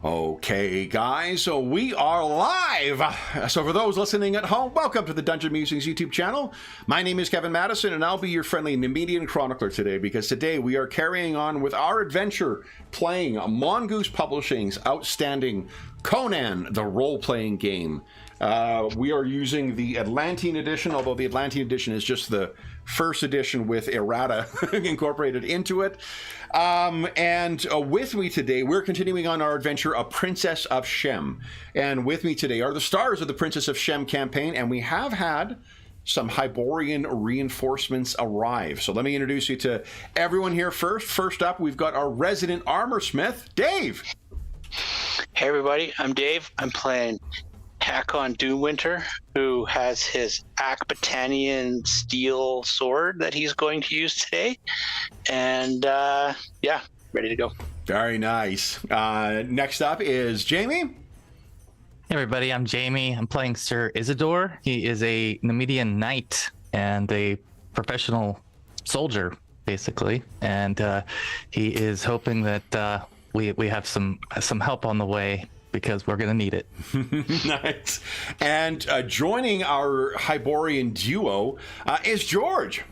Okay, guys, so we are live. So for those listening at home, welcome to the Dungeon Musings YouTube channel. My name is Kevin Madison, and I'll be your friendly Nemedian chronicler today, because today we are carrying on with our adventure playing Mongoose Publishing's outstanding Conan the Roleplaying game. We are using the Atlantean edition, although the Atlantean edition is just the first edition with errata incorporated into it. And with me today, we're continuing on our adventure of Princess of Shem. And with me today are the stars of the Princess of Shem campaign, and we have had some Hyborian reinforcements arrive. So let me introduce you to everyone here first. First up, we've got our resident armor smith, Dave. Hey everybody, I'm Dave. I'm playing Hakon Doomwinter, who has his Akbatanian steel sword that he's going to use today. And yeah, ready to go. Very nice. Next up is Jamie. Hey everybody, I'm Jamie. I'm playing Sir Isidore. He is a Nemedian knight and a professional soldier, basically. And he is hoping that we have some help on the way, because we're going to need it. Nice. And joining our Hyborian duo is George.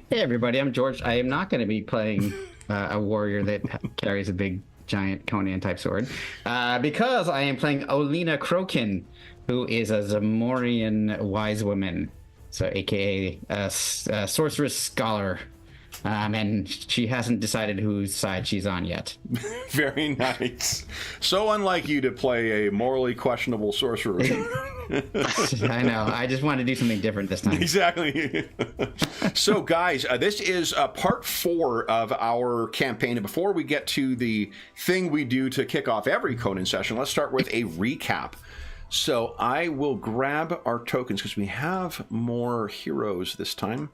Hey everybody, I'm George. I am not going to be playing a warrior that carries a big, giant Conan type sword, because I am playing Olina Krokin, who is a Zamorian wise woman, so aka a sorceress scholar. And she hasn't decided whose side she's on yet. Very nice. So unlike you to play a morally questionable sorcerer. I know. I just wanted to do something different this time. Exactly. So guys, this is part 4 of our campaign. And before we get to the thing we do to kick off every Conan session, let's start with a recap. So I will grab our tokens, because we have more heroes this time.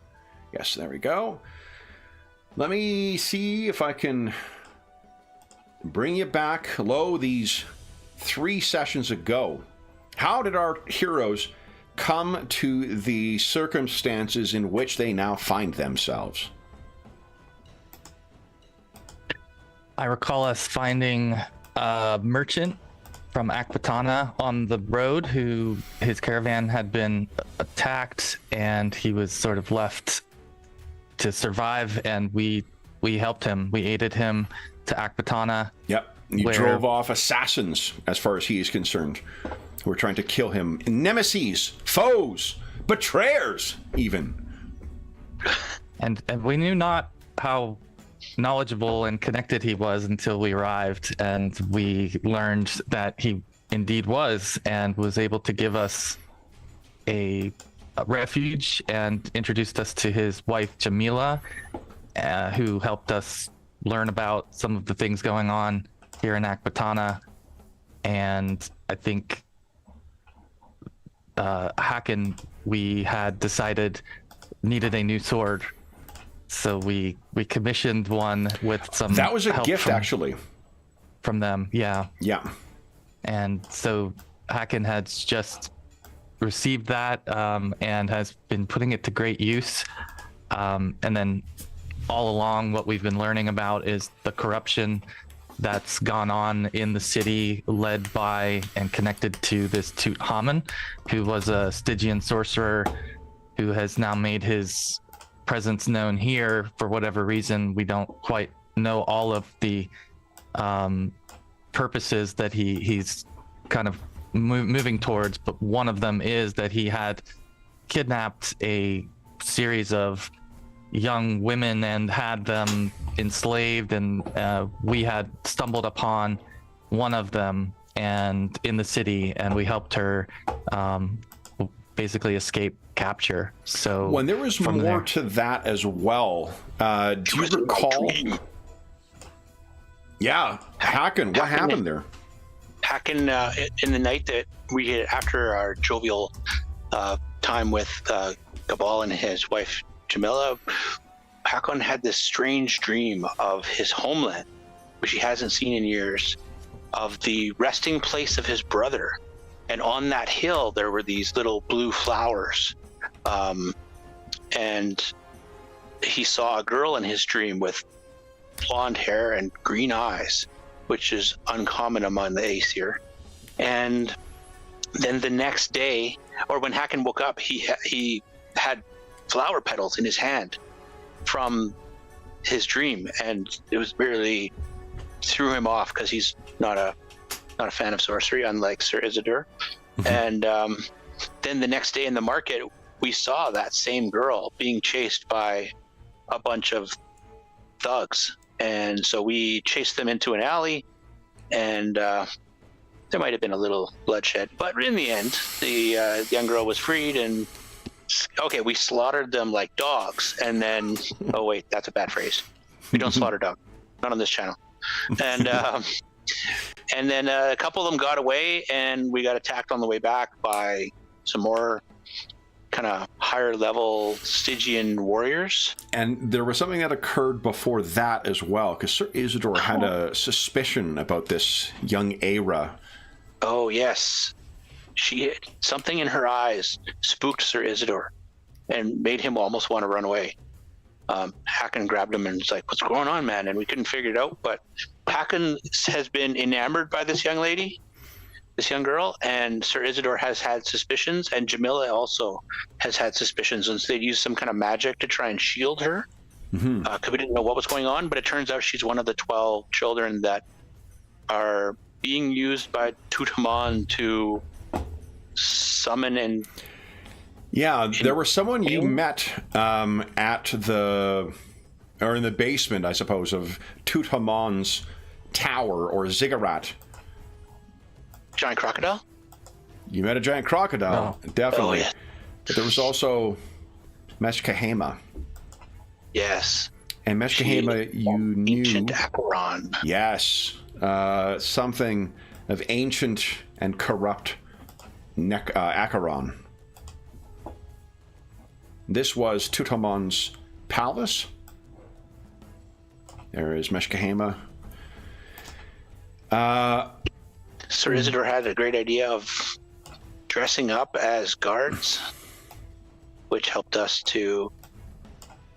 Yes, there we go. Let me see if I can bring you back these 3 sessions ago. How did our heroes come to the circumstances in which they now find themselves? I recall us finding a merchant from Akbatana on the road who his caravan had been attacked, and he was sort of left to survive, and we helped him. We aided him to Akbatana. Yep. You drove off assassins, as far as he is concerned, who were trying to kill him. Nemesis, foes, betrayers, even. And we knew not how knowledgeable and connected he was until we arrived, and we learned that he indeed was, and was able to give us a refuge and introduced us to his wife Jamila, who helped us learn about some of the things going on here in Akbatana. And I think Hakon, we had decided, needed a new sword, so we commissioned one with some that was a help gift actually from them. Yeah And so Hakon has just received that and has been putting it to great use, and then all along what we've been learning about is the corruption that's gone on in the city, led by and connected to this Tutankhamun, who was a Stygian sorcerer who has now made his presence known here for whatever reason. We don't quite know all of the purposes that he's kind of moving towards, but one of them is that he had kidnapped a series of young women and had them enslaved, and we had stumbled upon one of them and in the city, and we helped her basically escape capture. So when there was more to that as well, do you recall? Yeah, Hakon, what happened there? Hakon, in the night that we had, after our jovial time with Gabal and his wife Jamila, Hakon had this strange dream of his homeland, which he hasn't seen in years, of the resting place of his brother. And on that hill, there were these little blue flowers. And he saw a girl in his dream with blonde hair and green eyes. which is uncommon among the Aesir. And then the next day, or when Hakon woke up, he had flower petals in his hand from his dream, and it was really threw him off because he's not a fan of sorcery, unlike Sir Isidore. And then the next day in the market, we saw that same girl being chased by a bunch of thugs, and so we chased them into an alley, and there might have been a little bloodshed, but in the end, the young girl was freed, and we slaughtered them like dogs, and then oh wait, that's a bad phrase. We don't slaughter dogs, not on this channel. And then a couple of them got away, and we got attacked on the way back by some more kind of higher level Stygian warriors. And there was something that occurred before that as well, because Sir Isidore had a suspicion about this young Aira. Oh yes, something in her eyes spooked Sir Isidore and made him almost want to run away. Hakon grabbed him and was like, "What's going on, man?" And we couldn't figure it out, but Hakon has been enamored by this young lady, this young girl, and Sir Isidore has had suspicions, and Jamila also has had suspicions, and so they'd used some kind of magic to try and shield her, because we didn't know what was going on. But it turns out she's one of the 12 children that are being used by Tutankhamun to summon and... Yeah, there was someone you met at the... or in the basement, I suppose, of Tutankhamun's tower, or ziggurat. Giant crocodile? You met a giant crocodile, definitely. Oh, yeah. But there was also Meshkahema. Yes. And Meshkahema, you knew... Ancient Acheron. Yes. Something of ancient and corrupt Acheron. This was Tutankhamun's palace. There is Meshkahema. Sir Isidore had a great idea of dressing up as guards, which helped us to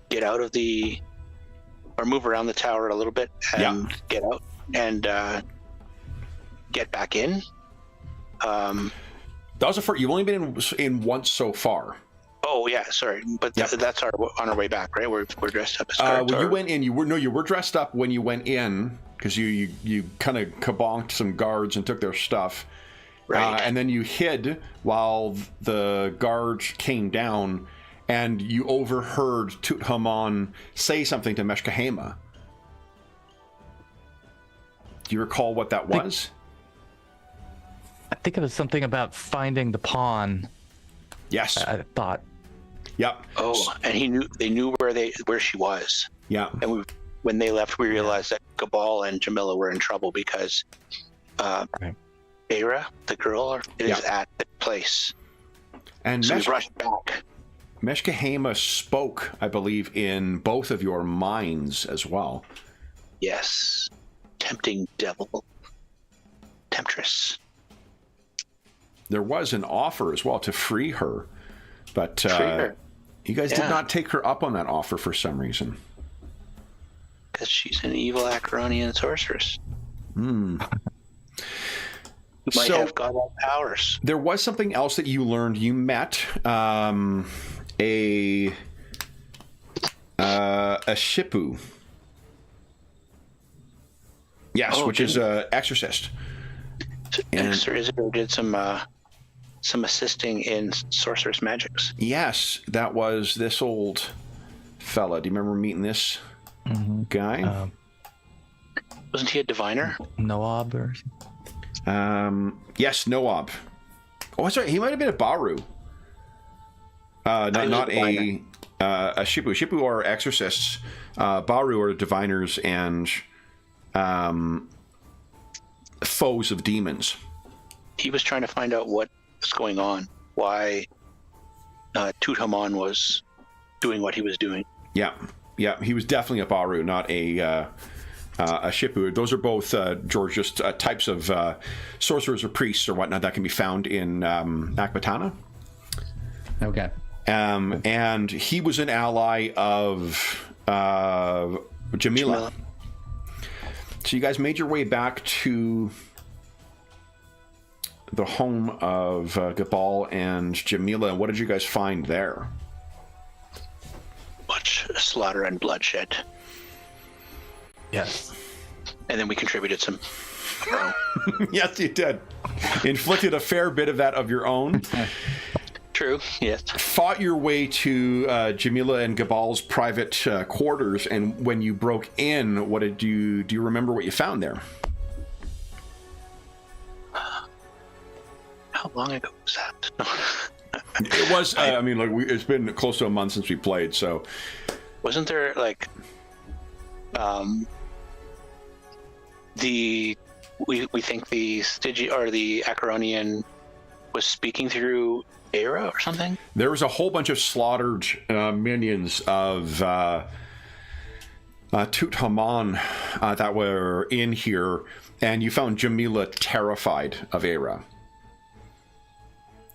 get out of or move around the tower a little bit and get out and get back in. That was the first. You've only been in once so far. Oh yeah, sorry, but that's on our way back, right? We're dressed up as guards. When you went in, you were dressed up when you went in, because you kind of kabonked some guards and took their stuff, right? And then you hid while the guards came down, and you overheard Tutankhamun say something to Meshkahema. Do you recall what that was? I think it was something about finding the pawn. Yes, I thought. Yep. Oh, and they knew where she was. Yeah. And when they left, we realized that Cabal and Jamila were in trouble because Aira, the girl, is at the place. And so we rushed back. Meshkahema spoke, I believe, in both of your minds as well. Yes. Tempting devil. Temptress. There was an offer as well to free her, but you guys did not take her up on that offer for some reason. Because she's an evil Acheronian sorceress. Who might have godlike powers. There was something else that you learned. You met a Shippu. Yes, which is an exorcist. And Sir Isidore did some assisting in sorceress magics. Yes, that was this old fella. Do you remember meeting this guy? Wasn't he a diviner? Noab or yes, Noab. Oh, sorry, he might have been a Baru. Not a Shippu. Shippu are exorcists. Baru are diviners and foes of demons. He was trying to find out what was going on, why Tutankhamun was doing what he was doing. Yeah, he was definitely a Baru, not a Shippu. Those are both, George, just types of sorcerers or priests or whatnot that can be found in Akbatana. Okay. And he was an ally of Jamila. So you guys made your way back to the home of Gabal and Jamila. What did you guys find there? Much slaughter and bloodshed. Yes. And then we contributed some of our own. Yes, you did. Inflicted a fair bit of that of your own. True, yes. Fought your way to Jamila and Gabal's private quarters, and when you broke in, what did you do? You remember what you found there? How long ago was that? It was. I mean, like it's been close to a month since we played, so. Wasn't there like, we think the Stygian or the Acheronian was speaking through Era or something? There was a whole bunch of slaughtered minions of Tutankhamun that were in here, and you found Jamila terrified of Era.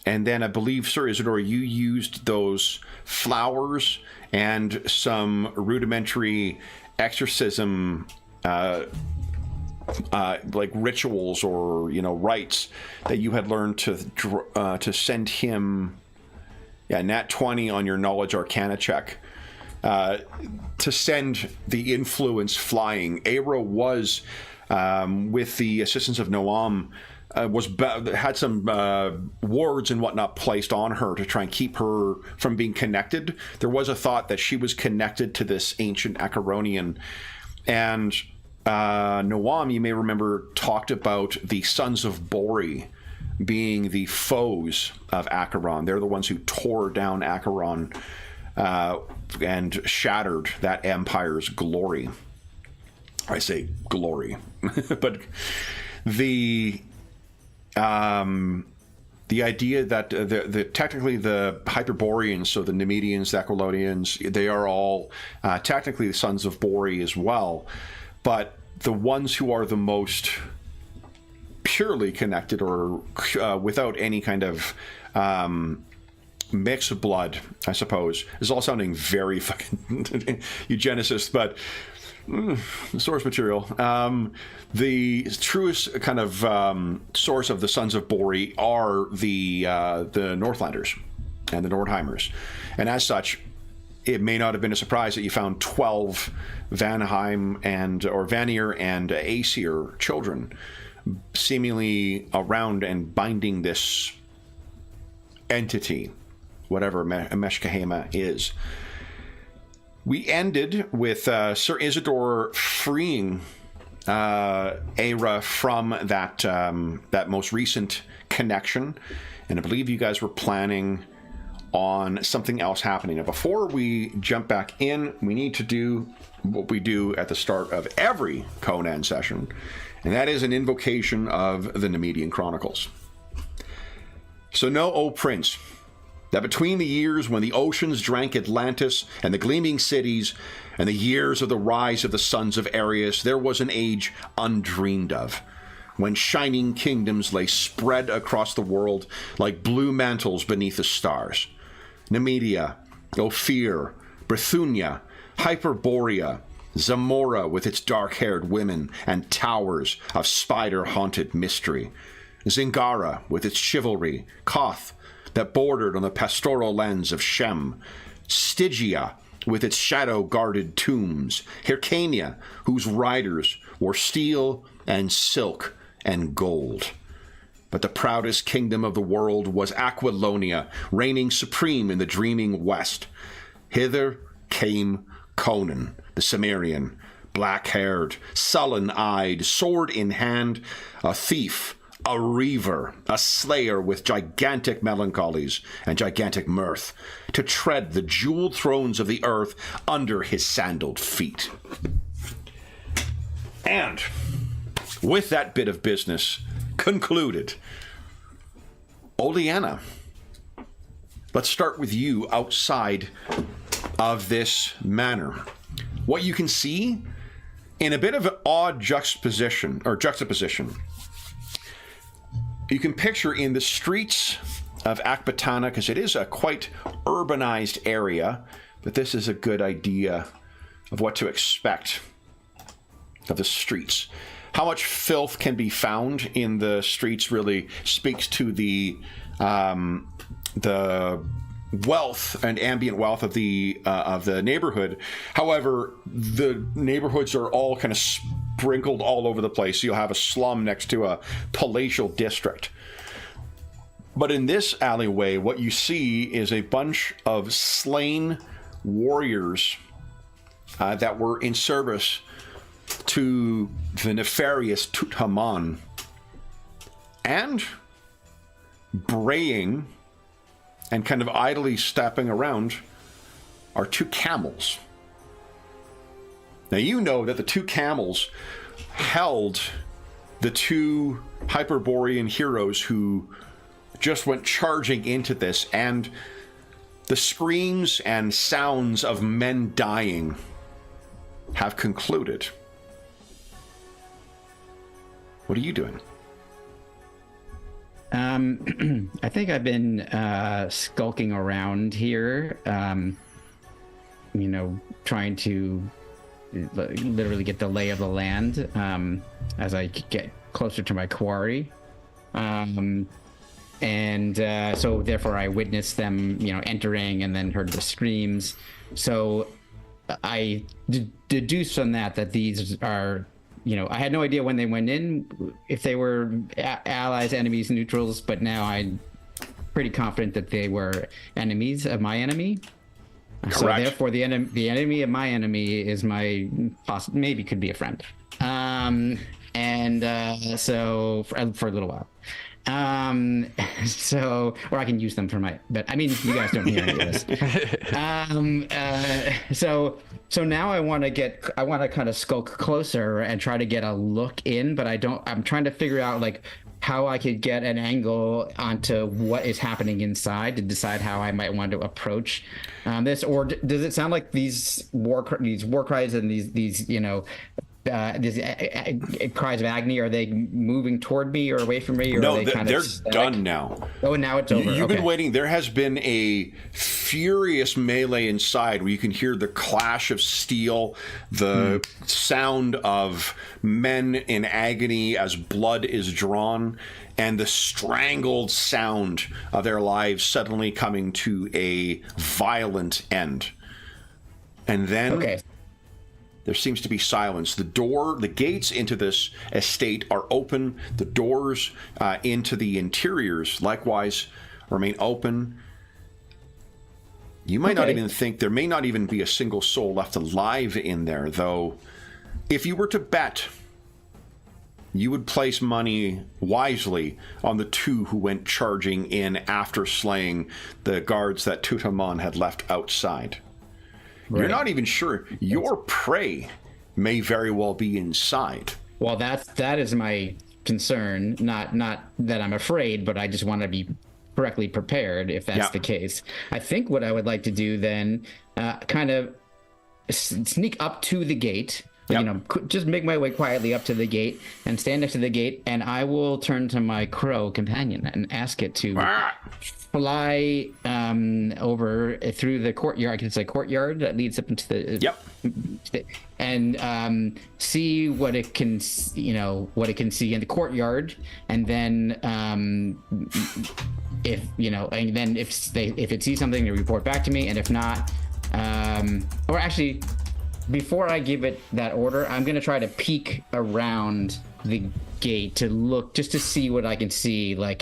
And then I believe, Sir Isidore, you used those flowers and some rudimentary exorcism like rituals or rites that you had learned to send him nat 20 on your knowledge arcana check to send the influence flying. Aera was with the assistance of Noam had some wards and whatnot placed on her to try and keep her from being connected. There was a thought that she was connected to this ancient Acheronian, and Noam, you may remember, talked about the Sons of Bori being the foes of Acheron. They're the ones who tore down Acheron and shattered that empire's glory. I say glory, but the idea that technically the Hyperboreans, so the Nemedians, the Aquilonians, they are all technically the Sons of Bori as well. But the ones who are the most purely connected or without any kind of mix of blood, I suppose, is all sounding very fucking eugenicist, but the source material. The truest kind of source of the Sons of Bori are the Northlanders and the Nordheimers. And as such, it may not have been a surprise that you found 12 Vanheim or Vanir and Aesir children seemingly around and binding this entity, whatever Meshkahema is. We ended with Sir Isidore freeing Aera from that most recent connection, and I believe you guys were planning on something else happening. Now, before we jump back in, we need to do what we do at the start of every Conan session, and that is an invocation of the Nemedian Chronicles. So know, O Prince, that between the years when the oceans drank Atlantis and the gleaming cities, and the years of the rise of the sons of Ares, there was an age undreamed of, when shining kingdoms lay spread across the world like blue mantles beneath the stars. Nemedia, Ophir, Brithunia, Hyperborea, Zamora with its dark-haired women and towers of spider-haunted mystery, Zingara with its chivalry, Koth, that bordered on the pastoral lands of Shem, Stygia with its shadow-guarded tombs, Hyrcania, whose riders wore steel and silk and gold. But the proudest kingdom of the world was Aquilonia, reigning supreme in the dreaming west. Hither came Conan, the Cimmerian, black-haired, sullen-eyed, sword in hand, a thief, a reaver, a slayer with gigantic melancholies and gigantic mirth, to tread the jeweled thrones of the earth under his sandaled feet. And with that bit of business concluded, Oleana, let's start with you outside of this manor. What you can see in a bit of an odd juxtaposition, you can picture in the streets of Akbatana, because it is a quite urbanized area, but this is a good idea of what to expect. of the streets. How much filth can be found in the streets really speaks to the wealth and ambient wealth of the neighborhood. However, the neighborhoods are all kind of sprinkled all over the place. So you'll have a slum next to a palatial district. But in this alleyway, what you see is a bunch of slain warriors that were in service to the nefarious Tutankhamun, and braying and kind of idly stepping around are 2 camels. Now you know that the 2 camels held the 2 Hyperborean heroes who just went charging into this, and the screams and sounds of men dying have concluded. What are you doing? I think I've been skulking around here, trying to literally get the lay of the land as I get closer to my quarry. So therefore I witnessed them, entering, and then heard the screams. So I deduced from that these are, I had no idea when they went in, if they were allies, enemies, neutrals, but now I'm pretty confident that they were enemies of my enemy. Correct. So therefore the enemy of my enemy is maybe could be a friend. So for a little while. Or I can use them for but I mean, you guys don't hear any of this. So now I want to kind of skulk closer and try to get a look in, but I'm trying to figure out like how I could get an angle onto what is happening inside to decide how I might want to approach this. Or does it sound like these war cries and these cries of agony, are they moving toward me or away from me, or no, are they kind they're of done now. Oh, now it's over. You've okay. been waiting. There has been a furious melee inside where you can hear the clash of steel, the sound of men in agony as blood is drawn, and the strangled sound of their lives suddenly coming to a violent end. And then there seems to be silence. The gates into this estate are open. The doors into the interiors likewise remain open. You might not even think, there may not even be a single soul left alive in there, though. If you were to bet, you would place money wisely on the 2 who went charging in after slaying the guards that Tutankhamun had left outside. Right. You're not even sure. Your prey may very well be inside. Well, that is my concern. Not that I'm afraid, but I just want to be correctly prepared if that's the case. I think what I would like to do then, kind of sneak up to the gate. Just make my way quietly up to the gate and stand next to the gate, and I will turn to my crow companion and ask it to fly over through the courtyard. I can say courtyard that leads up into the and see what it can see in the courtyard, and then if it sees something, to report back to me, and if not, or actually, before I give it that order, I'm going to try to peek around the gate to look, just to see what I can see, so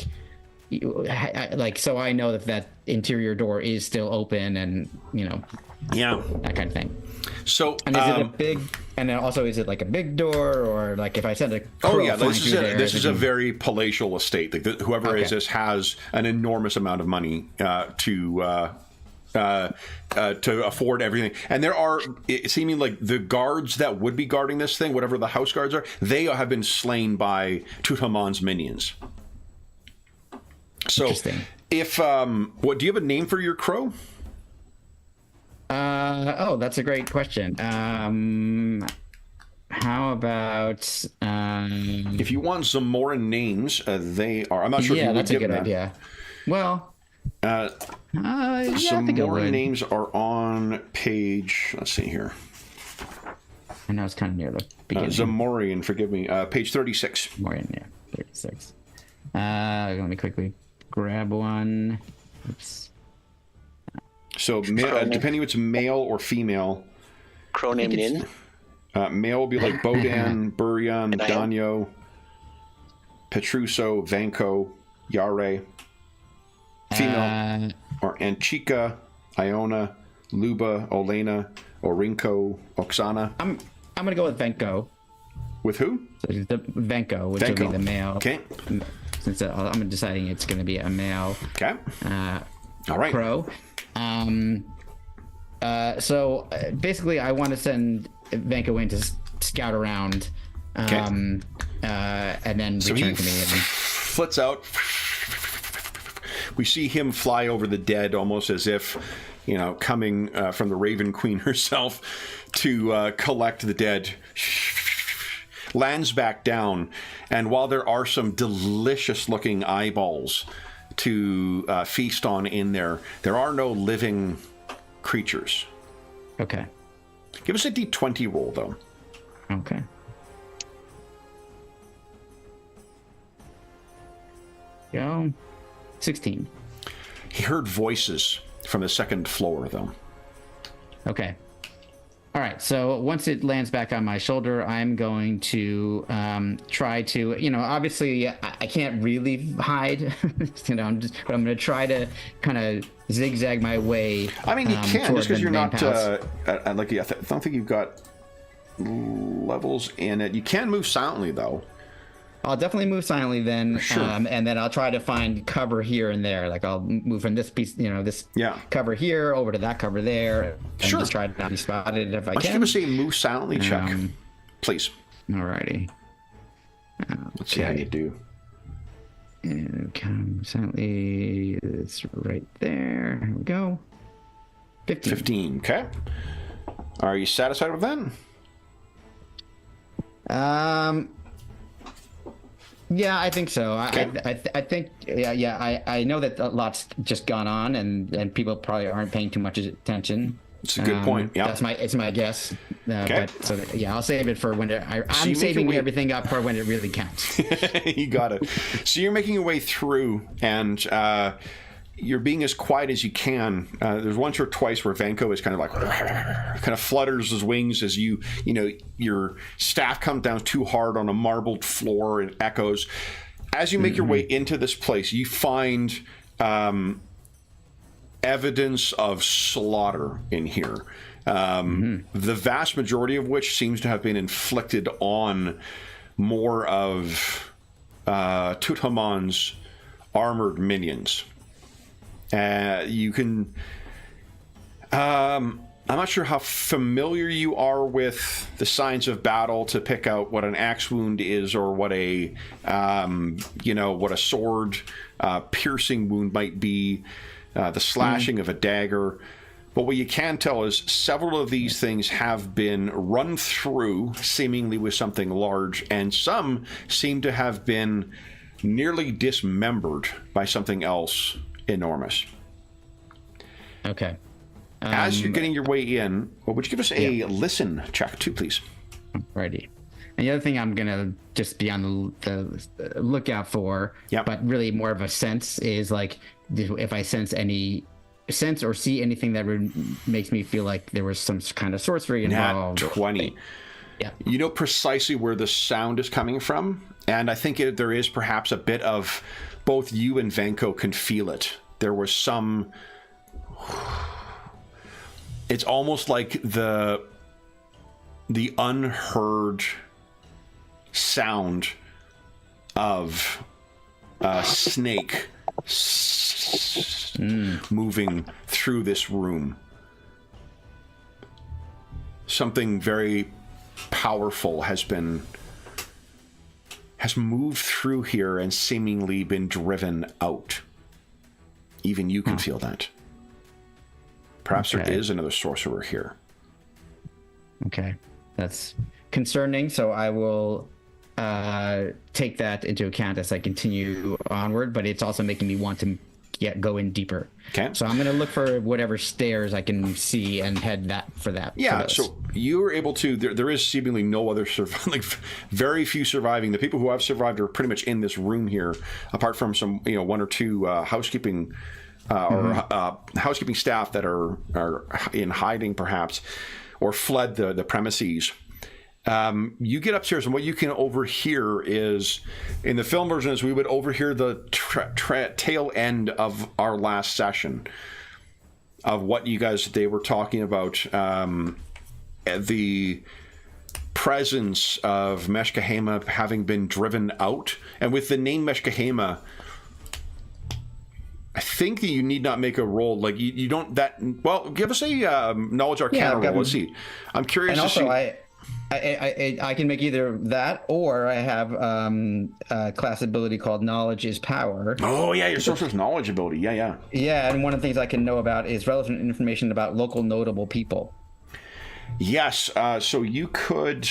I know that interior door is still open, and that kind of thing. So, and is it a big? And then also, is it like a big door, or like if I send a crow this is a very palatial estate. Whoever is this has an enormous amount of money to afford everything, and there are seeming like the guards that would be guarding this thing, whatever the house guards are, they have been slain by Tutankhamun's minions. So, if do you have a name for your crow? That's a great question. How about if you want some more names, they are. I'm not sure if you would that's a give good them idea. Well, some more names are on page. Let's see here. I know it's kind of near the beginning. Zamorian, forgive me. Page 36. Zamorian, yeah, 36. Let me quickly grab one. Oops. So, depending if it's male or female. Crow named Nin. Male will be like Bodan, Buryan, Danyo, Petruso, Vanko, Yare. Female or Anchika, Iona, Luba, Olena, Orinko, Oksana. I'm gonna go with Venko. With who? So the Venko, which will be the male. Okay. Since I'm deciding it's gonna be a male. Okay. All right. Crow. So basically, I want to send Venko in to scout around, and then return to me. Flits out. We see him fly over the dead, almost as if, coming from the Raven Queen herself to collect the dead. Lands back down, and while there are some delicious-looking eyeballs to feast on in there are no living creatures. Okay. Give us a D20 roll, though. Okay. Go. 16. He heard voices from the second floor, though. Okay. All right. So once it lands back on my shoulder, I'm going to try to, obviously I can't really hide, but I'm going to try to kind of zigzag my way. I mean, you can, just because you're not, I don't think you've got levels in it. You can move silently, though. I'll definitely move silently then, sure. And then I'll try to find cover here and there. Like I'll move from this piece, this cover here over to that cover there, and just try to not be spotted if I can. Give us a move silently check, please. Alrighty. Let's see how you do. And come silently. It's right there. Here we go. 15. 15. Okay. Are you satisfied with that? Yeah, I think so. Okay. I think, I know that a lot's just gone on, and people probably aren't paying too much attention. It's a good point. Yeah, it's my guess. Okay. But I'll save it for when I'm saving everything up for when it really counts. You got it. So you're making your way through, and you're being as quiet as you can. There's once or twice where Vanko is kind of flutters his wings as your staff comes down too hard on a marbled floor and echoes. As you make your way into this place, you find evidence of slaughter in here. The vast majority of which seems to have been inflicted on more of Tutankhamun's armored minions. You can... I'm not sure how familiar you are with the signs of battle to pick out what an axe wound is, or what a what a sword piercing wound might be, the slashing of a dagger. But what you can tell is several of these things have been run through, seemingly with something large, and some seem to have been nearly dismembered by something else enormous. Okay. As you're getting your way in, would you give us a listen check too, please? Righty. And the other thing I'm gonna just be on the lookout for, but really more of a sense, is like if I sense or see anything that makes me feel like there was some kind of sorcery involved. Nat 20. Yeah. You know precisely where the sound is coming from, and I think there is perhaps a bit of both you and Vanko can feel it. There was some... It's almost like the unheard sound of a snake moving through this room. Something very powerful has moved through here and seemingly been driven out. Even you can feel that. Perhaps there is another sorcerer here. Okay. That's concerning, so I will take that into account as I continue onward, but it's also making me want to go in deeper. Okay. So I'm going to look for whatever stairs I can see and head for that. Yeah, for those. so you were able to. There is seemingly no other like very few surviving. The people who have survived are pretty much in this room here, apart from some one or two housekeeping or housekeeping staff that are in hiding perhaps, or fled the premises. You get upstairs, and what you can overhear is, in the film version, is we would overhear the tail end of our last session of what they were talking about, the presence of Meshkahema having been driven out. And with the name Meshkahema, I think that you need not make a roll. Like, you don't, well, give us a knowledge arcana roll. Let's see. I'm curious and to also see. I can make either that, or I have a class ability called Knowledge is Power. Oh yeah, your sorcerer's knowledge ability. Yeah. Yeah, and one of the things I can know about is relevant information about local notable people. Yes, so you could.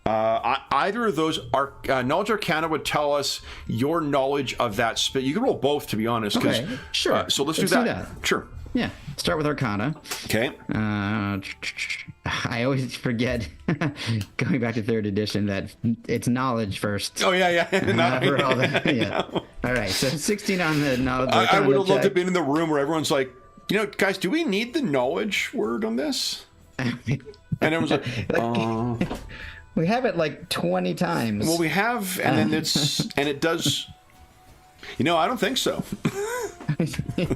Either of those knowledge arcana would tell us your knowledge of that spell. You can roll both, to be honest. Okay, sure. So let's do that. Sure. Yeah, start with Arcana. Okay. I always forget, going back to 3rd edition, that it's knowledge first. Oh, yeah. For all that. Yeah. All right, so 16 on the knowledge. I would have loved to have been in the room where everyone's like, guys, do we need the knowledge word on this? And everyone's like, we have it like 20 times. Well, we have, and then it does. I don't think so.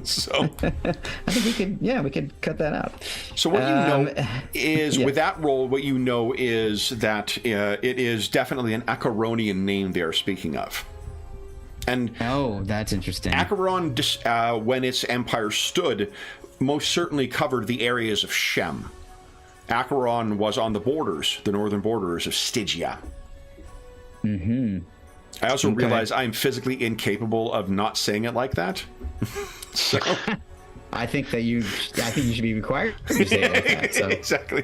So I think we could cut that out. So what you know is, with that roll, what you know is that it is definitely an Acheronian name they are speaking of. And that's interesting. Acheron, when its empire stood, most certainly covered the areas of Shem. Acheron was on the northern borders of Stygia. Mm-hmm. I also realize I'm physically incapable of not saying it like that. So I think you should be required to say it like that. So. Exactly.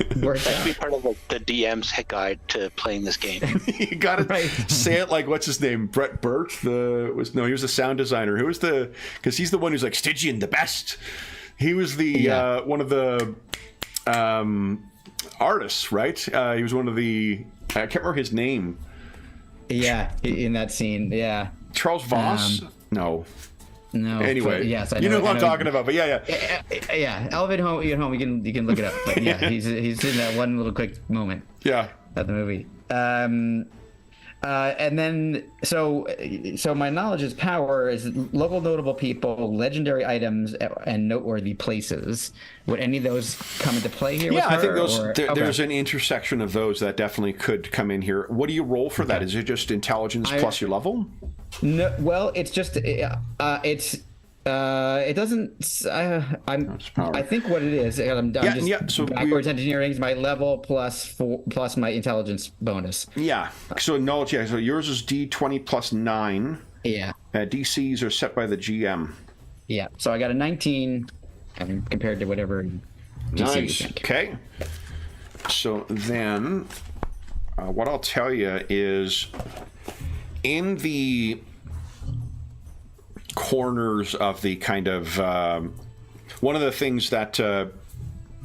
That'd be part of the DM's guide to playing this game. You gotta say it like, what's his name? Brett Burt? He was the sound designer. Who was because he's the one who's like, Stygian, the best. He was the one of the artists, right? He was one of the, I can't remember his name. Yeah, in that scene, yeah. Charles Voss? No. Anyway, yes, I know who I'm talking about, but yeah. Elevate home, you can look it up. But yeah, he's in that one little quick moment. Yeah. Of the movie. And then so my knowledge is power is local notable people, legendary items, and noteworthy places. Would any of those come into play here? Yeah, I think there's an intersection of those that definitely could come in here. What do you roll for that? Is it just intelligence plus your level? No, well, it's just it doesn't. I think what it is. I'm just so backwards engineering is my level plus my intelligence bonus. Yeah. So knowledge. Yeah. So yours is D20 plus 9. Yeah. DCs are set by the GM. Yeah. So I got a 19, compared to whatever DC you think. Okay. So then, what I'll tell you is, in the corners of the kind of one of the things that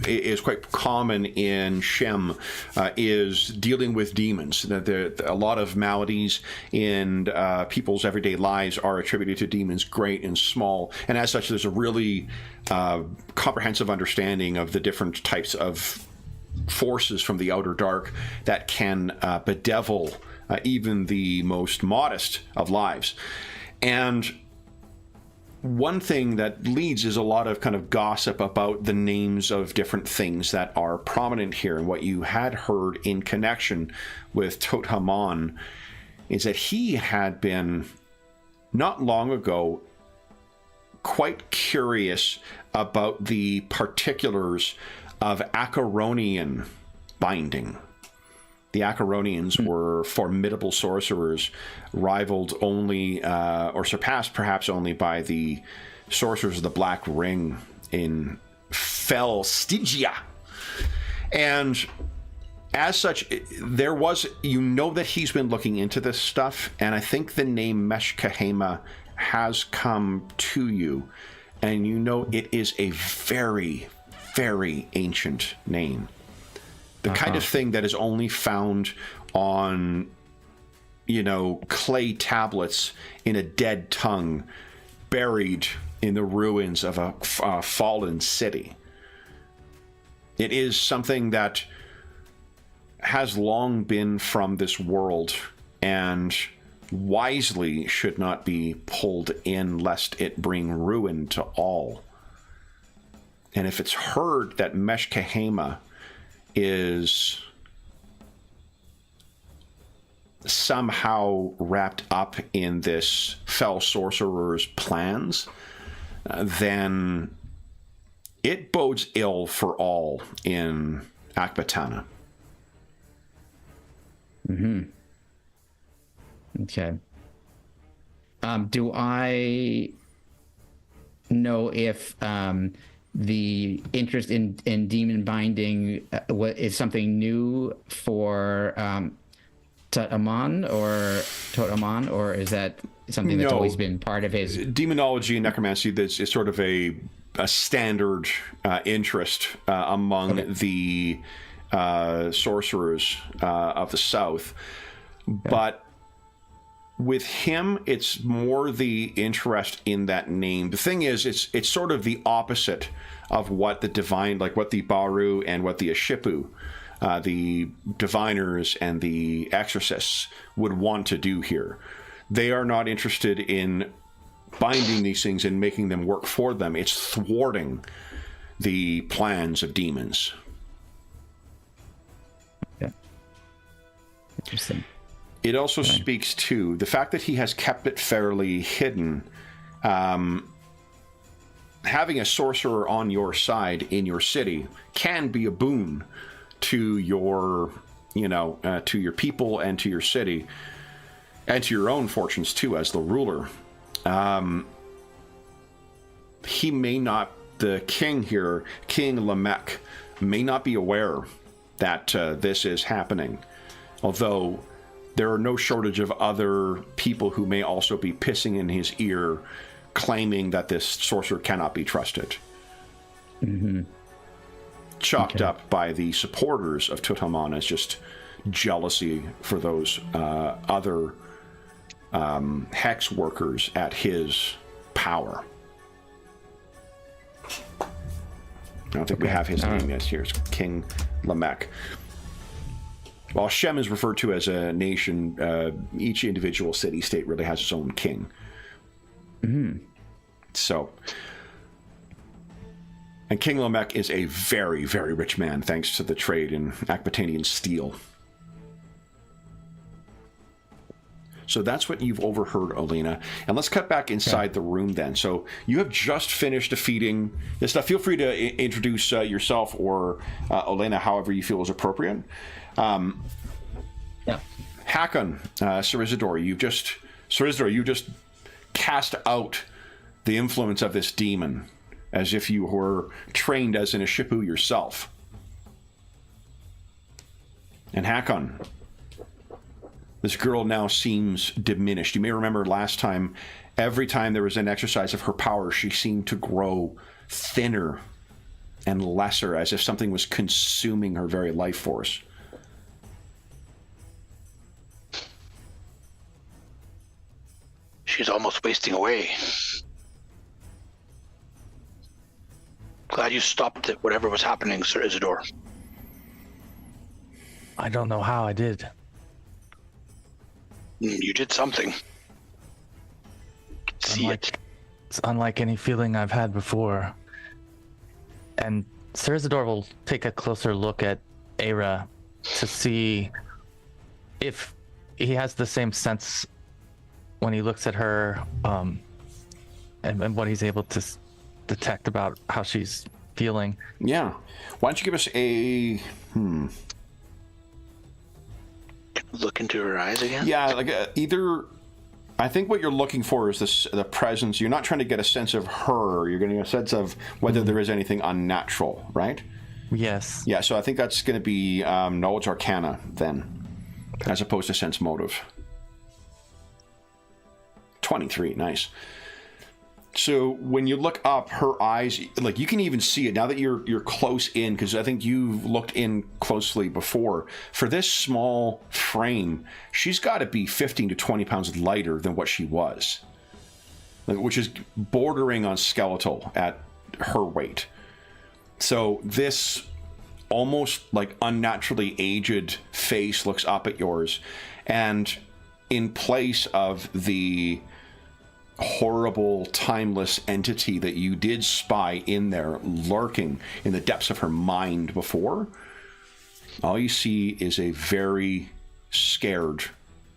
is quite common in Shem is dealing with demons. A lot of maladies in people's everyday lives are attributed to demons, great and small, and as such there's a really comprehensive understanding of the different types of forces from the outer dark that can bedevil even the most modest of lives. And one thing that leads is a lot of kind of gossip about the names of different things that are prominent here. And what you had heard in connection with Tot-Hamon is that he had been, not long ago, quite curious about the particulars of Acheronian binding. The Acheronians were formidable sorcerers, rivaled only, or surpassed perhaps only by the sorcerers of the Black Ring in fell Stygia. And as such, there was, that he's been looking into this stuff, and I think the name Meshkahema has come to you, and you know it is a very, very ancient name. The kind of thing that is only found on, you know, clay tablets in a dead tongue, buried in the ruins of a fallen city. It is something that has long been from this world and wisely should not be pulled in lest it bring ruin to all. And if it's heard that Meshkahema is somehow wrapped up in this fell sorcerer's plans, then it bodes ill for all in Akbatana. Okay. Do I know if the interest in demon binding is something new for Totamon, or is that something that's always been part of his? Demonology and necromancy is sort of a standard interest among the sorcerers of the South. But with him, it's more the interest in that name. The thing is, it's sort of the opposite of what the divine, like what the Baru and what the Ashipu, the diviners and the exorcists would want to do here. They are not interested in binding these things and making them work for them. It's thwarting the plans of demons. Yeah. Interesting. It also speaks to the fact that he has kept it fairly hidden. Having a sorcerer on your side in your city can be a boon to your, to your people and to your city, and to your own fortunes too as the ruler. He may not, the king here, King Lamech, may not be aware that this is happening, although there are no shortage of other people who may also be pissing in his ear, claiming that this sorcerer cannot be trusted. Chalked up by the supporters of Totamon as just jealousy for those other hex workers at his power. I don't think we have his name yet. Here's King Lamech. While Shem is referred to as a nation, each individual city-state really has its own king. So, and King Lamech is a very, very rich man, thanks to the trade in Akbatanian steel. So that's what you've overheard, Olena. And let's cut back inside the room then. So you have just finished defeating this stuff. Feel free to introduce yourself or Olena however you feel is appropriate. Hakon, Cerizador, you just cast out the influence of this demon as if you were trained as an Ashipu yourself. And Hakon, this girl now seems diminished. You may remember last time, every time there was an exercise of her power, she seemed to grow thinner and lesser, as if something was consuming her very life force. She's almost wasting away. Glad you stopped it, whatever was happening, Sir Isidore. I don't know how I did. You did something. See it. It's unlike any feeling I've had before. And Sir Isidore will take a closer look at Aira to see if he has the same sense when he looks at her, and what he's able to detect about how she's feeling. Yeah. Why don't you give us a... Look into her eyes again? Yeah, like either... I think what you're looking for is the presence. You're not trying to get a sense of her. You're getting a sense of whether there is anything unnatural, right? Yes. Yeah, so I think that's going to be Knowledge Arcana then, as opposed to Sense Motive. 23, nice. So when you look up, her eyes, like you can even see it now that you're close in, because I think you've looked in closely before. For this small frame, she's got to be 15 to 20 pounds lighter than what she was, which is bordering on skeletal at her weight. So this almost like unnaturally aged face looks up at yours, and in place of the horrible, timeless entity that you did spy in there, lurking in the depths of her mind before, all you see is a very scared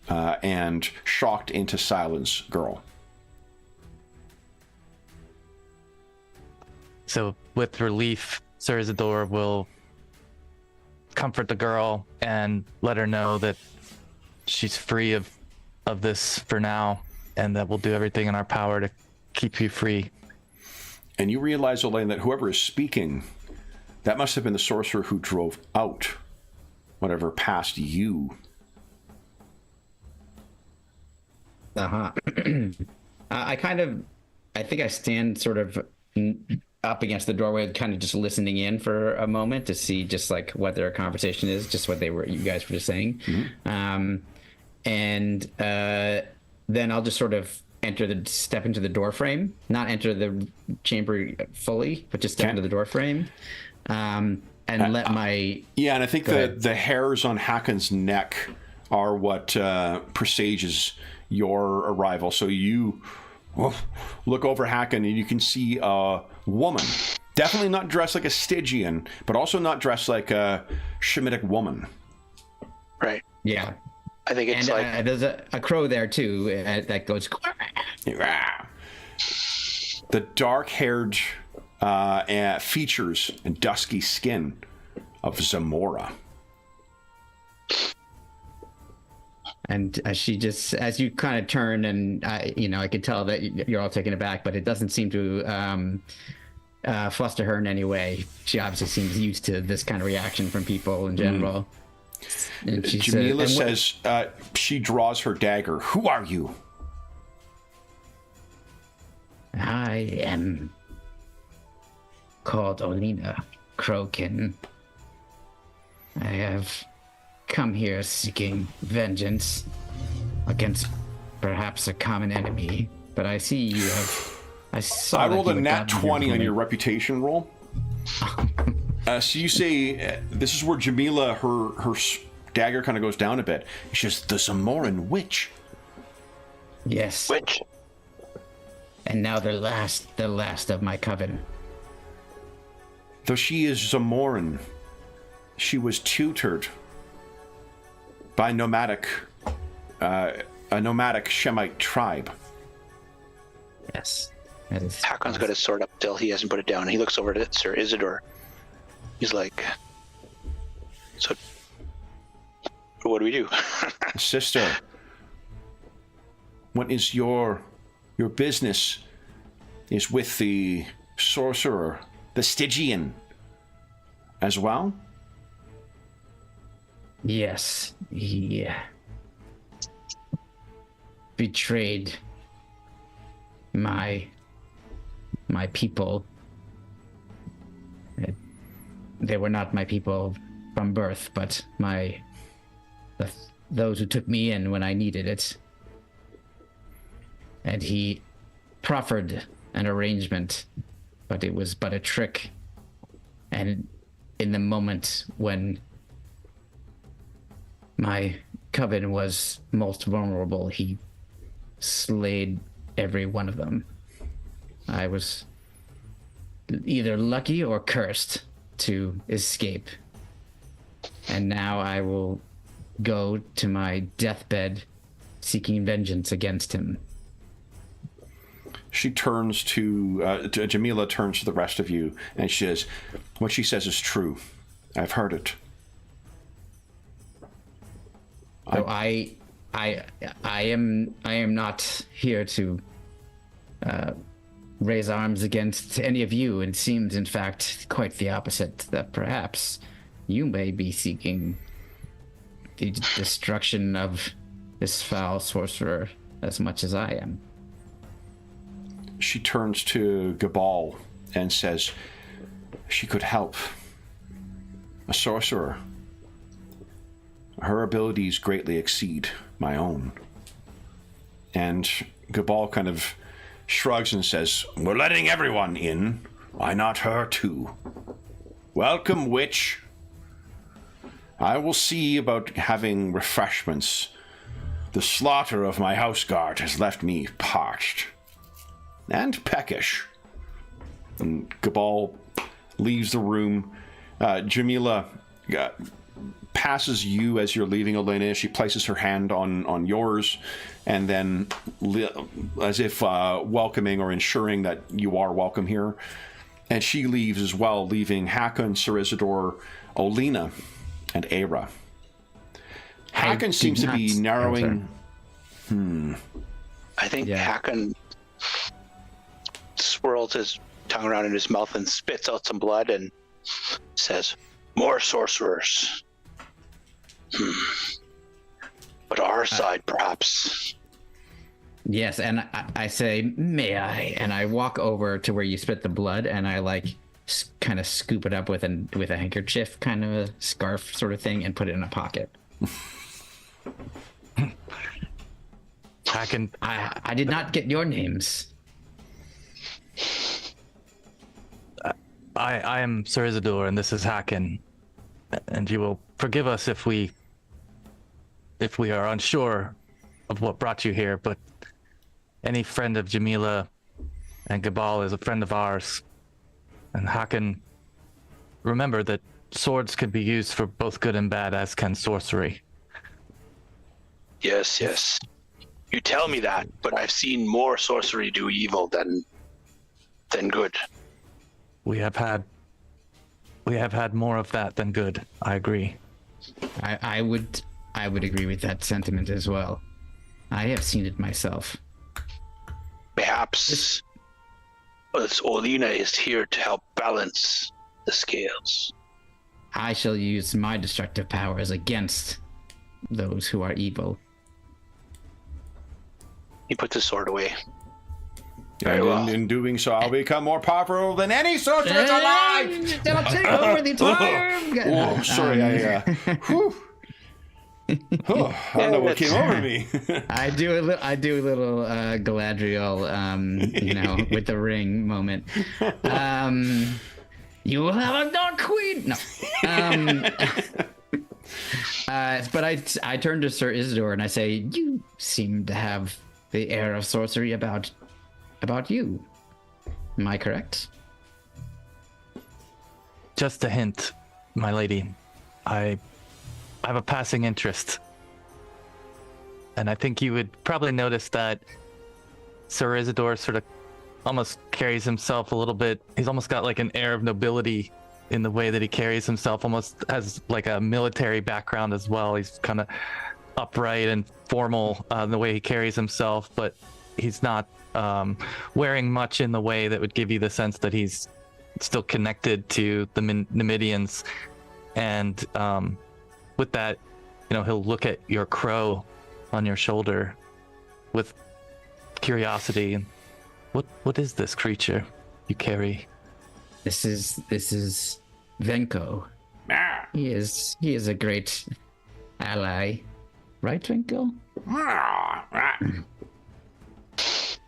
and shocked into silence girl. So with relief, Sir Isidore will comfort the girl and let her know that she's free of this for now, and that we'll do everything in our power to keep you free. And you realize, Elaine, that whoever is speaking, that must have been the sorcerer who drove out whatever passed you. Uh-huh. I think I stand sort of up against the doorway, kind of just listening in for a moment to see just like what their conversation is, just what you guys were just saying. Mm-hmm. Then I'll just sort of step into the door frame, not enter the chamber fully, but just step into the door frame, and let my... Yeah, and I think the hairs on Hakon's neck are what presages your arrival. So you look over Hakon and you can see a woman, definitely not dressed like a Stygian, but also not dressed like a Shemitic woman. Right. Yeah. I think it's there's a crow there too that goes. The dark-haired features and dusky skin of Zamora. And as you kind of turn, and I could tell that you're all taken aback, but it doesn't seem to fluster her in any way. She obviously seems used to this kind of reaction from people in general. And Jamila says, she draws her dagger. Who are you? I am called Olina Crokin. I have come here seeking vengeance against perhaps a common enemy, but I see you have... I rolled a nat 20 on your reputation roll. So you say, this is where Jamila, her dagger kind of goes down a bit. She says, the Zamoran witch. Yes. Witch. And now the last of my coven. Though she is Zamoran, she was tutored by a nomadic Shemite tribe. Yes. That is. Hakon's got his sword up till he hasn't put it down. He looks over at Sir Isidore. He's like, so what do we do? Sister, what is your business is with the sorcerer, the Stygian, as well? Yes, he betrayed my people. They were not my people from birth, but those who took me in when I needed it. And he proffered an arrangement, but it was but a trick. And in the moment when my coven was most vulnerable, he slayed every one of them. I was either lucky or cursed to escape. And now I will go to my deathbed seeking vengeance against him. She turns to Jamila turns to the rest of you, and she says, what she says is true. I've heard it. So I am not here to raise arms against any of you. It seems, in fact, quite the opposite, that perhaps you may be seeking the destruction of this foul sorcerer as much as I am. she turns to Gabal and says, she could help. A sorcerer. Her abilities greatly exceed my own. And Gabal kind of shrugs and says, we're letting everyone in. Why not her too? Welcome, witch. I will see about having refreshments. The slaughter of my house guard has left me parched and peckish. And Gabal leaves the room. Jamila passes you as you're leaving, Elena. She places her hand on yours, and then, as if welcoming or ensuring that you are welcome here. And she leaves as well, leaving Hakon, Sir Isidore, Olina, and Aira. Hakon seems to be narrowing. I think Hakon swirls his tongue around in his mouth and spits out some blood and says, more sorcerers. But our side, perhaps. Yes, and I say, may I? And I walk over to where you spit the blood, and I kind of scoop it up with a handkerchief, kind of a scarf sort of thing, and put it in a pocket. I did not get your names. I am Sir Isidore, and this is Hakon. And you will forgive us if we are unsure of what brought you here, but any friend of Jamila and Gabal is a friend of ours. And Hakon, remember that swords can be used for both good and bad, as can sorcery. Yes, yes. You tell me that, but I've seen more sorcery do evil than good. We have had more of that than good. I agree. I would agree with that sentiment as well. I have seen it myself. Perhaps Olina is here to help balance the scales. I shall use my destructive powers against those who are evil. He puts his sword away. And in doing so, I'll become more powerful than any sorceress alive! I'll take over the entire... Oh, sorry, whew. Oh, I don't know what came over me. I do a little Galadriel, with the ring moment. You will have a dark queen. No. But I turn to Sir Isidore and I say, you seem to have the air of sorcery about you. Am I correct? Just a hint, my lady. I have a passing interest. And I think you would probably notice that Sir Isidore sort of almost carries himself a little bit. He's almost got like an air of nobility in the way that he carries himself, almost has like a military background as well. He's kind of upright and formal in the way he carries himself, but he's not wearing much in the way that would give you the sense that he's still connected to the Numidians. And with that, he'll look at your crow on your shoulder with curiosity. And what is this creature you carry? This is Venko. He is a great ally, right, Venko?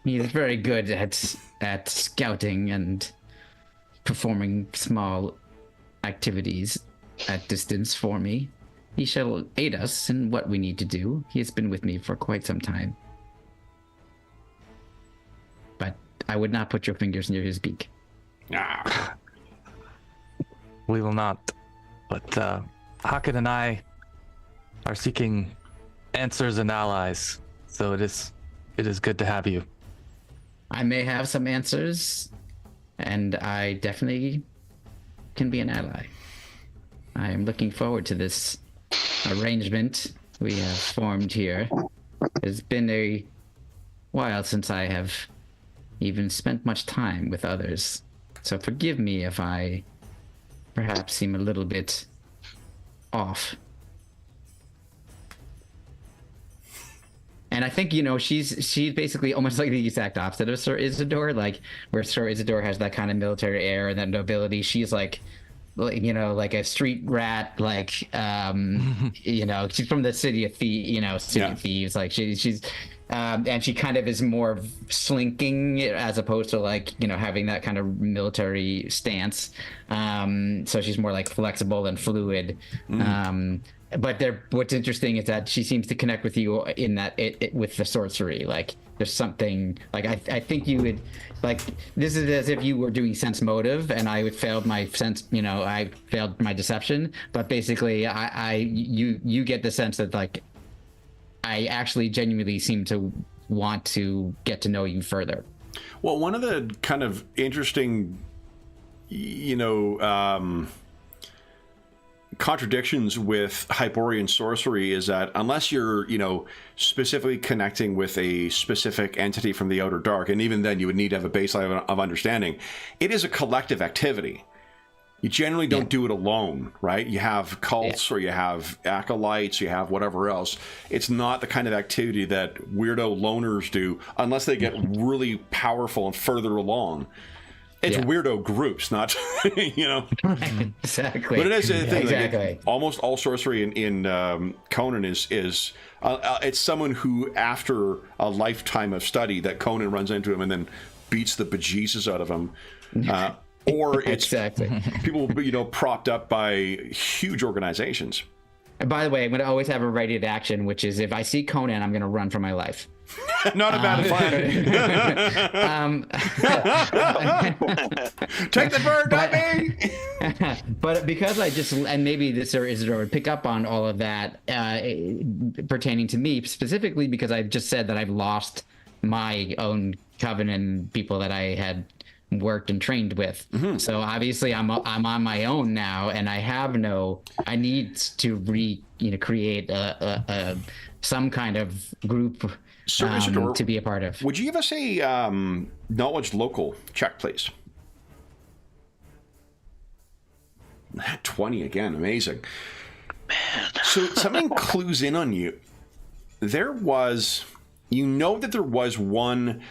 He is very good at scouting and performing small activities at distance for me. He shall aid us in what we need to do. He has been with me for quite some time. But I would not put your fingers near his beak. We will not. But Hakon and I are seeking answers and allies. So it is good to have you. I may have some answers, and I definitely can be an ally. I am looking forward to this arrangement we have formed here. It's been a while since I have even spent much time with others, so forgive me if I perhaps seem a little bit off. And And I think, you know, she's basically almost like the exact opposite of Sir Isidore, like where Sir Isidore has that kind of military air and that nobility. She's like, you know, like a street rat, like, you know, she's from the city of thieves. Like she's and she kind of is more slinking as opposed to like, you know, having that kind of military stance. So she's more like flexible and fluid. But what's interesting is that she seems to connect with you in that with the sorcery. Like there's something like I think you would like this is as if you were doing sense motive and I failed my sense, you know, I failed my deception. But basically, you get the sense that like I actually genuinely seem to want to get to know you further. Well, one of the kind of interesting, you know, contradictions with Hyperborean sorcery is that unless you're, you know, specifically connecting with a specific entity from the Outer Dark, and even then you would need to have a baseline of understanding, it is a collective activity. You generally don't do it alone, right? You have cults or you have acolytes, you have whatever else. It's not the kind of activity that weirdo loners do unless they get really powerful and further along. It's weirdo groups, not, you know. Exactly. But it is a thing. Exactly. Like, almost all sorcery in Conan is it's someone who, after a lifetime of study, that Conan runs into him and then beats the bejesus out of him. Or it's people, you know, propped up by huge organizations. And by the way, I'm going to always have a ready to action, which is if I see Conan, I'm going to run for my life. Not a bad plan. Take the bird, not me. But because I just, and maybe this Sir Isidore would pick up on all of that pertaining to me, specifically because I've just said that I've lost my own coven and people that I had worked and trained with. So obviously I'm on my own now, and I need to create some kind of group to be a part of. Would you give us a knowledge local check, please? 20 again, amazing. Man. So something clues in on you. There was one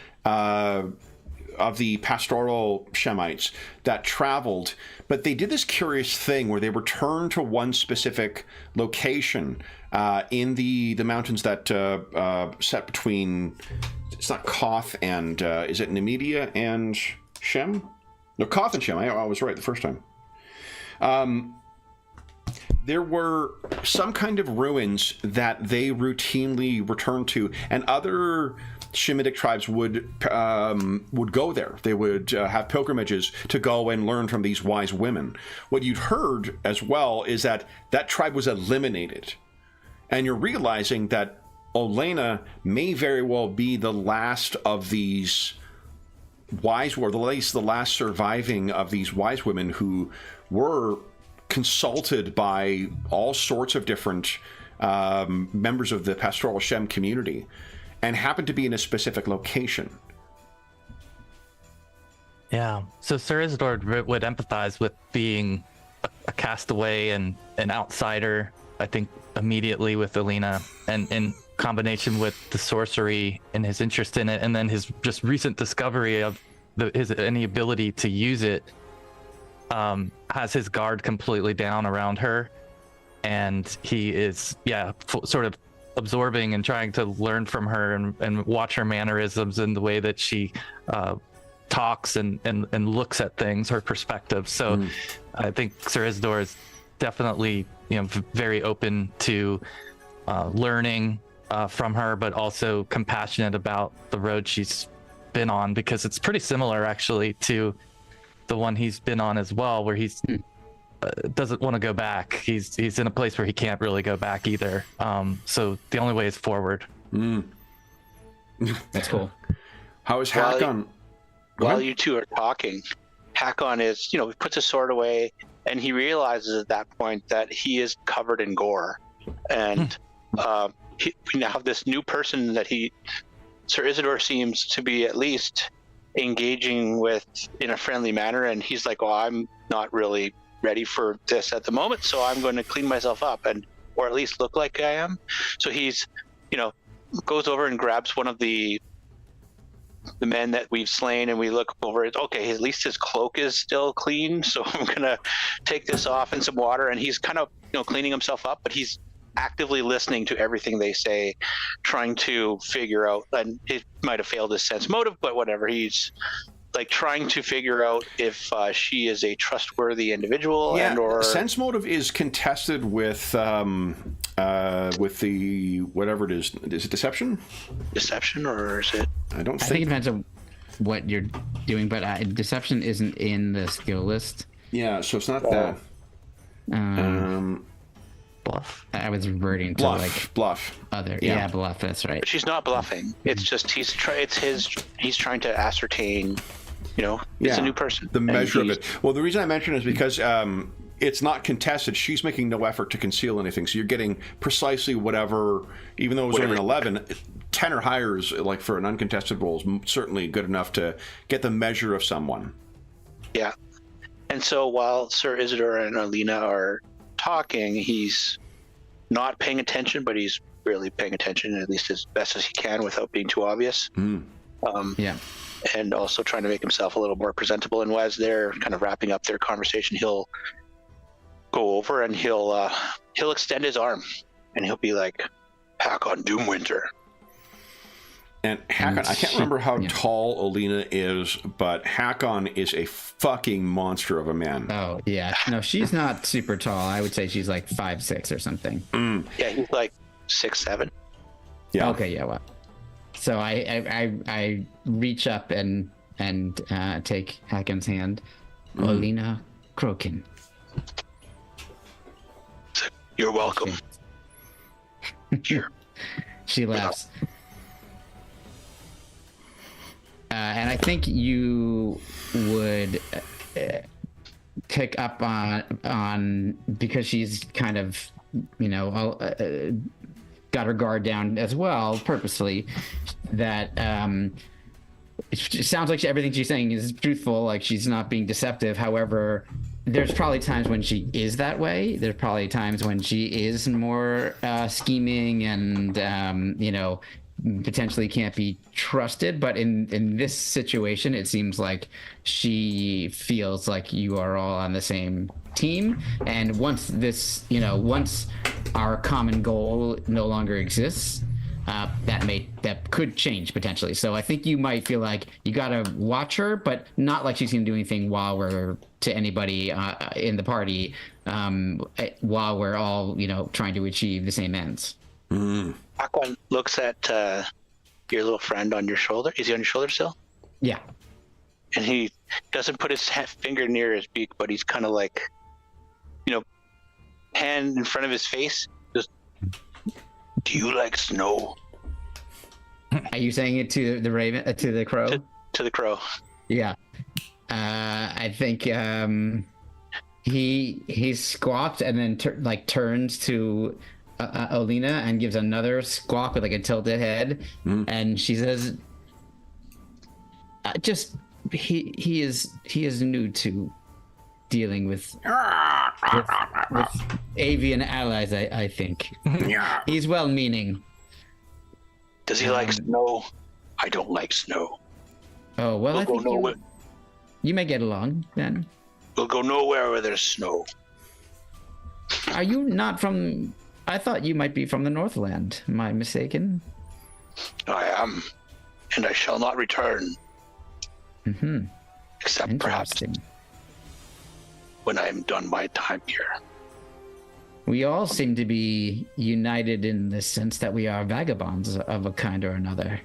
of the pastoral Shemites that traveled, but they did this curious thing where they returned to one specific location in the mountains that set between, it's not Koth and, is it Nemedia and Shem? No, Koth and Shem. I was right the first time. There were some kind of ruins that they routinely returned to, and other Shemitic tribes would go there. They would have pilgrimages to go and learn from these wise women. What you'd heard as well is that tribe was eliminated, and you're realizing that Olena may very well be the last of these wise, or at least the last surviving of these wise women who were consulted by all sorts of different members of the pastoral Shem community, and happened to be in a specific location. Yeah. So Sir Isidore would empathize with being a castaway and an outsider, I think, immediately with Alina, and in combination with the sorcery and his interest in it, and then his just recent discovery of any ability to use it, has his guard completely down around her, and he is sort of absorbing and trying to learn from her and watch her mannerisms and the way that she talks and looks at things, her perspective. So I think Sir Isidore is definitely, you know, very open to learning from her, but also compassionate about the road she's been on, because it's pretty similar actually to the one he's been on as well, where he's doesn't want to go back. He's in a place where he can't really go back either. So the only way is forward. That's cool. How is Hakon? While you two are talking, Hakon is, he puts his sword away, and he realizes at that point that he is covered in gore, and we now have this new person that Sir Isidore seems to be at least engaging with in a friendly manner, and he's like, "Oh, I'm not really ready for this at the moment, so I'm going to clean myself up, or at least look like I am." So he's, goes over and grabs one of the men that we've slain, and we look over it. Okay, at least his cloak is still clean, so I'm gonna take this off in some water. And he's kind of cleaning himself up, but he's actively listening to everything they say, trying to figure out. And it might have failed his sense motive, but whatever. He's like trying to figure out if she is a trustworthy individual. Yeah, and or sense motive is contested with the whatever it is. Is it deception? Deception, or is it? I don't I think it depends on what you're doing, but deception isn't in the skill list. Yeah, so it's not that. Bluff. I was reverting to Bluff. Bluff. other. Yeah. Yeah, bluff. That's right. But she's not bluffing. It's just he's trying to ascertain. It's a new person. The measure of it. Well, the reason I mention it is because it's not contested. She's making no effort to conceal anything. So you're getting precisely whatever, even though it was only an 11, 10 or higher is, like, for an uncontested roll, is certainly good enough to get the measure of someone. Yeah. And so while Sir Isidore and Alina are talking, he's not paying attention, but he's really paying attention, at least as best as he can without being too obvious. Yeah. And also trying to make himself a little more presentable. And as they're kind of wrapping up their conversation, he'll go over and he'll extend his arm, and he'll be like, "Hakon Doomwinter." And Hakon, I can't remember how tall Alina is, but Hakon is a fucking monster of a man. Oh, yeah. No, she's not super tall. I would say she's like 5'6" or something. Yeah, he's like 6'7". Yeah. Okay, yeah, well. So I reach up and take Hakon's hand. Alina Crokin. You're welcome. Here. She laughs. And I think you would pick up on because she's kind of, got her guard down as well, purposely, that it sounds like everything she's saying is truthful, like she's not being deceptive. However, there's probably times when she is that way. There's probably times when she is more scheming and, potentially can't be trusted. But in this situation, it seems like she feels like you are all on the same team. And once once our common goal no longer exists, that could change potentially. So I think you might feel like you gotta watch her, but not like she's gonna do anything while we're to anybody in the party, while we're all trying to achieve the same ends. Hakon looks at your little friend on your shoulder. Is he on your shoulder still? Yeah. And he doesn't put his finger near his beak, but he's kind of like, hand in front of his face. Just, do you like snow? Are you saying it to the raven, to the crow? To the crow. Yeah. I think he squawks and then turns to Alina and gives another squawk with like a tilted head, and she says, he is new to dealing with avian allies. I think he's well-meaning. Does he like snow? I don't like snow. Oh well, We'll I think go nowhere. you may get along then. We'll go nowhere where there's snow. Are you not from? I thought you might be from the Northland. Am I mistaken? I am, and I shall not return. Mm-hmm. Except perhaps Interesting. when I am done my time here. We all seem to be united in the sense that we are vagabonds of a kind or another.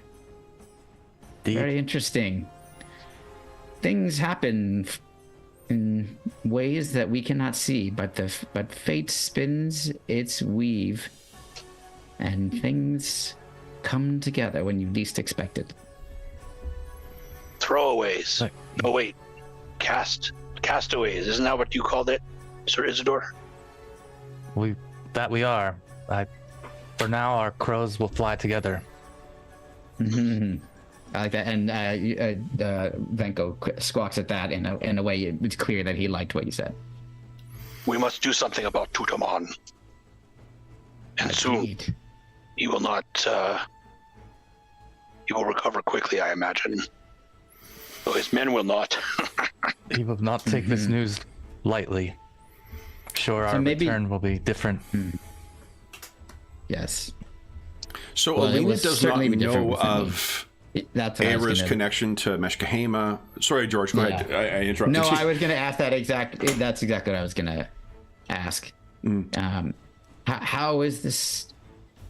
Very interesting. Things happen in ways that we cannot see, but fate spins its weave, and things come together when you least expect it. Throwaways. Oh wait, castaways. Isn't that what you called it, Sir Isidore? We are. For now, our crows will fly together. Mm-hmm. I like that, and Venko squawks at that in a way it's clear that he liked what you said. We must do something about Tutaman. And soon Indeed. he will not He will recover quickly, I imagine. Though his men will not. He will not take this news lightly. Sure, our return will be different. Yes. So Well, it Alina would does not certainly be different know with me. of That's what I was Aira's gonna- connection to Meshkahema. Sorry, George, go ahead. I interrupted No, you. I was going to ask that that's exactly what I was going to ask. How is this?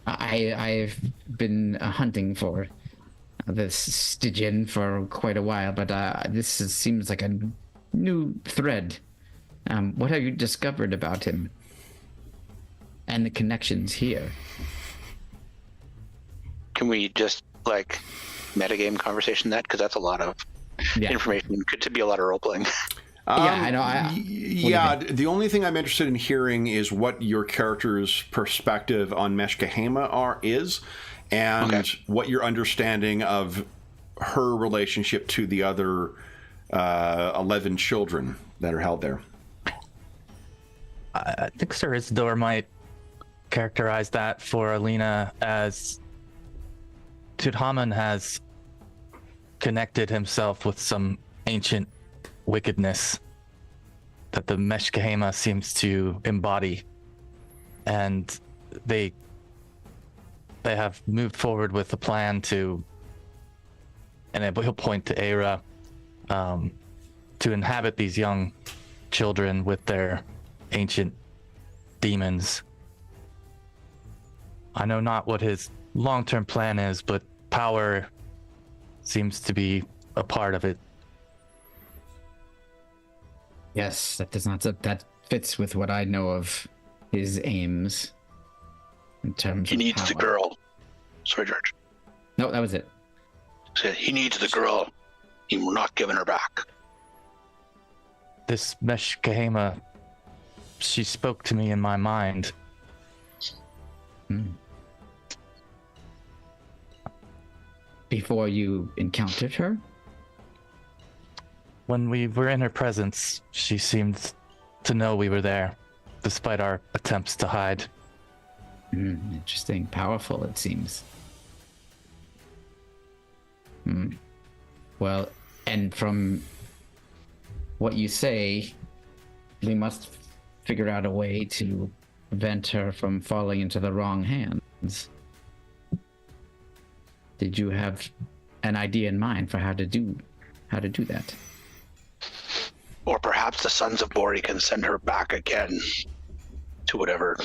I've been hunting for this Stygian for quite a while, but seems like a new thread. What have you discovered about him and the connections here? Can we just, like, metagame conversation that? Because that's a lot of information. Could to be a lot of role-playing. I know. Yeah, the only thing I'm interested in hearing is what your character's perspective on Meshkahema is, and what your understanding of her relationship to the other 11 children that are held there. I think Sir Isidore might characterize that for Alina as Tudhaman has connected himself with some ancient wickedness that the Meshkahema seems to embody, and they have moved forward with a plan to, and he'll point to Aira, to inhabit these young children with their ancient demons. I know not what his long-term plan is, but power seems to be a part of it. Yes, that fits with what I know of his aims in terms He of needs power. the girl. Sorry, George. No, that was it. Said he needs the girl. He will not give her back. This Meshkahema, she spoke to me in my mind. Before you encountered her? When we were in her presence, she seemed to know we were there, despite our attempts to hide. Interesting. Powerful, it seems. Well, and from what you say, we must figure out a way to prevent her from falling into the wrong hands. Did you have an idea in mind for how to do that? Or perhaps the Sons of Bori can send her back again to whatever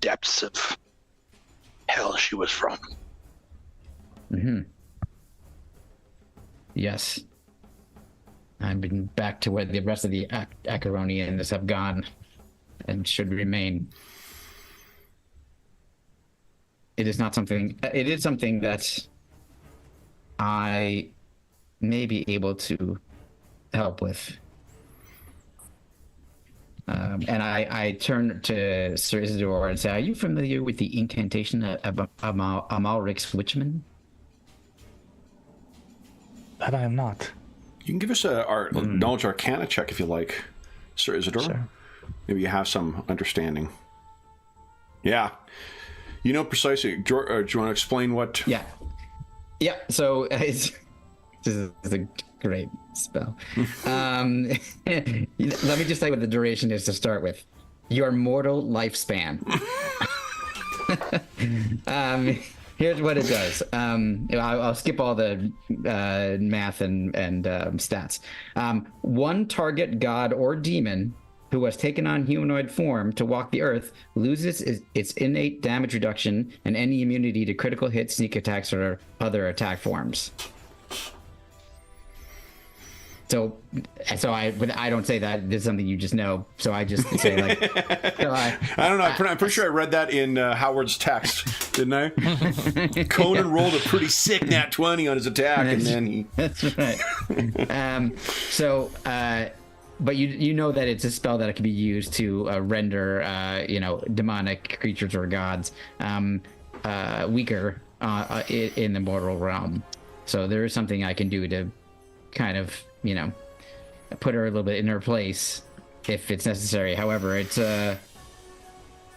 depths of hell she was from. Yes. I've been back to where the rest of the Acheronians have gone and should remain. It is something that I may be able to help with. And I turn to Sir Isidore and say, are you familiar with the incantation of Amalric's Witchman? That I am not. You can give us our knowledge arcana check if you like, Sir Isidore. Sure. Maybe you have some understanding. Yeah. You know precisely. Do you want to explain what... Yeah. So this is a great spell. Let me just say what the duration is to start with. Your mortal lifespan. Here's what it does. I'll skip all the math and stats. One target god or demon who has taken on humanoid form to walk the earth loses its innate damage reduction and any immunity to critical hits, sneak attacks, or other attack forms. So I don't say that. This is something you just know. So I just say like, I don't know. I'm pretty sure I read that in Howard's text, didn't I? Conan rolled a pretty sick nat 20 on his attack, and then he... That's right. But you know that it's a spell that can be used to render demonic creatures or gods weaker in the mortal realm. So there is something I can do to kind of put her a little bit in her place if it's necessary. However, it's there's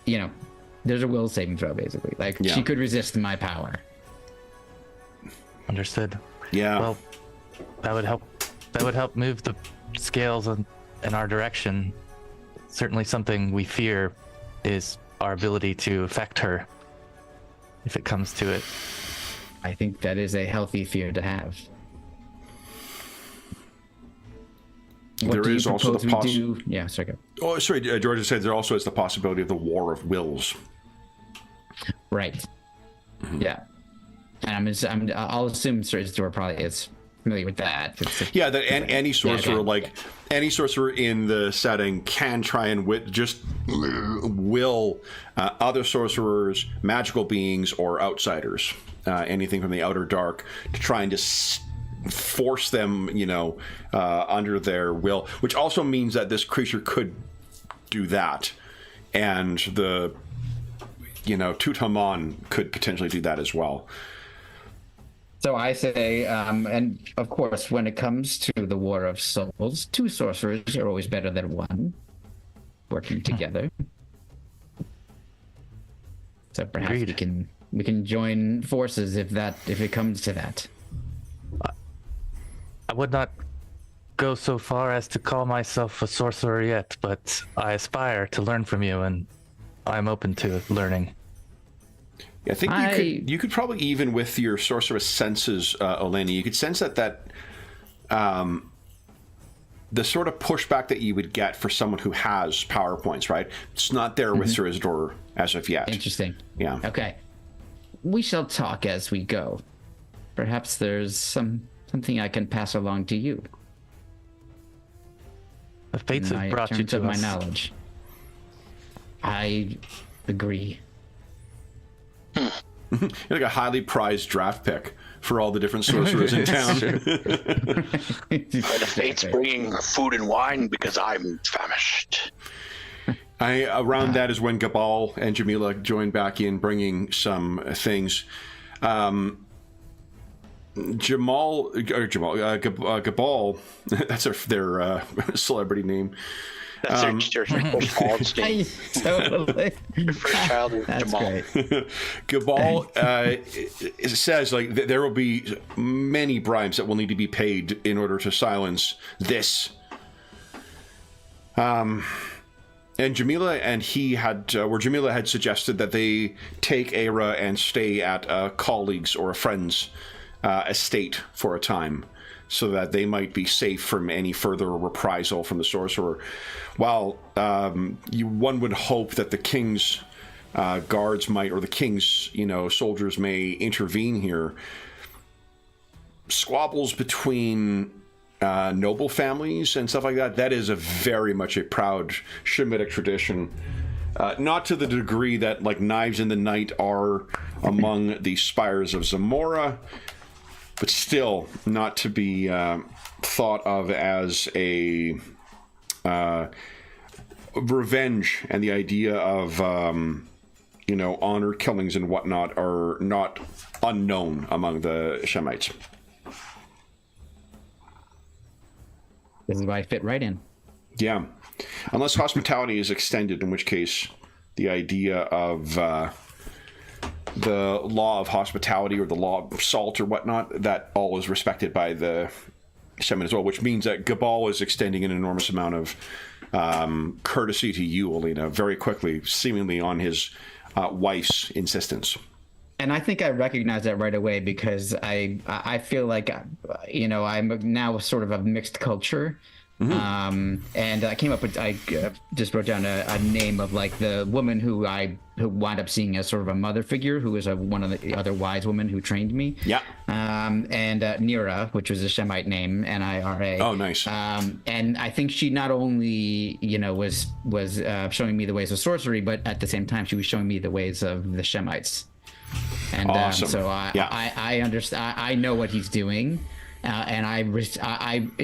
a will saving throw basically. Like she could resist my power. Understood. Yeah. Well, that would help. That would help move the scales in our direction. Certainly, something we fear is our ability to affect her. If it comes to it. I think that is a healthy fear to have. There is also the possibility. Yeah, sorry. Go. Oh, sorry, George said there also is the possibility of the War of Wills. Right. Yeah. And I'll assume Sir Isidore probably is familiar with that. Yeah, that any sorcerer, okay. like any sorcerer in the setting, can try and just will other sorcerers, magical beings, or outsiders, anything from the outer dark, to try and just force them, under their will. Which also means that this creature could do that, and the Tutankhamun could potentially do that as well. So I say, and of course, when it comes to the War of Souls, 2 sorcerers are always better than 1 working together. So perhaps Agreed. we can join forces if it comes to that. I would not go so far as to call myself a sorcerer yet, but I aspire to learn from you, and I'm open to learning. I think you could probably, even with your sorceress senses, Elena, you could sense that the sort of pushback that you would get for someone who has power points, right? It's not there with Sir Isidore as of yet. Interesting. Yeah. Okay. We shall talk as we go. Perhaps there's something I can pass along to you. The fates have brought you to my us. knowledge. I agree. You're like a highly prized draft pick for all the different sorcerers in town. The fates bringing food and wine because I'm famished. Around that is when Gabal and Jamila join back in, bringing some things. Gabal, that's their celebrity name. That's their first child's name. Totally. First child is That's Jamal. great. Gabal it says there will be many bribes that will need to be paid in order to silence this. And Jamila and he had, Jamila had suggested that they take Aira and stay at a colleague's or a friend's estate for a time, so that they might be safe from any further reprisal from the sorcerer. While one would hope that the king's guards might, or the king's soldiers may intervene here. Squabbles between noble families and stuff like that is very much a proud Shemitic tradition. Not to the degree that like knives in the night are among the spires of Zamora, but still not to be thought of as a revenge, and the idea of honor killings and whatnot are not unknown among the Shemites. This is why I fit right in. Yeah, unless hospitality is extended, in which case the idea of the law of hospitality or the law of salt or whatnot, that all is respected by the Shemite as well, which means that Gabal is extending an enormous amount of courtesy to you, Alina, very quickly, seemingly on his wife's insistence. And I think I recognize that right away, because I feel like, I'm now sort of a mixed culture. Mm-hmm. And I came up with, I just wrote down a name of like the woman who wound up seeing as sort of a mother figure, who was one of the other wise women who trained me. Yeah. And Nira, which was a Shemite name, Nira. Oh, nice. And I think she not only, was showing me the ways of sorcery, but at the same time, she was showing me the ways of the Shemites. And awesome. So I understand. I know what he's doing. And I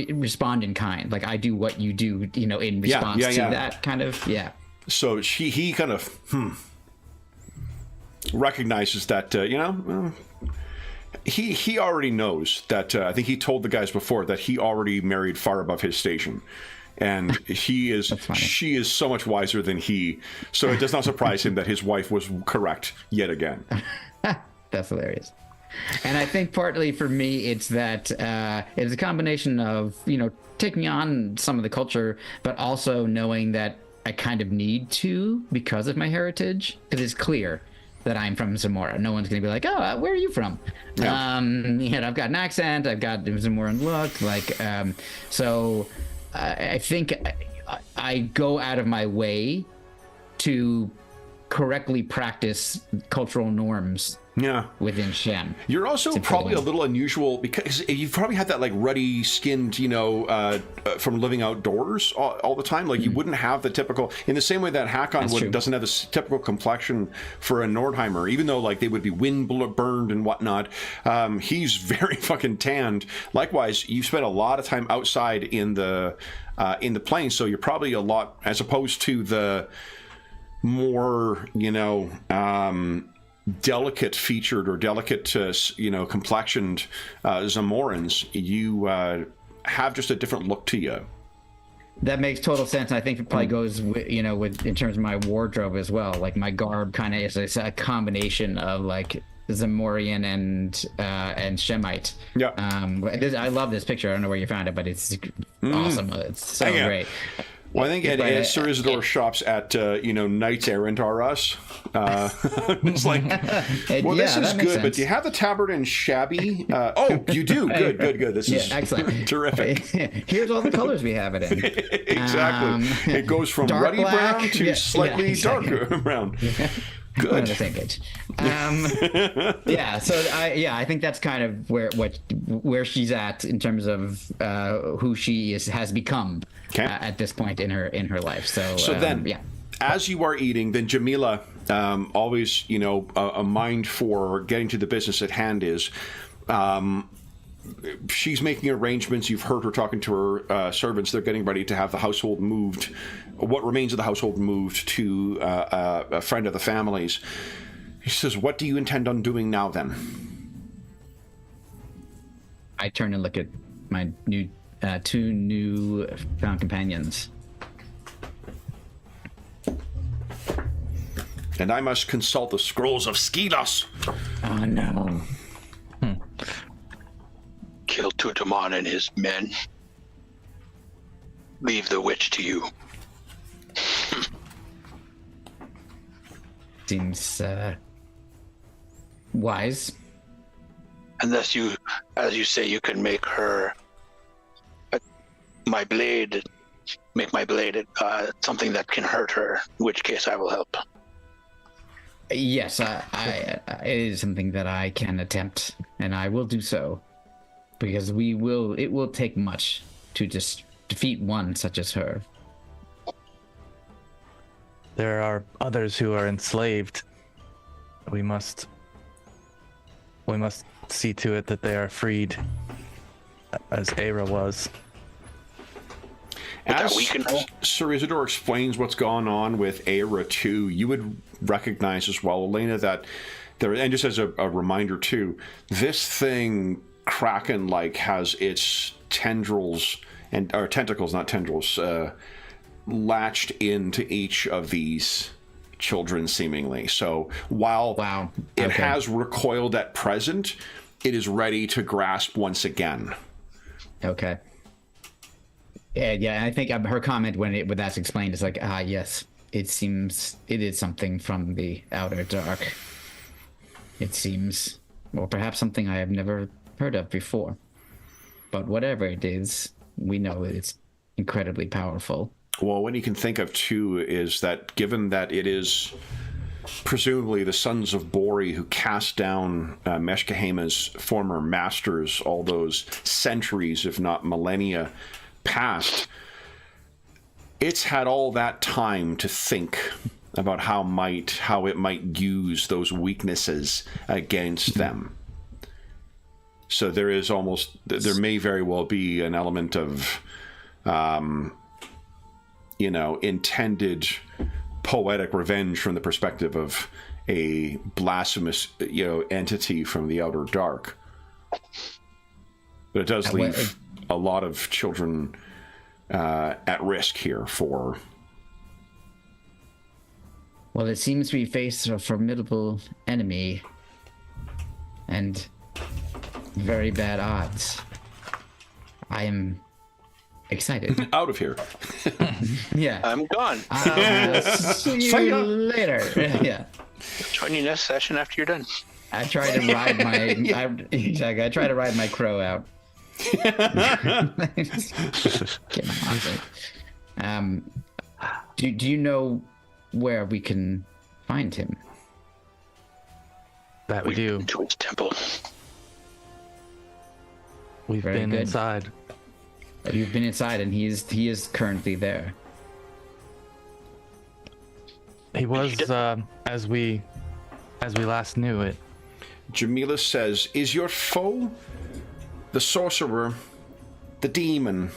respond in kind, like I do what you do, in response to that kind of, So he kind of recognizes that, he already knows that. I think he told the guys before that he already married far above his station, and she is so much wiser than he. So it does not surprise him that his wife was correct yet again. That's hilarious. And I think partly for me, it's that it's a combination of, taking on some of the culture, but also knowing that I kind of need to because of my heritage, because it's clear that I'm from Zamora. No one's going to be like, oh, where are you from? Yeah. I've got an accent, I've got a Zamoran look, so I think I go out of my way to correctly practice cultural norms within Shem. You're also probably a little unusual because you've probably had that like ruddy skinned, from living outdoors all the time. Like you wouldn't have the typical, in the same way that Hakon doesn't have this typical complexion for a Nordheimer, even though like they would be wind burned and whatnot. He's very fucking tanned. Likewise, you've spent a lot of time outside in the plains, so you're probably a lot, as opposed to the more, delicate featured or delicate, complexioned Zamorans, you have just a different look to you. That makes total sense. I think it probably goes with, in terms of my wardrobe as well. Like my garb kind of is a combination of like Zamorian and Shemite. Yeah. I love this picture. I don't know where you found it, but it's awesome. It's so great. Well, I think Sir Isidore shops at, Knights Errant R Us. It's like, well, this is good, sense. But do you have the tabard in shabby? Oh, you do? Good. This is excellent. Terrific. Here's all the colors we have it in. Exactly. It goes from ruddy black, brown to slightly darker brown. Good. We're on the same page. I think that's kind of where she's at in terms of who she has become at this point in her life. So then, as you are eating, then Jamila, always a mind for getting to the business at hand is. She's making arrangements. You've heard her talking to her servants. They're getting ready to have the household moved, what remains of the household moved to a friend of the family's. He says, what do you intend on doing now then? I turn and look at my two new found companions. And I must consult the scrolls of Skelos. Oh no. Kill Tutamon and his men. Leave the witch to you. Seems wise. Unless you, as you say, you can make her make my blade something that can hurt her, in which case I will help. Yes, it is something that I can attempt, and I will do so. Because it will take much to just defeat one such as her. There are others who are enslaved. We must see to it that they are freed, as Aira was. As Sir Isidore explains what's gone on with Aira too, you would recognize as well, Elena, that there, and just as a reminder too, this thing Kraken has its tendrils or tentacles, not tendrils, latched into each of these children seemingly. So while it has recoiled at present, it is ready to grasp once again. Okay. Yeah. I think her comment when that's explained is like, yes, it seems it is something from the outer dark. It seems, or perhaps something I have never heard of before, but whatever it is, we know it's incredibly powerful. Well, what you can think of too is that given that it is presumably the sons of Bori who cast down Meshkahema's former masters all those centuries, if not millennia past, it's had all that time to think about how it might use those weaknesses against them. So there may very well be an element of, intended poetic revenge from the perspective of a blasphemous, entity from the outer dark. But it does leave a lot of children at risk here for... Well, it seems we face a formidable enemy, and very bad odds. I am excited. Out of here. Yeah. I'm gone. See See ya. you later. Yeah. Join you next session after you're done. I try to ride I try to ride my crow out. Get my mind right. Do you know where we can find him? That we do. To his temple. We've Very been good. inside. You've been inside, and he is currently there. He was as we last knew it. Jamila says, is your foe the sorcerer, the demon,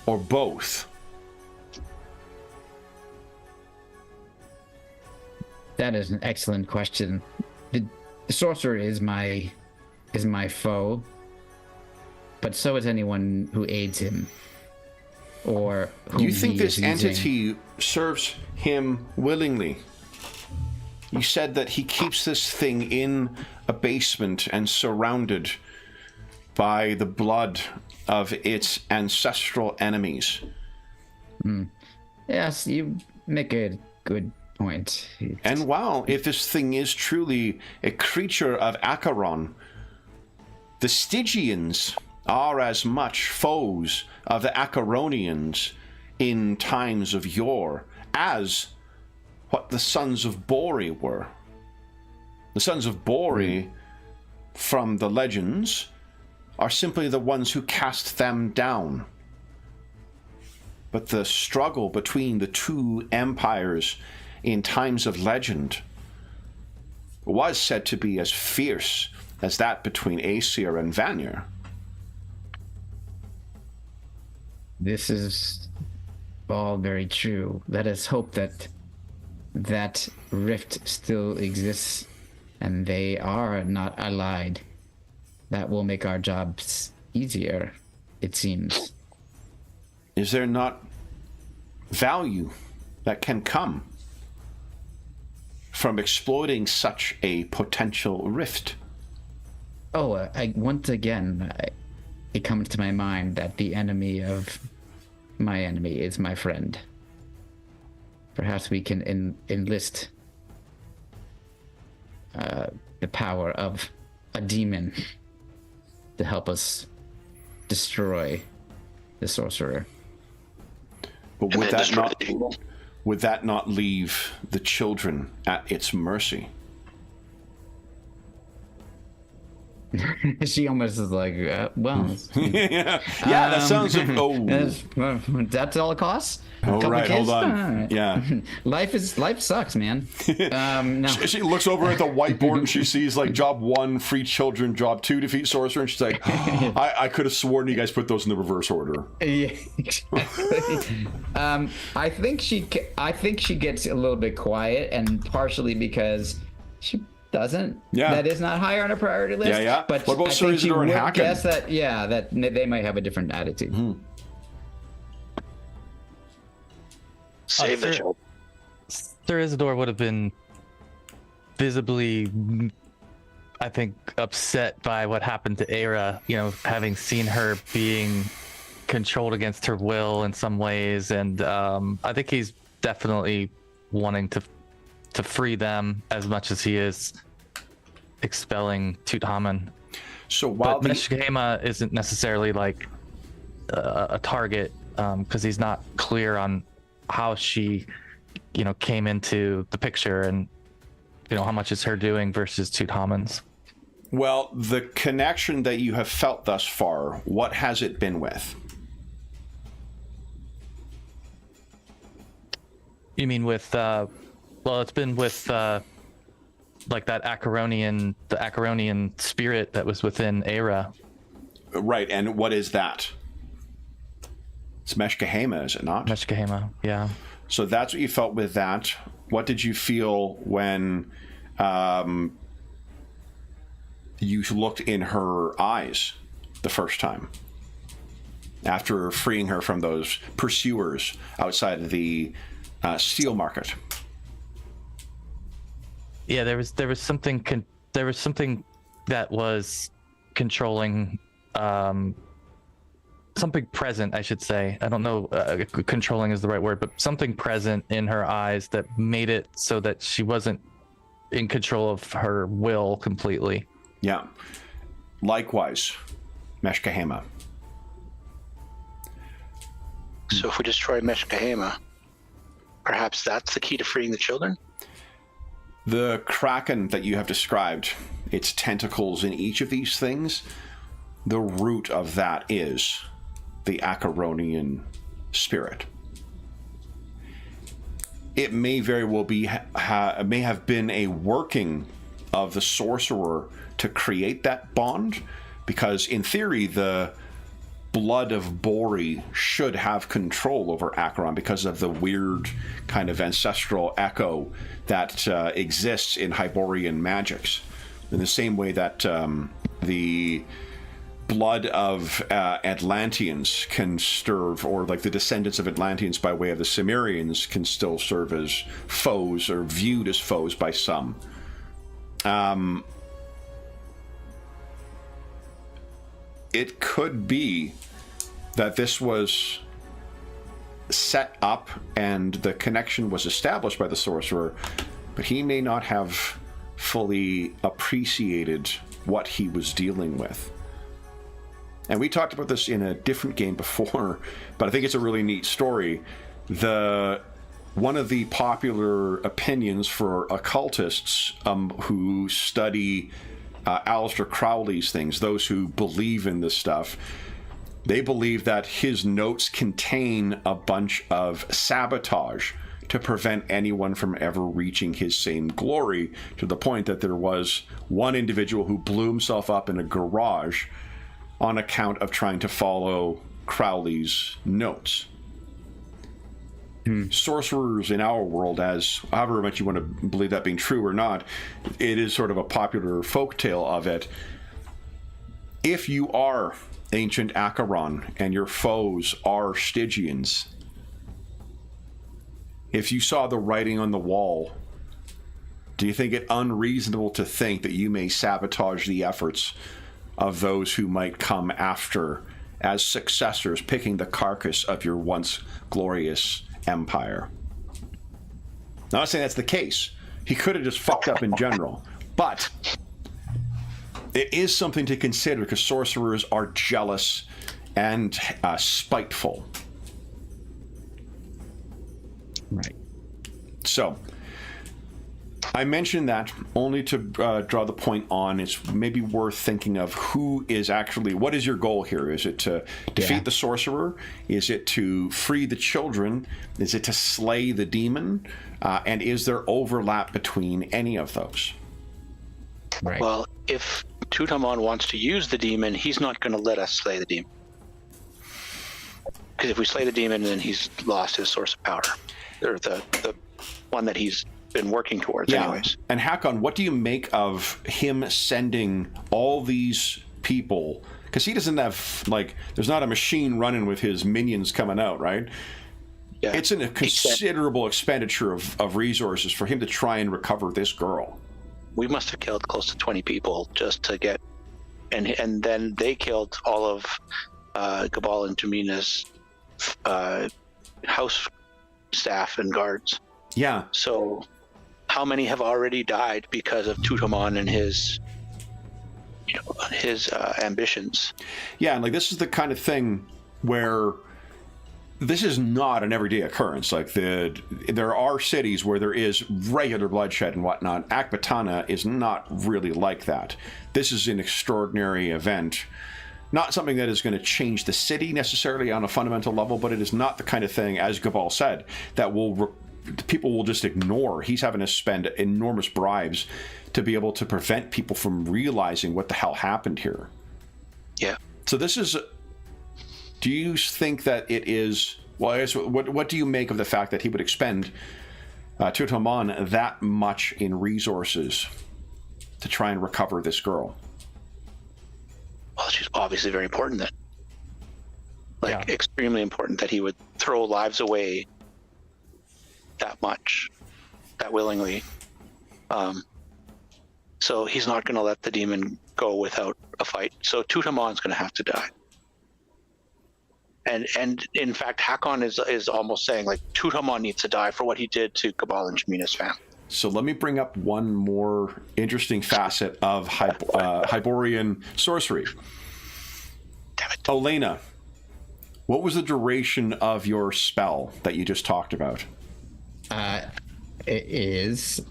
or both? That is an excellent question. The sorcerer is my foe, but so is anyone who aids him. Or whom You think he this is using. entity serves him willingly? You said that he keeps this thing in a basement and surrounded by the blood of its ancestral enemies. Yes, you make a good point. And wow, if this thing is truly a creature of Acheron, the Stygians are as much foes of the Acheronians in times of yore as what the sons of Bori were. The sons of Bori, from the legends, are simply the ones who cast them down. But the struggle between the two empires in times of legend was said to be as fierce as that between Aesir and Vanir. This is all very true. Let us hope that that rift still exists and they are not allied. That will make our jobs easier, it seems. Is there not value that can come from exploiting such a potential rift? Oh, once again, it comes to my mind that the enemy of my enemy is my friend. Perhaps we can enlist the power of a demon to help us destroy the sorcerer. But And then destroy the demon. would that not leave the children at its mercy? She almost is like, well, Yeah, that sounds like, that's all it costs. Oh, Couple right, kids? hold on. All right. Yeah. Life sucks, man. No. She looks over at the whiteboard and she sees like job 1, free children, job 2, defeat sorcerer, and she's like, I could have sworn you guys put those in the reverse order. Yeah, exactly. I think she gets a little bit quiet, and partially because she doesn't. Yeah. That is not higher on her priority list. Yeah, yeah. But What about I think she Cerizador and would Hacken? guess that that they might have a different attitude. Save the children. Sir Isidore would have been visibly, I think, upset by what happened to Era, having seen her being controlled against her will in some ways. And I think he's definitely wanting to free them as much as he is expelling Tutankhamun. So while But Meshkema isn't necessarily like a target because he's not clear on how she, came into the picture and, how much is her doing versus Tutankhamun's. Well, the connection that you have felt thus far, what has it been with? You mean with, it's been with like that the Acheronian spirit that was within Era. Right, and what is that? It's Meshkahema, is it not? Meshkahema, yeah. So that's what you felt with that. What did you feel when you looked in her eyes the first time? After freeing her from those pursuers outside of the steel market. Yeah, there was something that was controlling, something present, I should say. I don't know, controlling is the right word, but something present in her eyes that made it so that she wasn't in control of her will completely. Yeah. Likewise, Meshkahema. So if we destroy Meshkahema, perhaps that's the key to freeing the children? The Kraken that you have described, its tentacles in each of these things, the root of that is the Acheronian spirit. It may very well be, may have been a working of the sorcerer to create that bond, because in theory, the blood of Bori should have control over Acheron because of the weird kind of ancestral echo that exists in Hyborian magics. In the same way that the blood of Atlanteans can serve, or like the descendants of Atlanteans by way of the Cimmerians can still serve as foes, or viewed as foes by some. It could be that this was set up and the connection was established by the sorcerer, but he may not have fully appreciated what he was dealing with. And we talked about this in a different game before, but I think it's a really neat story. One of the popular opinions for occultists who study Aleister Crowley's things, those who believe in this stuff, they believe that his notes contain a bunch of sabotage to prevent anyone from ever reaching his same glory, to the point that there was one individual who blew himself up in a garage on account of trying to follow Crowley's notes. Sorcerers in our world, as however much you want to believe that being true or not, it is sort of a popular folktale of it. If you are ancient Acheron and your foes are Stygians, if you saw the writing on the wall, do you think it unreasonable to think that you may sabotage the efforts of those who might come after as successors, picking the carcass of your once glorious empire? Now, I'm not saying that's the case. He could have just fucked up in general, but it is something to consider, because sorcerers are jealous and spiteful. Right. So, I mentioned that only to draw the point on it's maybe worth thinking of who is actually, what is your goal here? Is it to defeat the sorcerer? Is it to free the children? Is it to slay the demon? And is there overlap between any of those? Right. Well, if Tutankhamun wants to use the demon, he's not going to let us slay the demon. Because if we slay the demon, then he's lost his source of power. Or the one that he's been working towards anyways. And Hakon, what do you make of him sending all these people? Because he doesn't have, like, there's not a machine running with his minions coming out, right? Yeah. It's a considerable expenditure of resources for him to try and recover this girl. We must have killed close to 20 people just to get, and then they killed all of Gabal and Tumina's house staff and guards. Yeah. So how many have already died because of Tutankhamun and his ambitions? Yeah, and like this is the kind of thing where this is not an everyday occurrence. Like there are cities where there is regular bloodshed and whatnot. Akbatana is not really like that. This is an extraordinary event. Not something that is going to change the city necessarily on a fundamental level, but it is not the kind of thing, as Gabal said, that people will just ignore. He's having to spend enormous bribes to be able to prevent people from realizing what the hell happened here. Yeah. So this is... Do you think that it is... Well, I guess, what do you make of the fact that he would expend Tutankhamun that much in resources to try and recover this girl? Well, she's obviously very important then. Extremely important that he would throw lives away that much, that willingly. So he's not going to let the demon go without a fight. So Tutamon's going to have to die. And in fact, Hakon is almost saying like Tutamon needs to die for what he did to Cabal and Jamina's family. So let me bring up one more interesting facet of Hyborian sorcery. Damn it. Olena, what was the duration of your spell that you just talked about? It is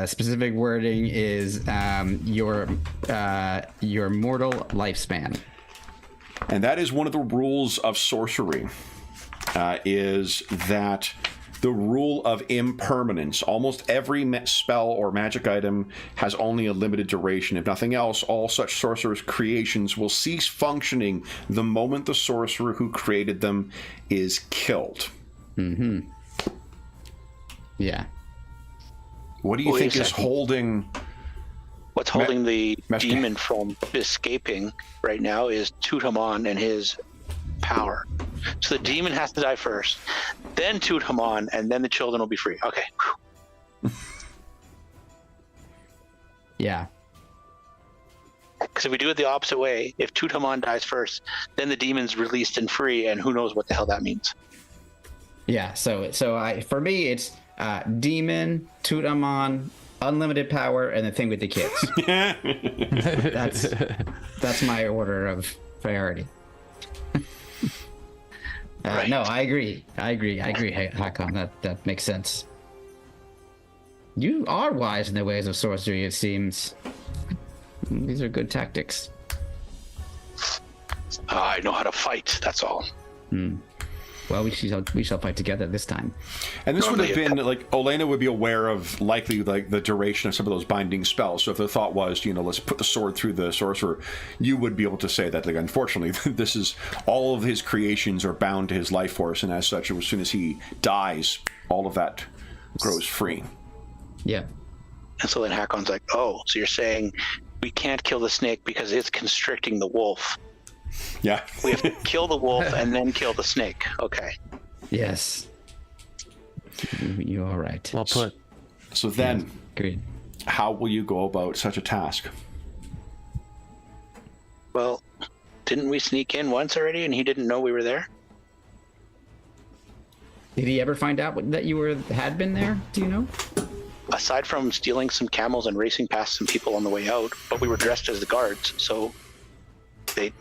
specific wording is your mortal lifespan. And that is one of the rules of sorcery, is that the rule of impermanence. Almost every spell or magic item has only a limited duration. If nothing else, all such sorcerer's creations will cease functioning the moment the sorcerer who created them is killed. Mm-hmm. Yeah. What do you think is holding... What's holding the Meshka. demon from escaping right now is Tutamon and his power. So the demon has to die first, then Tutamon, and then the children will be free. Okay. Yeah. Because if we do it the opposite way, if Tutamon dies first, then the demon's released and free, and who knows what the hell that means. Yeah. So for me, it's demon, Tutamon, unlimited power, and the thing with the kids. That's my order of priority. Right. No, I agree, Hakon. That makes sense. You are wise in the ways of sorcery, it seems. These are good tactics. I know how to fight, that's all. Well, we shall fight together this time. And this would have Normally, been, like, Olena would be aware of likely, like, the duration of some of those binding spells. So if the thought was, let's put the sword through the sorcerer, you would be able to say that, like, unfortunately, this is, all of his creations are bound to his life force, and as such, as soon as he dies, all of that grows free. Yeah. And so then Hakon's like, oh, so you're saying we can't kill the snake because it's constricting the wolf. Yeah. We have to kill the wolf and then kill the snake. Okay. Yes. You're all right. Well put. So then, Agreed. how will you go about such a task? Well, didn't we sneak in once already and he didn't know we were there? Did he ever find out that you had been there? Do you know? Aside from stealing some camels and racing past some people on the way out, but we were dressed as the guards, so the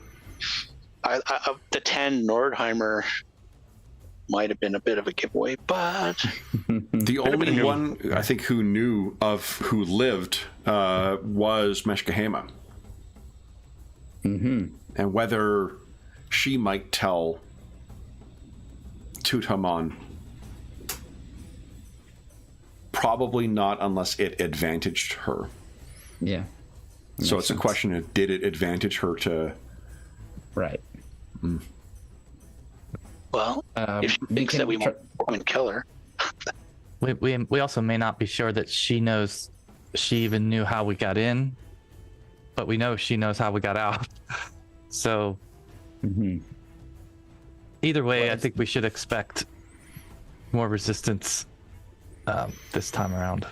10 Nordheimer might have been a bit of a giveaway, but The only one, I think, who lived was Meshkahema. Mm-hmm. And whether she might tell Tutamon, probably not unless it advantaged her. Yeah. So it's a question of, did it advantage her to... Right. well, if she thinks that we won't come and kill her. We also may not be sure that she knows, she even knew how we got in, but we know she knows how we got out. So either way, I think we should expect more resistance this time around.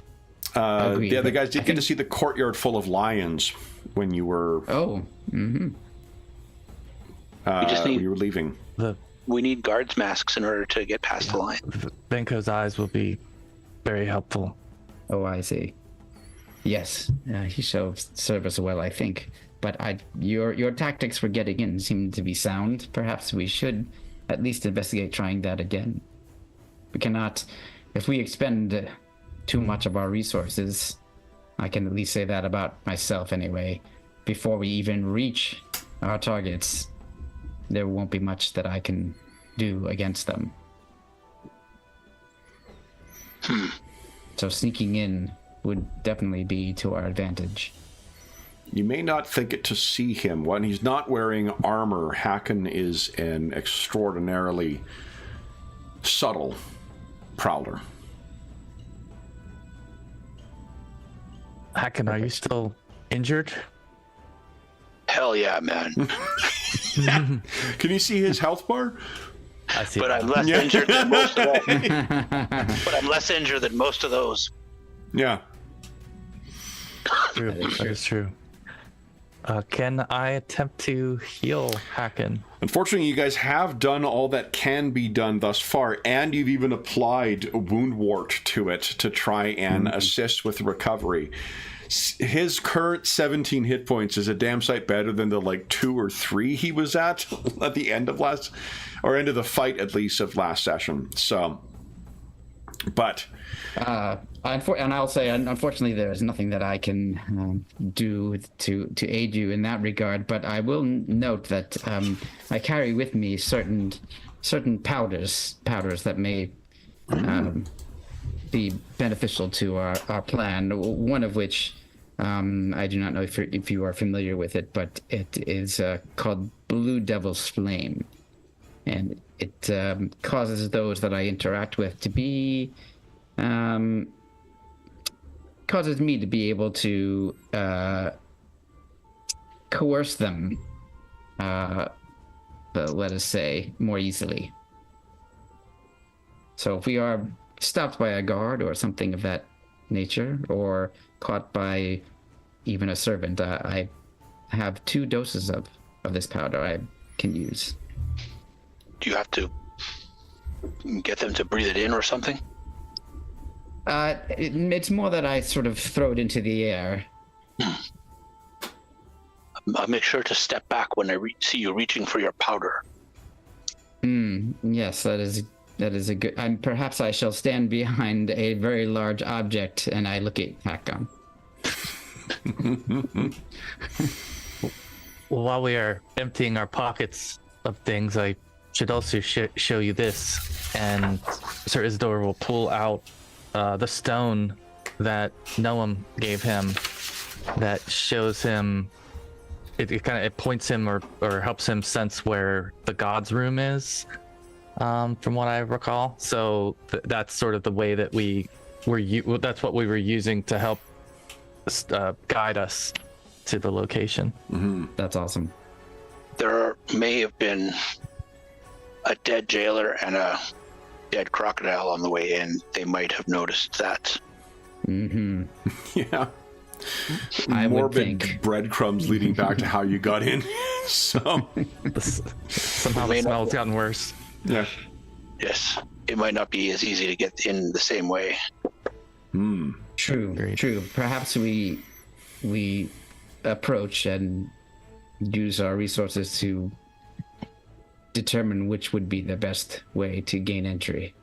Agreed. The other guys did get to see the courtyard full of lions when you were when you were leaving. We need guards' masks in order to get past the line. Benko's eyes will be very helpful. Oh, I see. Yes, he shall serve us well, I think. But your tactics for getting in seem to be sound. Perhaps we should at least investigate trying that again. We cannot, if we expend too much of our resources, I can at least say that about myself anyway, before we even reach our targets, there won't be much that I can do against them. So sneaking in would definitely be to our advantage. You may not think it to see him. When he's not wearing armor, Hakon is an extraordinarily subtle prowler. Hakon, are you still injured? Hell yeah, man. Can you see his health bar? I see. But I'm less injured than most of them. But I'm less injured than most of those. Yeah. That is true. Can I attempt to heal Hacken? Unfortunately, you guys have done all that can be done thus far, and you've even applied wound wart to it to try and assist with recovery. His current 17 hit points is a damn sight better than the 2 or 3 he was at the end of end of the fight, at least, of last session. So, but and I'll say, unfortunately, there is nothing that I can do to aid you in that regard. But I will note that I carry with me certain powders that may be beneficial to our plan. One of which I do not know if you are familiar with it, but it is called Blue Devil's Flame, and it causes those that I interact with to be causes me to be able to coerce them, let us say, more easily. So if we are stopped by a guard or something of that nature, or caught by even a servant, I have 2 doses of this powder I can use. Do you have to get them to breathe it in or something? It's more that I sort of throw it into the air. I'll make sure to step back when I see you reaching for your powder. Yes, that is a good. Perhaps I shall stand behind a very large object, and I look at Hakon. While we are emptying our pockets of things, I should also show you this. And Sir Isidore will pull out the stone that Noam gave him, that shows him. It points him or helps him sense where the god's room is, from what I recall. So that's sort of the way that that's what we were using to help guide us to the location. Mm-hmm. That's awesome. There may have been a dead jailer and a dead crocodile on the way in. They might have noticed that. Mm-hmm. Yeah. I would Morbid think. breadcrumbs leading back to how you got in. So Somehow the smell's gotten worse. yeah. Yes, it might not be as easy to get in the same way. True. Agreed. True. Perhaps we approach and use our resources to determine which would be the best way to gain entry.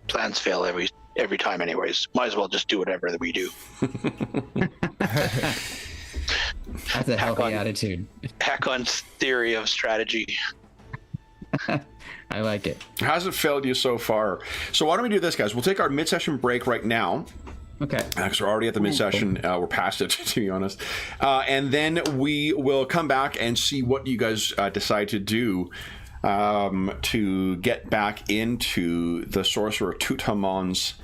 Plans fail every time anyways. Might as well just do whatever that we do. That's a healthy attitude. Hakon's theory of strategy. I like it. Hasn't failed you so far. So why don't we do this, guys? We'll take our mid-session break right now. Okay. Because we're already at the mid-session. We're past it, to be honest. And then we will come back and see what you guys decide to do to get back into the Sorcerer Tutamon's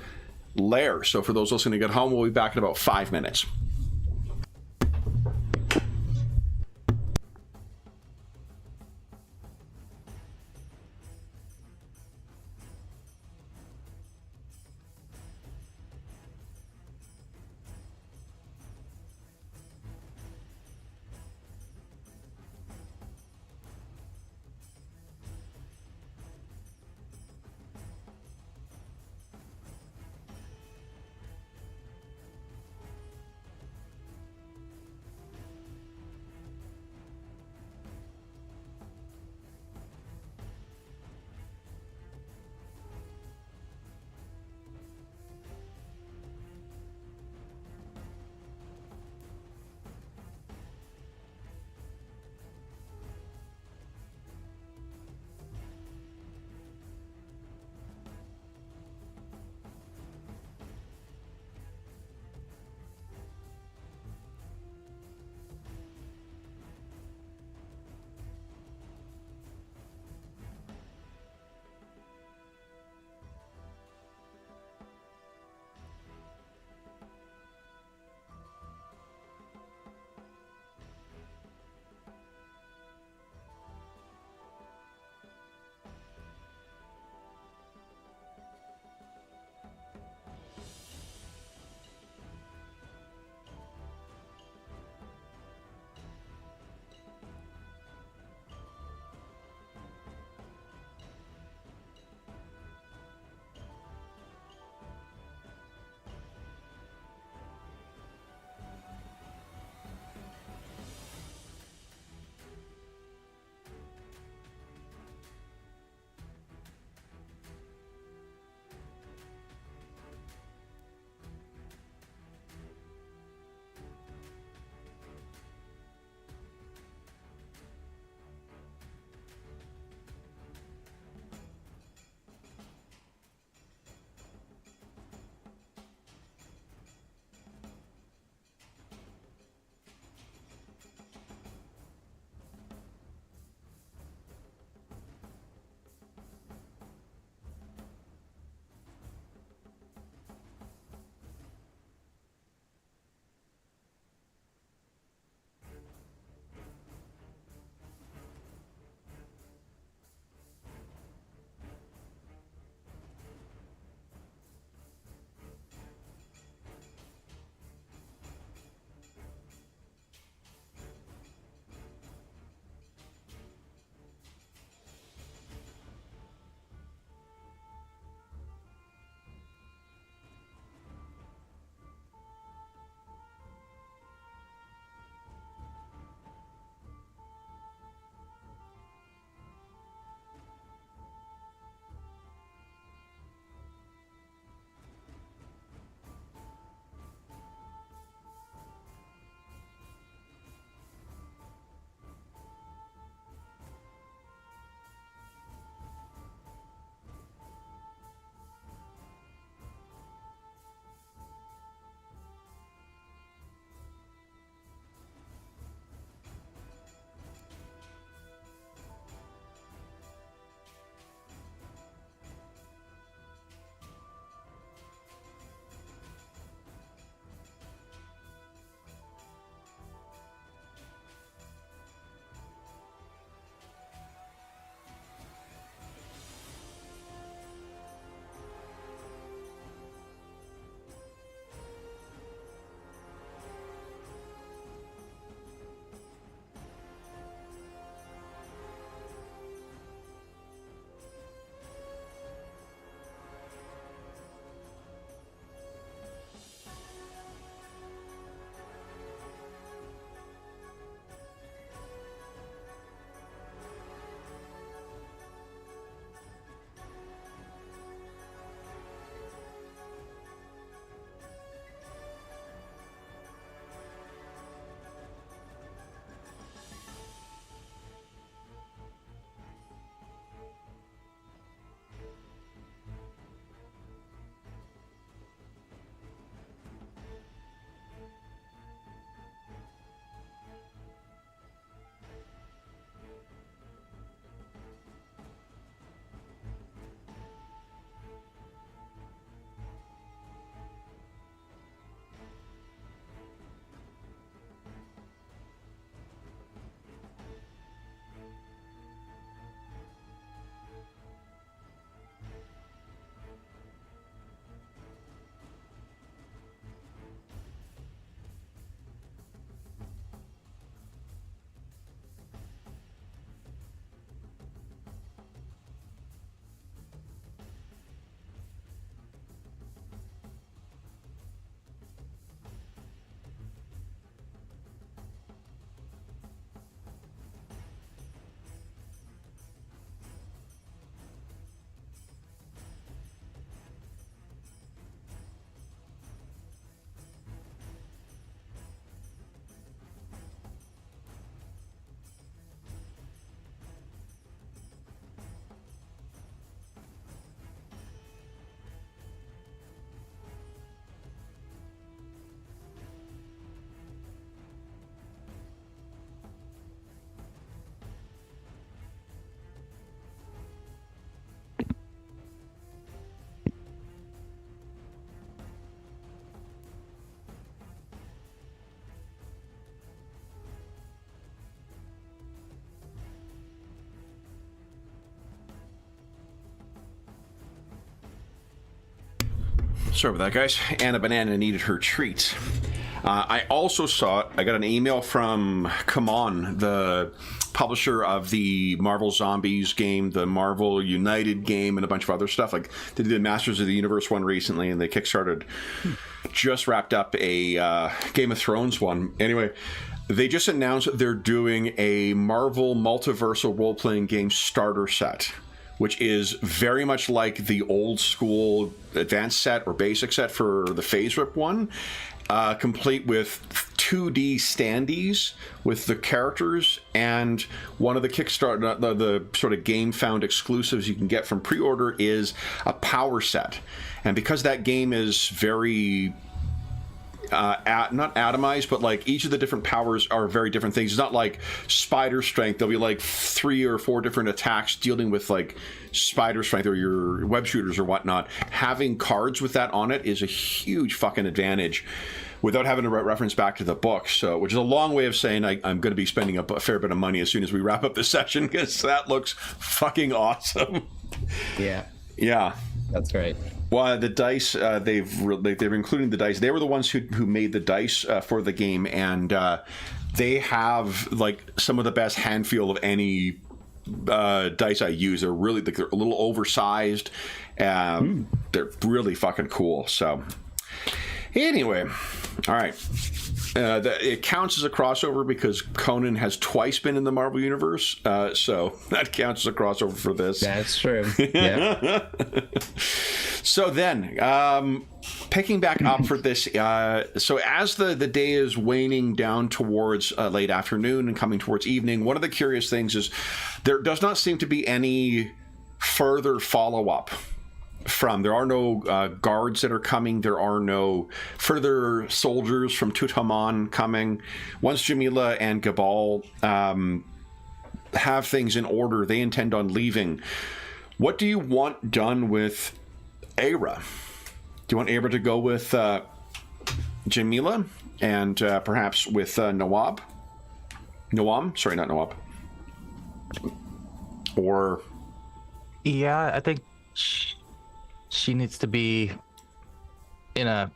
lair. So for those listening at home, we'll be back in about 5 minutes. Sorry about that, guys. Anna Banana needed her treat. I also I got an email from Conan, the publisher of the Marvel Zombies game, the Marvel United game, and a bunch of other stuff. Like, they did the Masters of the Universe one recently, and they kickstarted, just wrapped up a Game of Thrones one. Anyway, they just announced that they're doing a Marvel Multiversal Role-Playing Game starter set, which is very much like the old school advanced set or basic set for the Phase Rip one, complete with 2D standees with the characters, and one of the Kickstarter, the sort of game found exclusives you can get from pre-order is a power set. And because that game is very not atomized, but like each of the different powers are very different things. It's not like spider strength. There'll be like 3 or 4 different attacks dealing with like spider strength or your web shooters or whatnot. Having cards with that on it is a huge fucking advantage without having to reference back to the book. So, which is a long way of saying I'm going to be spending a fair bit of money as soon as we wrap up this session, because that looks fucking awesome. Yeah. Yeah. That's right. Well, the dice, they're including the dice. They were the ones who made the dice for the game, and they have like some of the best hand feel of any dice I use. They're really, they're a little oversized. They're really fucking cool. So anyway, all right. It counts as a crossover because Conan has twice been in the Marvel Universe, so that counts as a crossover for this. That's true. Yeah. So then, picking back up for this, so as the day is waning down towards late afternoon and coming towards evening, one of the curious things is there does not seem to be any further follow-up. There are no guards that are coming. There are no further soldiers from Tutankhamun coming. Once Jamila and Gabal have things in order, they intend on leaving. What do you want done with Aira? Do you want Aira to go with Jamila and perhaps with Nawab? Noam? Sorry, not Nawab. Or... Yeah, I think she needs to be in a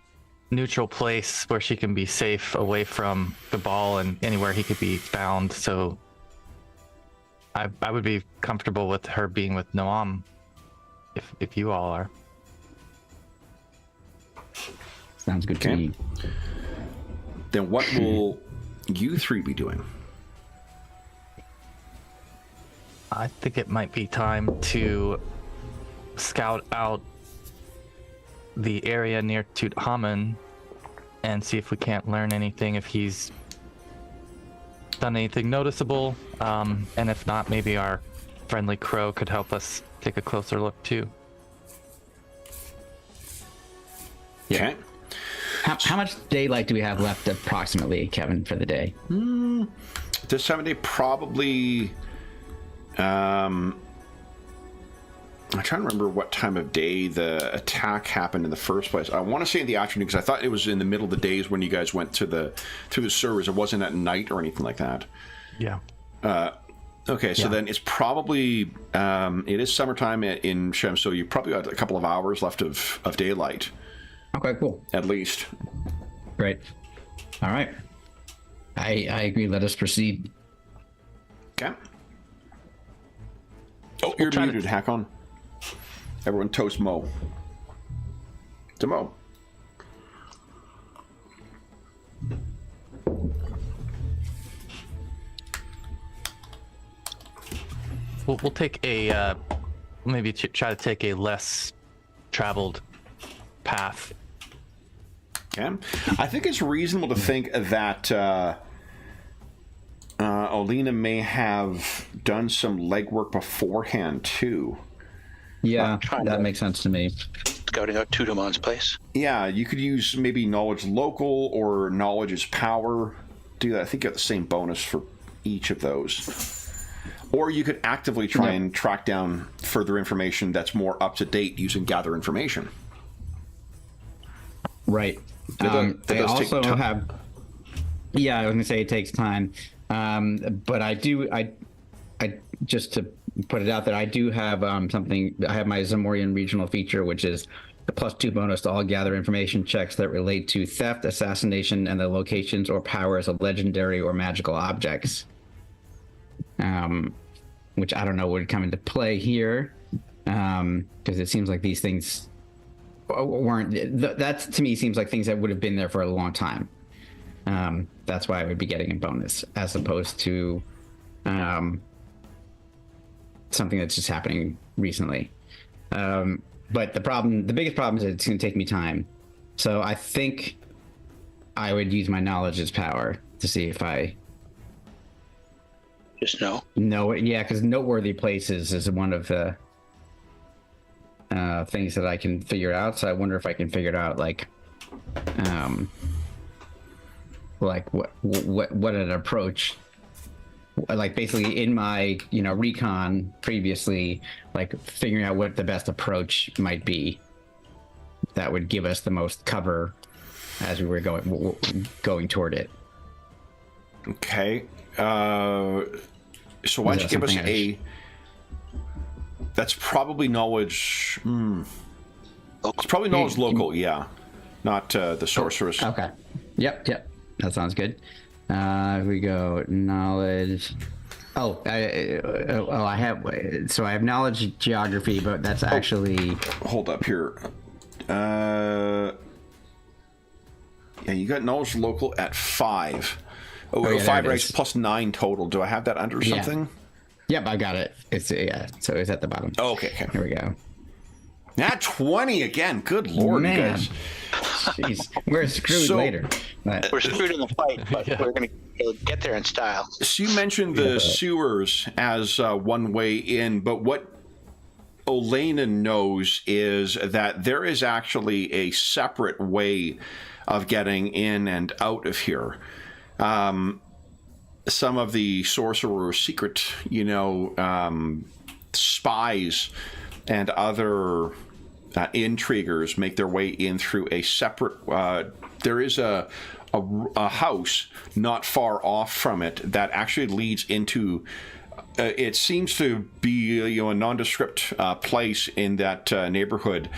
neutral place where she can be safe away from Gabal and anywhere he could be found. So I would be comfortable with her being with Noam, if you all are. Sounds good to me. Then what will you three be doing? I think it might be time to scout out the area near Tutankhamun and see if we can't learn anything, if he's done anything noticeable, and if not, maybe our friendly crow could help us take a closer look too. Yeah. Okay. How much daylight do we have left approximately, Kevin, for the day? This time of day, probably... I'm trying to remember what time of day the attack happened in the first place. I want to say in the afternoon, because I thought it was in the middle of the days when you guys went through the servers. It wasn't at night or anything like that. Yeah. Okay, so then it's probably... it is summertime in Shem, so you probably got a couple of hours left of daylight. Okay, cool. At least. Great. All right. I agree. Let us proceed. Okay. Oh, you're muted, Hakon. Everyone toast Mo. To Mo. We'll take a maybe try to take a less traveled path. Okay. I think it's reasonable to think that Olina may have done some legwork beforehand too. Yeah, that makes sense to me. Scouting out Tutankhamun's place. Yeah, you could use maybe knowledge local or knowledge is power. Do that. I think you got the same bonus for each of those. Or you could actively try and track down further information that's more up to date using gather information. Right. I also have. Yeah, I was gonna say it takes time, but I just to put it out that I do have something. I have my Zamorian regional feature, which is the +2 bonus to all gather information checks that relate to theft, assassination, and the locations or powers of legendary or magical objects. Which I don't know would come into play here, because it seems like these things weren't. That to me seems like things that would have been there for a long time. That's why I would be getting a bonus as opposed to something that's just happening recently. But the biggest problem is that it's going to take me time. So I think I would use my knowledge as power to see if I Just know. know it. Yeah, because noteworthy places is one of the things that I can figure out. So I wonder if I can figure it out, like what an approach, like basically in my recon previously, like figuring out what the best approach might be that would give us the most cover as we were going toward it. Okay. So why don't you give us that's probably knowledge. It's probably knowledge local, yeah. Not the sorceress. Okay. Yep. That sounds good. We go knowledge. I have knowledge geography, but that's actually. Hold up here. Yeah, you got knowledge local at 5. Oh, 5 ranks plus 9 total. Do I have that under something? Yep, I got it. It's so it's at the bottom. Oh, okay. Here we go. Nat 20 again. Good lord, man. You guys. Jeez, we're screwed later. But. We're screwed in the fight, but we're going to get there in style. So you mentioned the sewers as one way in, but what Olena knows is that there is actually a separate way of getting in and out of here. Some of the sorcerer's secret, spies and other intriguers make their way in through a separate. There is a house not far off from it that actually leads into. It seems to be a nondescript place in that neighborhood.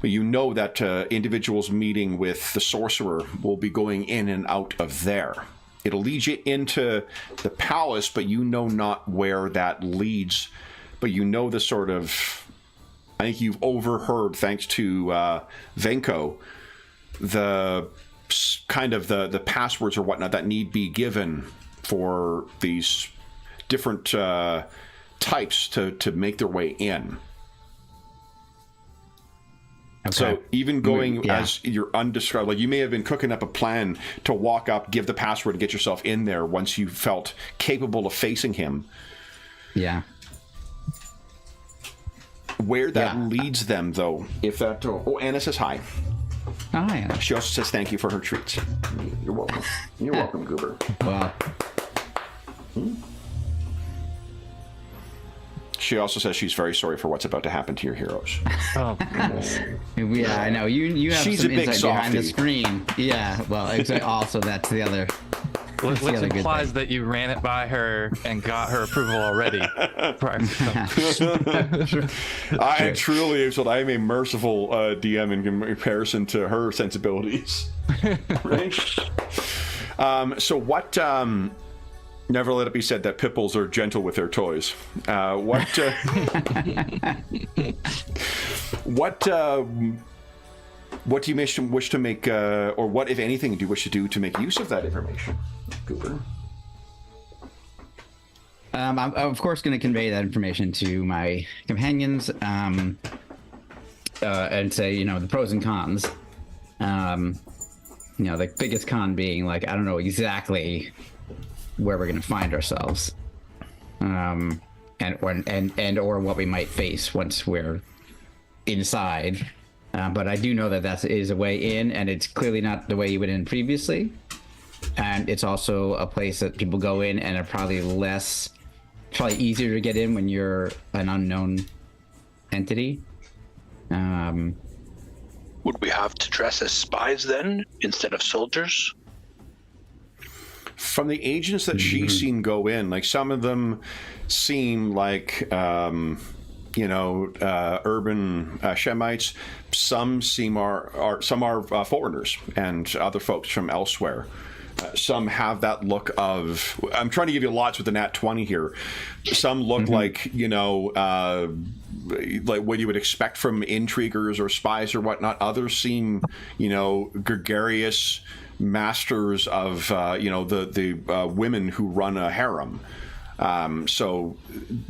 But you know that individuals meeting with the sorcerer will be going in and out of there. It'll lead you into the palace, but you know not where that leads. But you know the sort of. I think you've overheard, thanks to Venko, the kind of the passwords or whatnot that need be given for these different types to make their way in. Okay. So even going as you're undescribed, like you may have been cooking up a plan to walk up, give the password, and get yourself in there once you felt capable of facing him. Yeah. Where that leads them, though, if that... Oh, Anna says hi. Oh, hi, Anna. She also says thank you for her treats. You're welcome. You're welcome, Goober. Well... She also says she's very sorry for what's about to happen to your heroes. Oh, goodness. Yeah, I know. You have She's some a big insight behind the softie. screen. Yeah, well, also that's the other... Which the other good implies thing. that you ran it by her and got her approval already. I truly, so I'm a merciful DM in comparison to her sensibilities. Right? So what... Never let it be said that pipples are gentle with their toys. What do you wish to make, or what, if anything, do you wish to do to make use of that information, Cooper? I'm of course going to convey that information to my companions, and say, the pros and cons. The biggest con being, like, I don't know exactly where we're going to find ourselves, and or what we might face once we're inside. But I do know that is a way in, and it's clearly not the way you went in previously. And it's also a place that people go in and are probably easier to get in when you're an unknown entity. Would we have to dress as spies then, instead of soldiers? From the agents that she's seen go in, like some of them seem like urban Shemites. Some are foreigners and other folks from elsewhere. Some have that look of, I'm trying to give you lots with the nat 20 here. Some look like, like what you would expect from intriguers or spies or whatnot. Others seem, gregarious masters of, the women who run a harem. So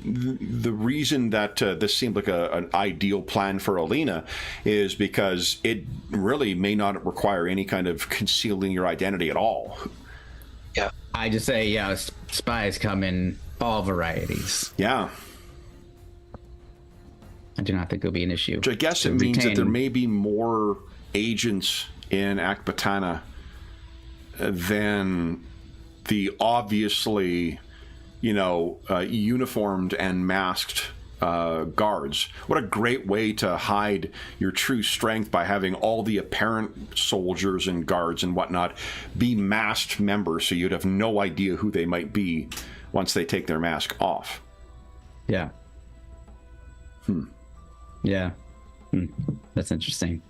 the reason that this seemed like an ideal plan for Alina is because it really may not require any kind of concealing your identity at all. Yeah. I just say, spies come in all varieties. Yeah. I do not think it'll be an issue. Which I guess it means that there may be more agents in Akbatana than the obviously... uniformed and masked guards. What a great way to hide your true strength by having all the apparent soldiers and guards and whatnot be masked members, so you'd have no idea who they might be once they take their mask off. Yeah. Yeah. That's interesting.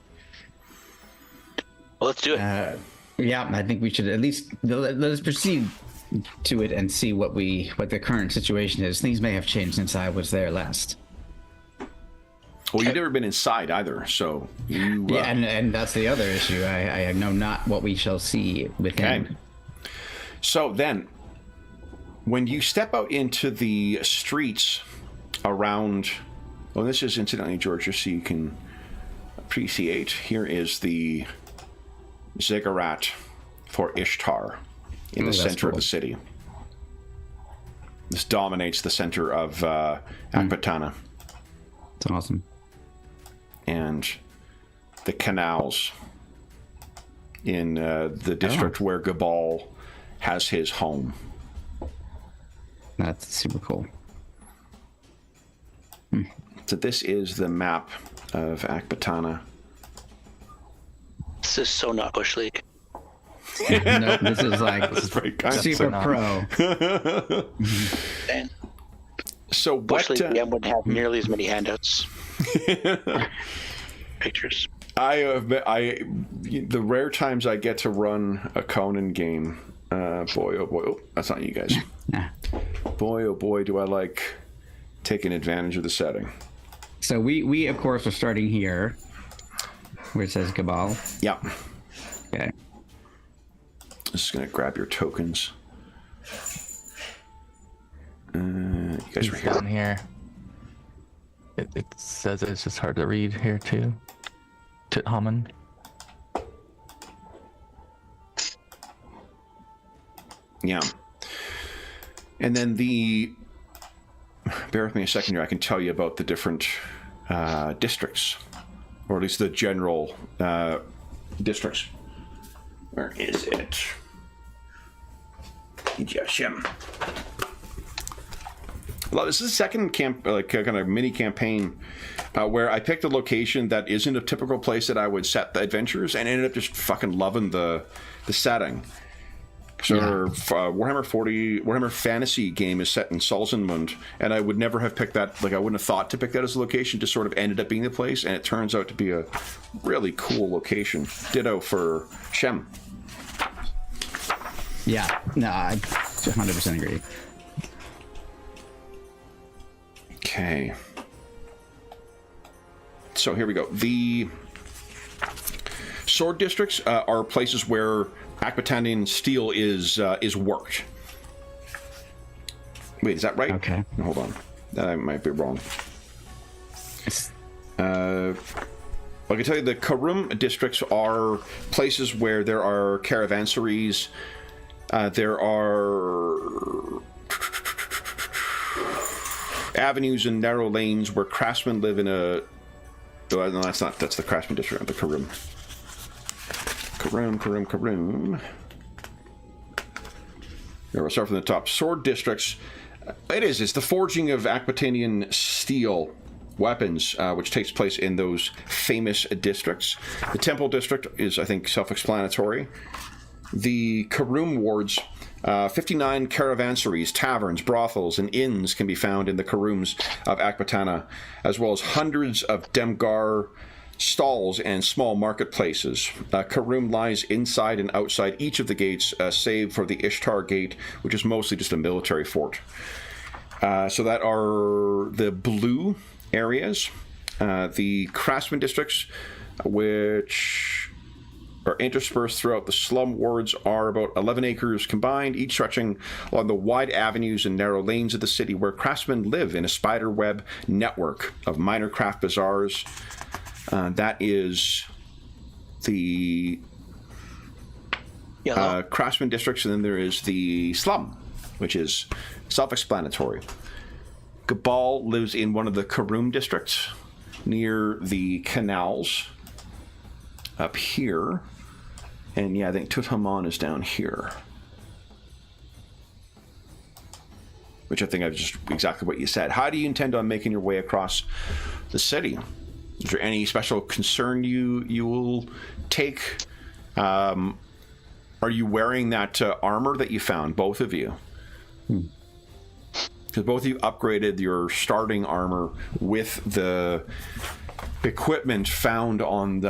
Well, let's do it. Yeah, I think we should at least let us proceed to it and see what the current situation is. Things may have changed since I was there last. Well, you've never been inside either, so you... Yeah, and that's the other issue. I know not what we shall see within. Okay. So then, when you step out into the streets around... Well, this is incidentally, George, just so you can appreciate. Here is the ziggurat for Ishtar in the center of the city. This dominates the center of Akbatana. It's awesome. And the canals in the district where Gabal has his home. That's super cool. So this is the map of Akbatana. This is so not Bush League. No, this is like This is very kind super pro. And So Bush what? League DM wouldn't have nearly as many handouts. Pictures. The rare times I get to run a Conan game, boy oh boy, that's not you guys. Boy oh boy, do I like taking advantage of the setting. So we of course are starting here, where it says Gabal. Yeah. Okay. Just gonna grab your tokens. You guys were He's here. down here. It says it's just hard to read here too. Tithaman. Yeah. And then bear with me a second here, I can tell you about the different districts, or at least the general districts. Where is it? Shem. Well, this is the second kind of mini campaign where I picked a location that isn't a typical place that I would set the adventures, and ended up just fucking loving the setting. So Warhammer Fantasy game is set in Solzenmund, and I would never have picked that. I wouldn't have thought to pick that as a location. Just sort of ended up being the place, and it turns out to be a really cool location. Ditto for Shem. Yeah. No, I 100% agree. Okay. So here we go. The sword districts are places where Akbatanian steel is worked. Wait, is that right? Okay. No, hold on. That might be wrong. I can tell you the Karum districts are places where there are caravanseries. There are avenues and narrow lanes where craftsmen live in a... Oh, no, that's not. That's the craftsman district, the Karum. Karum. Here, we'll start from the top. Sword districts. It's the forging of Akbatanian steel weapons, which takes place in those famous districts. The temple district is, I think, self-explanatory. The Karum wards 59 caravanseries, taverns, brothels, and inns can be found in the Karooms of Akbatana, as well as hundreds of Demgar stalls and small marketplaces. Karoom lies inside and outside each of the gates, save for the Ishtar Gate, which is mostly just a military fort. So that are the blue areas. The craftsman districts, which are interspersed throughout the slum wards, are about 11 acres combined, each stretching along the wide avenues and narrow lanes of the city, where craftsmen live in a spiderweb network of minor craft bazaars. That is the craftsman districts, and then there is the slum, which is self-explanatory. Gabal lives in one of the Karoom districts near the canals up here. And yeah, I think Tutankhamun is down here. Which I think is just exactly what you said. How do you intend on making your way across the city? Is there any special concern you will take? Are you wearing that armor that you found, both of you? Because both of you upgraded your starting armor with the equipment found on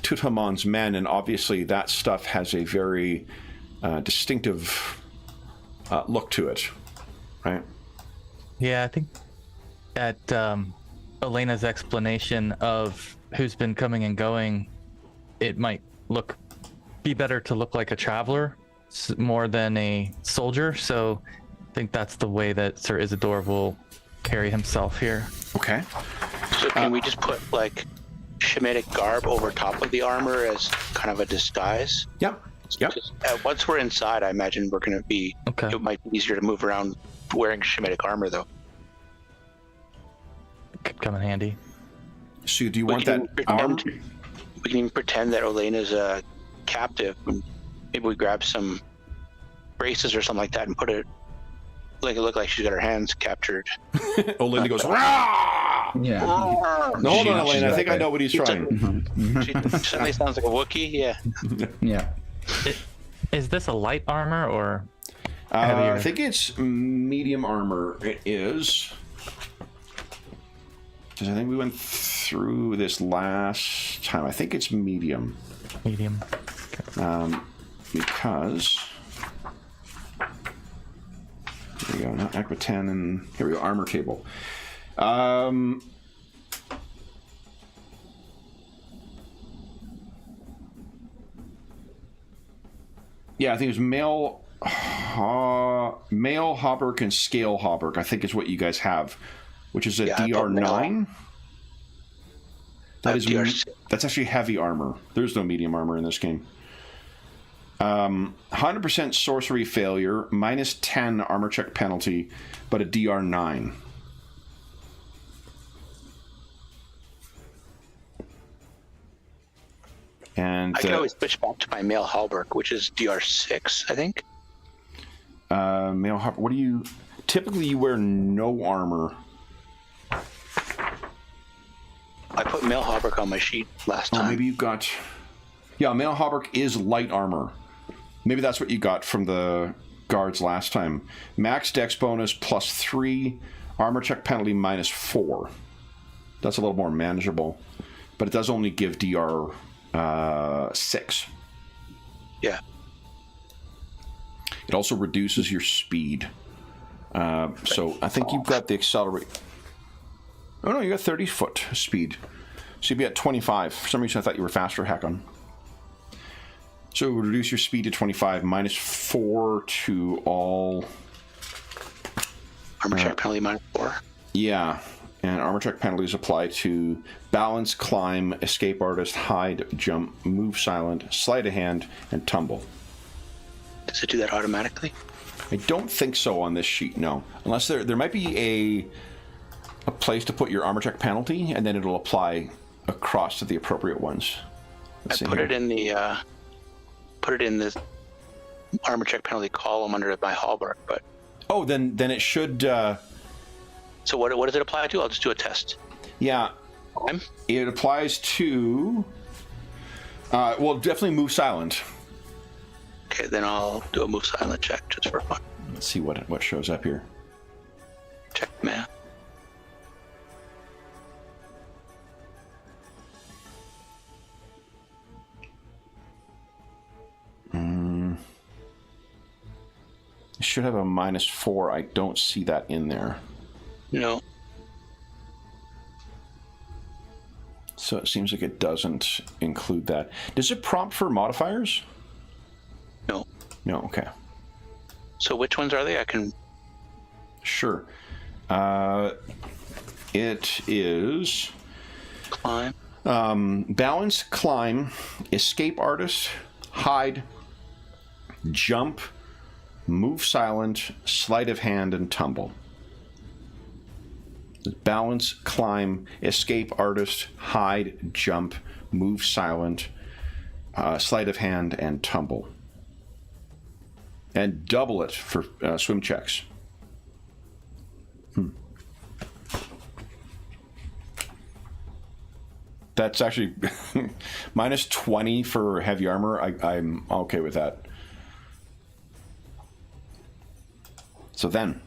Tutankhamun's men, and obviously that stuff has a very distinctive look to it, right? Yeah, I think at Elena's explanation of who's been coming and going, it might be better to look like a traveler more than a soldier. So I think that's the way that Sir Isidore will carry himself here. Okay. So can we just put like Shemitic garb over top of the armor as kind of a disguise? Yep. Once we're inside, I imagine we're going to be. Okay. It might be easier to move around wearing Shemitic armor, though. Could come in handy. So do you want that armor? We can even pretend that Olena's a captive, and maybe we grab some braces or something like that and put it look like she's got her hands captured. Olena goes, "Rah!" Yeah. No, hold on, Elena. I think I know what he's trying. She suddenly sounds like a Wookiee. Yeah. Yeah. Is this a light armor or heavier? I think it's medium armor. It is. Because I think we went through this last time. I think it's medium. Medium. Okay. Because... Here we go. Not Aqua 10 and... Here we go. Armor table. Yeah, I think it was male hauberk and scale hauberk, I think is what you guys have, which is a DR9. That's actually heavy armor. There's no medium armor in this game. 100% sorcery failure, minus 10 armor check penalty, but a DR9. And I can always switch back to my male halberd, which is DR6, I think. Male halberd. What do you... Typically, you wear no armor. I put male halberd on my sheet last time. Maybe you've got... Yeah, male halberd is light armor. Maybe that's what you got from the guards last time. Max dex bonus plus 3, armor check penalty minus 4. That's a little more manageable. But it does only give DR 6. Yeah. It also reduces your speed. So I think you've got the accelerate. Oh no, you got 30 foot speed. So you'd be at 25. For some reason I thought you were faster, Hakon. So it would reduce your speed to 25, minus 4 to all... Armor check penalty minus 4. Yeah, and armor check penalties apply to balance, climb, escape artist, hide, jump, move silent, sleight of hand, and tumble. Does it do that automatically? I don't think so on this sheet, no. Unless there might be a place to put your armor check penalty, and then it'll apply across to the appropriate ones. I put it in the armor check penalty column under my halberd, but... Oh, then it should... So what does it apply to? I'll just do a test. Yeah. It applies to... well, definitely move silent. Okay, then I'll do a move silent check just for fun. Let's see what shows up here. Check math. It should have a -4. I don't see that in there. No. So it seems like it doesn't include that. Does it prompt for modifiers? No. No, okay. So which ones are they? I can... Sure. It is... Climb. Balance, climb, escape artist, hide, jump, move silent, sleight of hand, and tumble. Balance, climb, escape artist, hide, jump, move silent, sleight of hand, and tumble. And double it for swim checks. That's actually -20 for heavy armor. I'm okay with that. So then,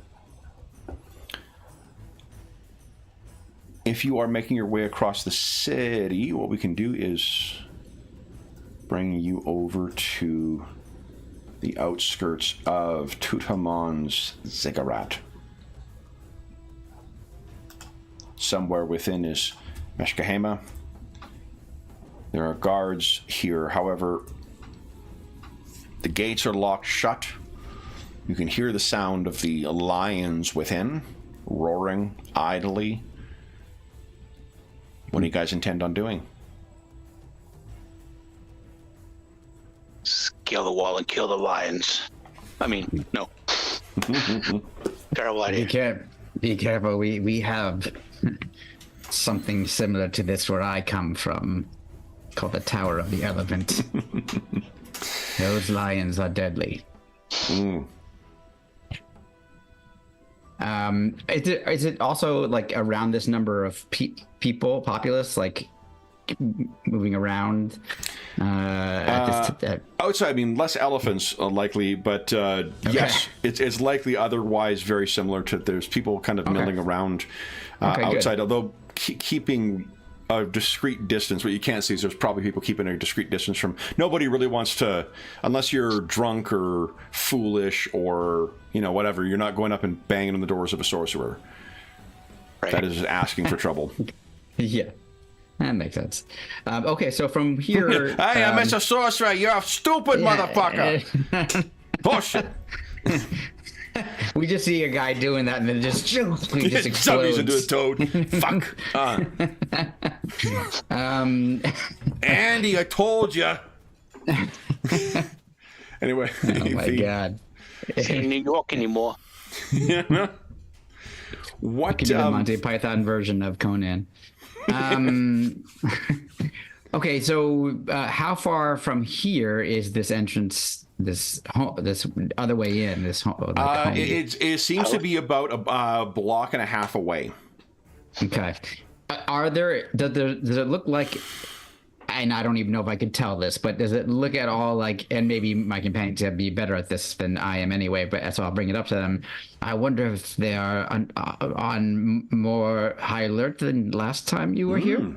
if you are making your way across the city, what we can do is bring you over to the outskirts of Tutamon's ziggurat. Somewhere within is Meshkahema. There are guards here. However, the gates are locked shut. You can hear the sound of the lions within, roaring idly. What do you guys intend on doing? Scale the wall and kill the lions. I mean, no. Terrible idea. Be careful. We have something similar to this where I come from, called the Tower of the Elephant. Those lions are deadly. Is it also like around this number of people, populace, like moving around? Outside, I mean, less elephants likely, but yes, it's likely otherwise very similar to. There's people kind of milling around outside, good. Although keeping a discrete distance. What you can't see is there's probably people keeping a discrete distance from. Nobody really wants to, unless you're drunk or foolish or whatever. You're not going up and banging on the doors of a sorcerer. Right. That is asking for trouble. Yeah. That makes sense. Okay, so from here... Hey, Mr. Sorcerer, you're a stupid motherfucker! Bullshit! We just see a guy doing that and then just explodes. Somebody's into a toad. Fuck! Andy, I told you! Anyway. Oh my god. It's in New York anymore. Yeah. What? Could be the Monty Python version of Conan. Okay, so how far from here is this entrance? This other way in? It seems to be about a block and a half away. Okay. Does it look like? And I don't even know if I could tell this, but does it look at all like? And maybe my companions would be better at this than I am anyway. But so I'll bring it up to them. I wonder if they are on more high alert than last time you were here.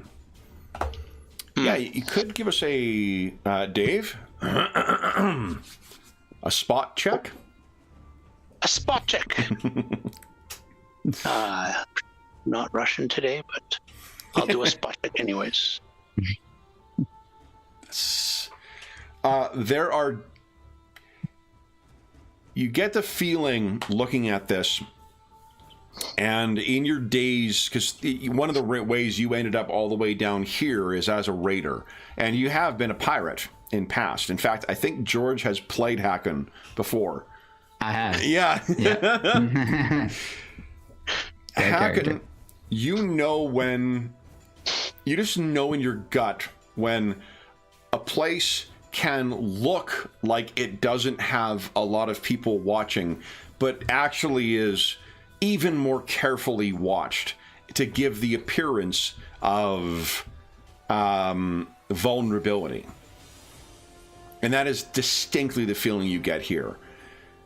Yeah, you could give us a Dave a spot check. A spot check. Not Russian today, but I'll do a spot check anyways. You get the feeling looking at this, and in your days, because one of the ways you ended up all the way down here is as a raider, and you have been a pirate in past. In fact, I think George has played Hakon before. I have. Yeah. Hakon, you just know in your gut when a place can look like it doesn't have a lot of people watching, but actually is even more carefully watched to give the appearance of vulnerability. And that is distinctly the feeling you get here.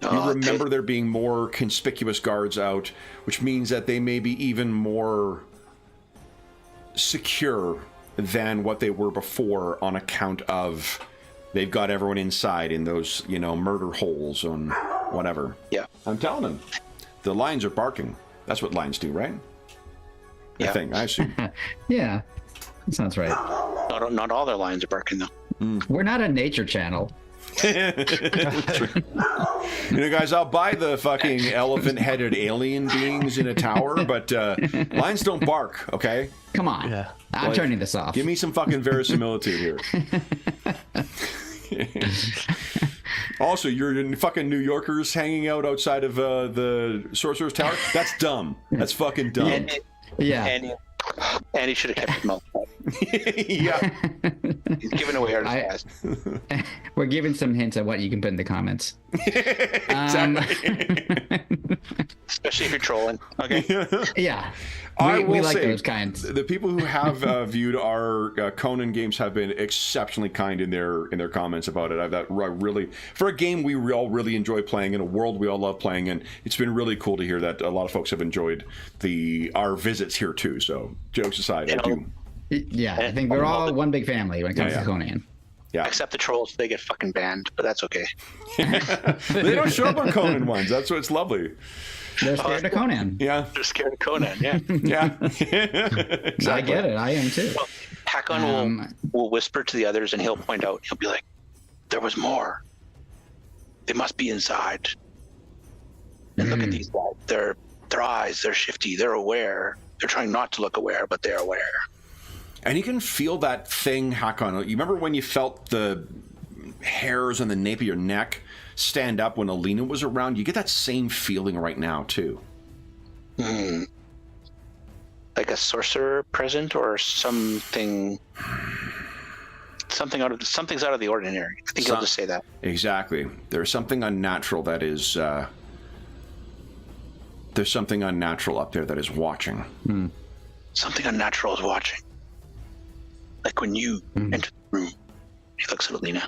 You remember there being more conspicuous guards out, which means that they may be even more secure than what they were before on account of they've got everyone inside in those, you know, murder holes and whatever. Yeah. I'm telling them. The lions are barking. That's what lions do, right? Yeah. I assume. Yeah, that sounds right. Not all their lions are barking, though. We're not a nature channel. You know, guys, I'll buy the fucking elephant-headed alien beings in a tower, but lions don't bark, okay? Come on. Yeah. I'm turning this off. Give me some fucking verisimilitude here. Also, you're in fucking New Yorkers hanging out outside of the Sorcerer's Tower? That's dumb. That's fucking dumb. Yeah. And he should have kept his mouth shut. Yeah. He's giving away our gas. We're giving some hints at what you can put in the comments. Exactly. Especially if you're trolling. Okay. Yeah. I We will like say, those kinds. the people who have viewed our Conan games have been exceptionally kind in their comments about it. That really, for a game we all really enjoy playing in a world we all love playing in, it's been really cool to hear that a lot of folks have enjoyed our visits here too. So jokes aside, I do. Yeah, I think we're all one big family when it comes to Conan. Yeah. Except the trolls, they get fucking banned, but that's okay. They don't show up on Conan ones. That's what's lovely. They're scared of Conan. Yeah. They're scared of Conan, yeah. Yeah. Exactly. I get it. I am too. Well, Hakon will whisper to the others, and he'll point out, he'll be like, there was more. They must be inside. And look at these guys. Their eyes, they're shifty, they're aware. They're trying not to look aware, but they're aware. And you can feel that thing, Hakon. You remember when you felt the hairs on the nape of your neck stand up when Alina was around? You get that same feeling right now, too. Like a sorcerer present or something something's out of the ordinary. I think you'll just say that. Exactly. There's something unnatural that is there's something unnatural up there that is watching. Something unnatural is watching. Like when you enter the room. He looks at Alina.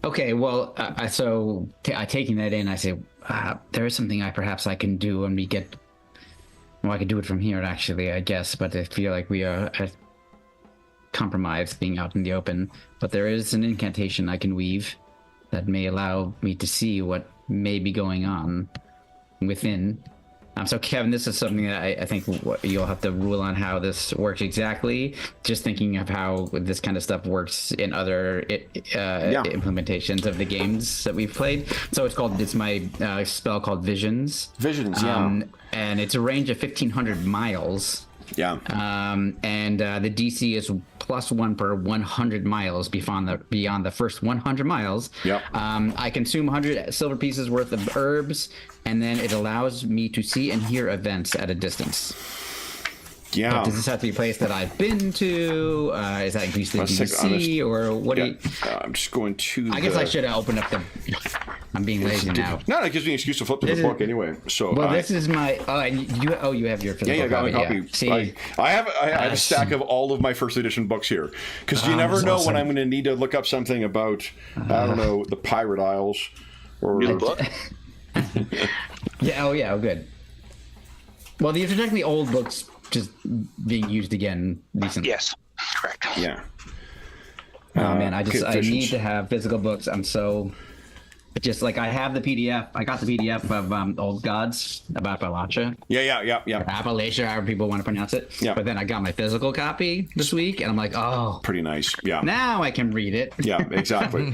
Okay, well, so taking that in, I say, there is something I can do when we get. Well, I could do it from here, actually, I guess, but I feel like we are compromised being out in the open. But there is an incantation I can weave that may allow me to see what may be going on within. So, Kevin, this is something that I think you'll have to rule on how this works exactly. Just thinking of how this kind of stuff works in other implementations of the games that we've played. So it's my spell called Visions. Visions, yeah. And it's a range of 1,500 miles. Yeah. And the DC is +1 per 100 miles beyond the first 100 miles. Yep. I consume 100 silver pieces worth of herbs, and then it allows me to see and hear events at a distance. Yeah. But does this have to be a place that I've been to? Is that increased the DC, or what do you... I'm just going to... I guess I should have opened up the... I'm being lazy now. No, it gives me an excuse to flip to the book anyway. So, well, this is my... you have your physical I got my copy. Yeah. See, I have a stack of all of my first edition books here. Because you never know when I'm going to need to look up something about, I don't know, the Pirate Isles. Or New book? Yeah, good. Well, these are technically old books just being used again recently. Yes, correct. Yeah. Oh man, I need to have physical books. I'm so just like I have the PDF. I got the PDF of Old Gods about Appalachia. Yeah. Appalachia, however people want to pronounce it. Yeah. But then I got my physical copy this week, and I'm like, oh, Pretty nice. Yeah. now I can read it. Yeah, exactly.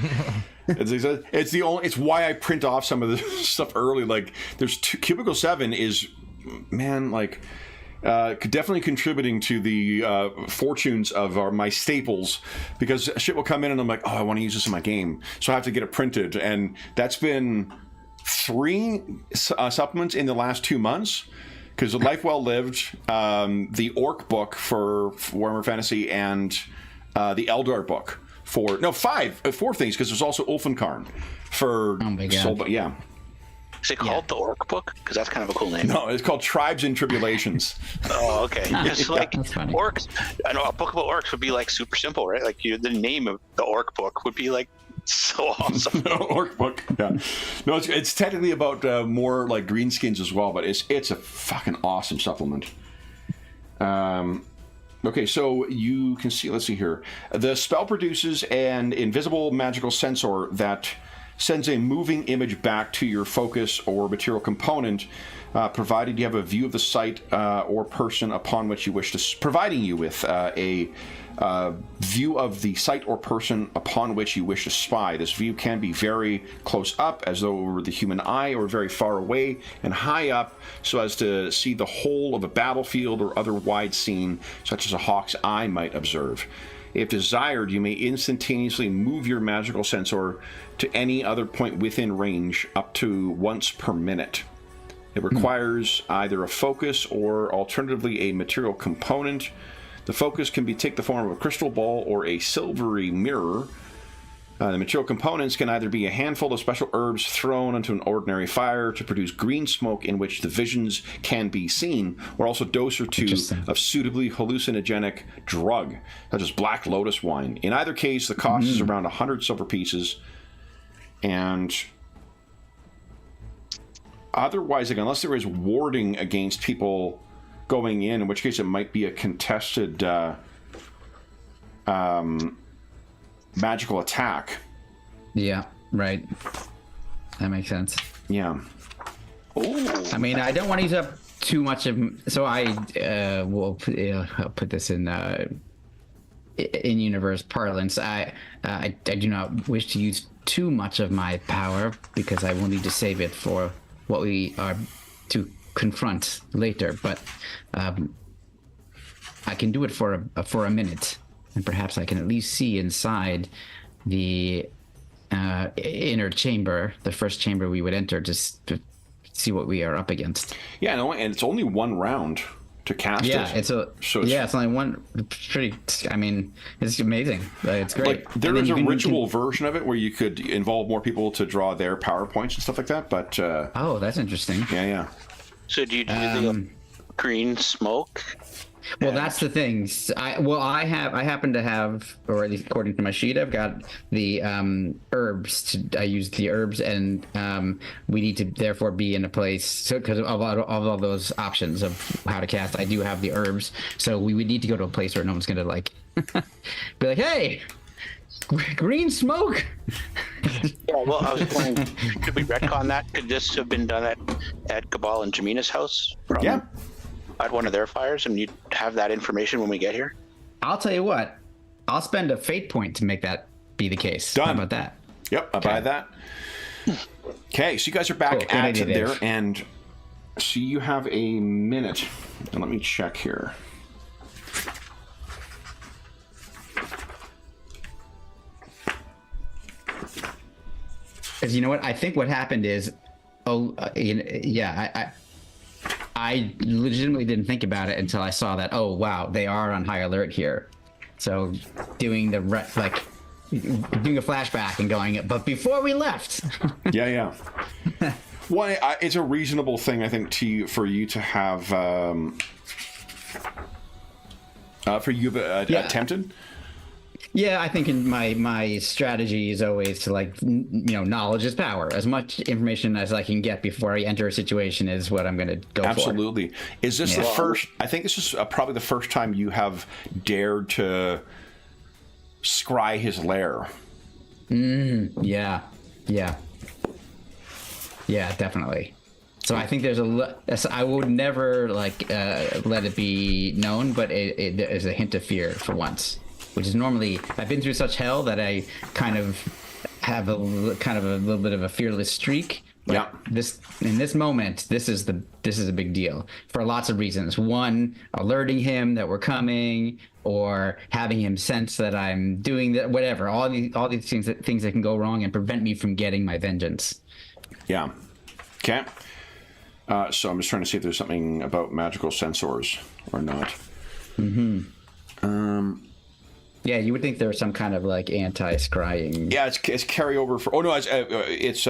It's why I print off some of the stuff early. Like, Cubicle 7 is, man, like, definitely contributing to the fortunes of my staples, because shit will come in and I'm like, oh, I want to use this in my game, so I have to get it printed, and that's been 3 supplements in the last 2 months. Because Life Well Lived, the Orc book for Warhammer Fantasy, and the Eldar book for 4 things, because there's also Ulfenkarn for Oh my God. yeah. Is it called the Orc Book? Because that's kind of a cool name. No, it's called Tribes and Tribulations. Oh, okay. It's like That's funny. orcs. I know a book about orcs would be like super simple, right? Like the name of the Orc Book would be like so awesome. Orc book. Yeah. No, it's technically about more like greenskins as well, but it's a fucking awesome supplement. Okay, so you can see. Let's see here. The spell produces an invisible magical sensor that sends a moving image back to your focus or material component, provided you have a view of the site or person upon which you wish to, providing you with a view of the site or person upon which you wish to spy. This view can be very close up, as though it were the human eye, or very far away and high up, so as to see the whole of a battlefield or other wide scene, such as a hawk's eye might observe. If desired, you may instantaneously move your magical sensor to any other point within range up to once per minute. It requires either a focus or alternatively a material component. The focus can take the form of a crystal ball or a silvery mirror. The material components can either be a handful of special herbs thrown into an ordinary fire to produce green smoke in which the visions can be seen, or also a dose or two of suitably hallucinogenic drug, such as black lotus wine. In either case, the cost is around 100 silver pieces, and otherwise, like, unless there is warding against people going in which case it might be a contested magical attack. Yeah, right. That makes sense. Yeah. I mean, I don't want to use up too much of, so I will I'll put this in universe parlance. I do not wish to use too much of my power because I will need to save it for what we are to confront later. But I can do it for a minute. And perhaps I can at least see inside the inner chamber, the first chamber we would enter, just to see what we are up against. Yeah, no, and it's only one round to cast it. Yeah, it's only one. Pretty. I mean, it's amazing. It's great. Like, there is a ritual version of it where you could involve more people to draw their PowerPoints and stuff like that. But oh, that's interesting. Yeah. So do you do the green smoke? Well, that's the thing. I happen to have, or at least according to my sheet, I've got the herbs. I use the herbs, and we need to therefore be in a place. So because of all those options of how to cast, I do have the herbs. So we would need to go to a place where no one's gonna like be like, "Hey, green smoke." Yeah, well, I was wondering, could we retcon that? Could this have been done at Cabal and Jamina's house? Yeah. At one of their fires, and you'd have that information when we get here? I'll tell you what. I'll spend a fate point to make that be the case. Done. How about that? Yep, I buy that. Okay, so you guys are back Cool. at there, and so you have a minute. And let me check here. Because you know what? I think what happened is, I legitimately didn't think about it until I saw that, oh, wow, they are on high alert here. So doing doing a flashback and going, but before we left. Yeah. Well, it's a reasonable thing, I think, for you to have attempted. Yeah, I think in my strategy is always to knowledge is power. As much information as I can get before I enter a situation is what I'm going to go for. Absolutely. Is this the first? I think this is probably the first time you have dared to scry his lair. Yeah, definitely. So I think there's I would never let it be known, but it is a hint of fear for once. Which is normally, I've been through such hell that I kind of have a little bit of a fearless streak. But in this moment, this is a big deal for lots of reasons. One, alerting him that we're coming, or having him sense that I'm doing that. Whatever, all these things that can go wrong and prevent me from getting my vengeance. Yeah. Okay. So I'm just trying to see if there's something about magical sensors or not. Yeah, you would think there was some kind of anti-scrying. Yeah, it's carryover for. Oh no, it's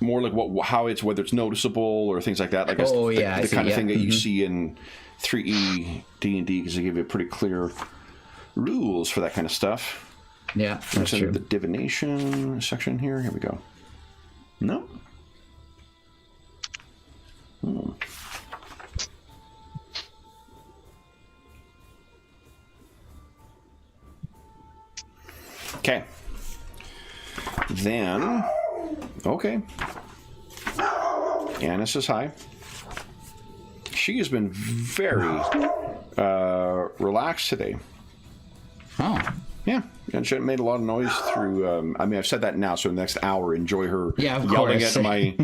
more like how it's, whether it's noticeable or things like that. Like the kind of thing that you see in 3E D&D, because they give you pretty clear rules for that kind of stuff. Yeah, that's true. The divination section here. Here we go. No. Okay. Then, okay. Anna says hi. She has been very relaxed today. Oh. Yeah, and she made a lot of noise through. I mean, I've said that now, so the next hour, enjoy her of yelling course. at my,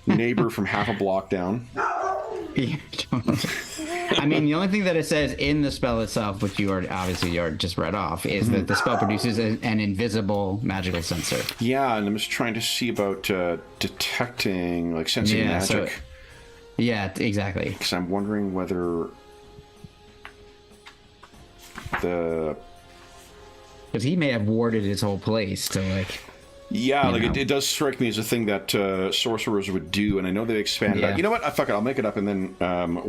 neighbor from half a block down. I mean, the only thing that it says in the spell itself, which you are just read off, is that the spell produces an invisible magical sensor. Yeah, and I'm just trying to see about detecting, like sensing magic. Yeah, exactly. Because I'm wondering whether because he may have warded his whole place to like. Yeah, like it does strike me as a thing that sorcerers would do, and I know they expanded out. You know what? Fuck it, I'll make it up, and then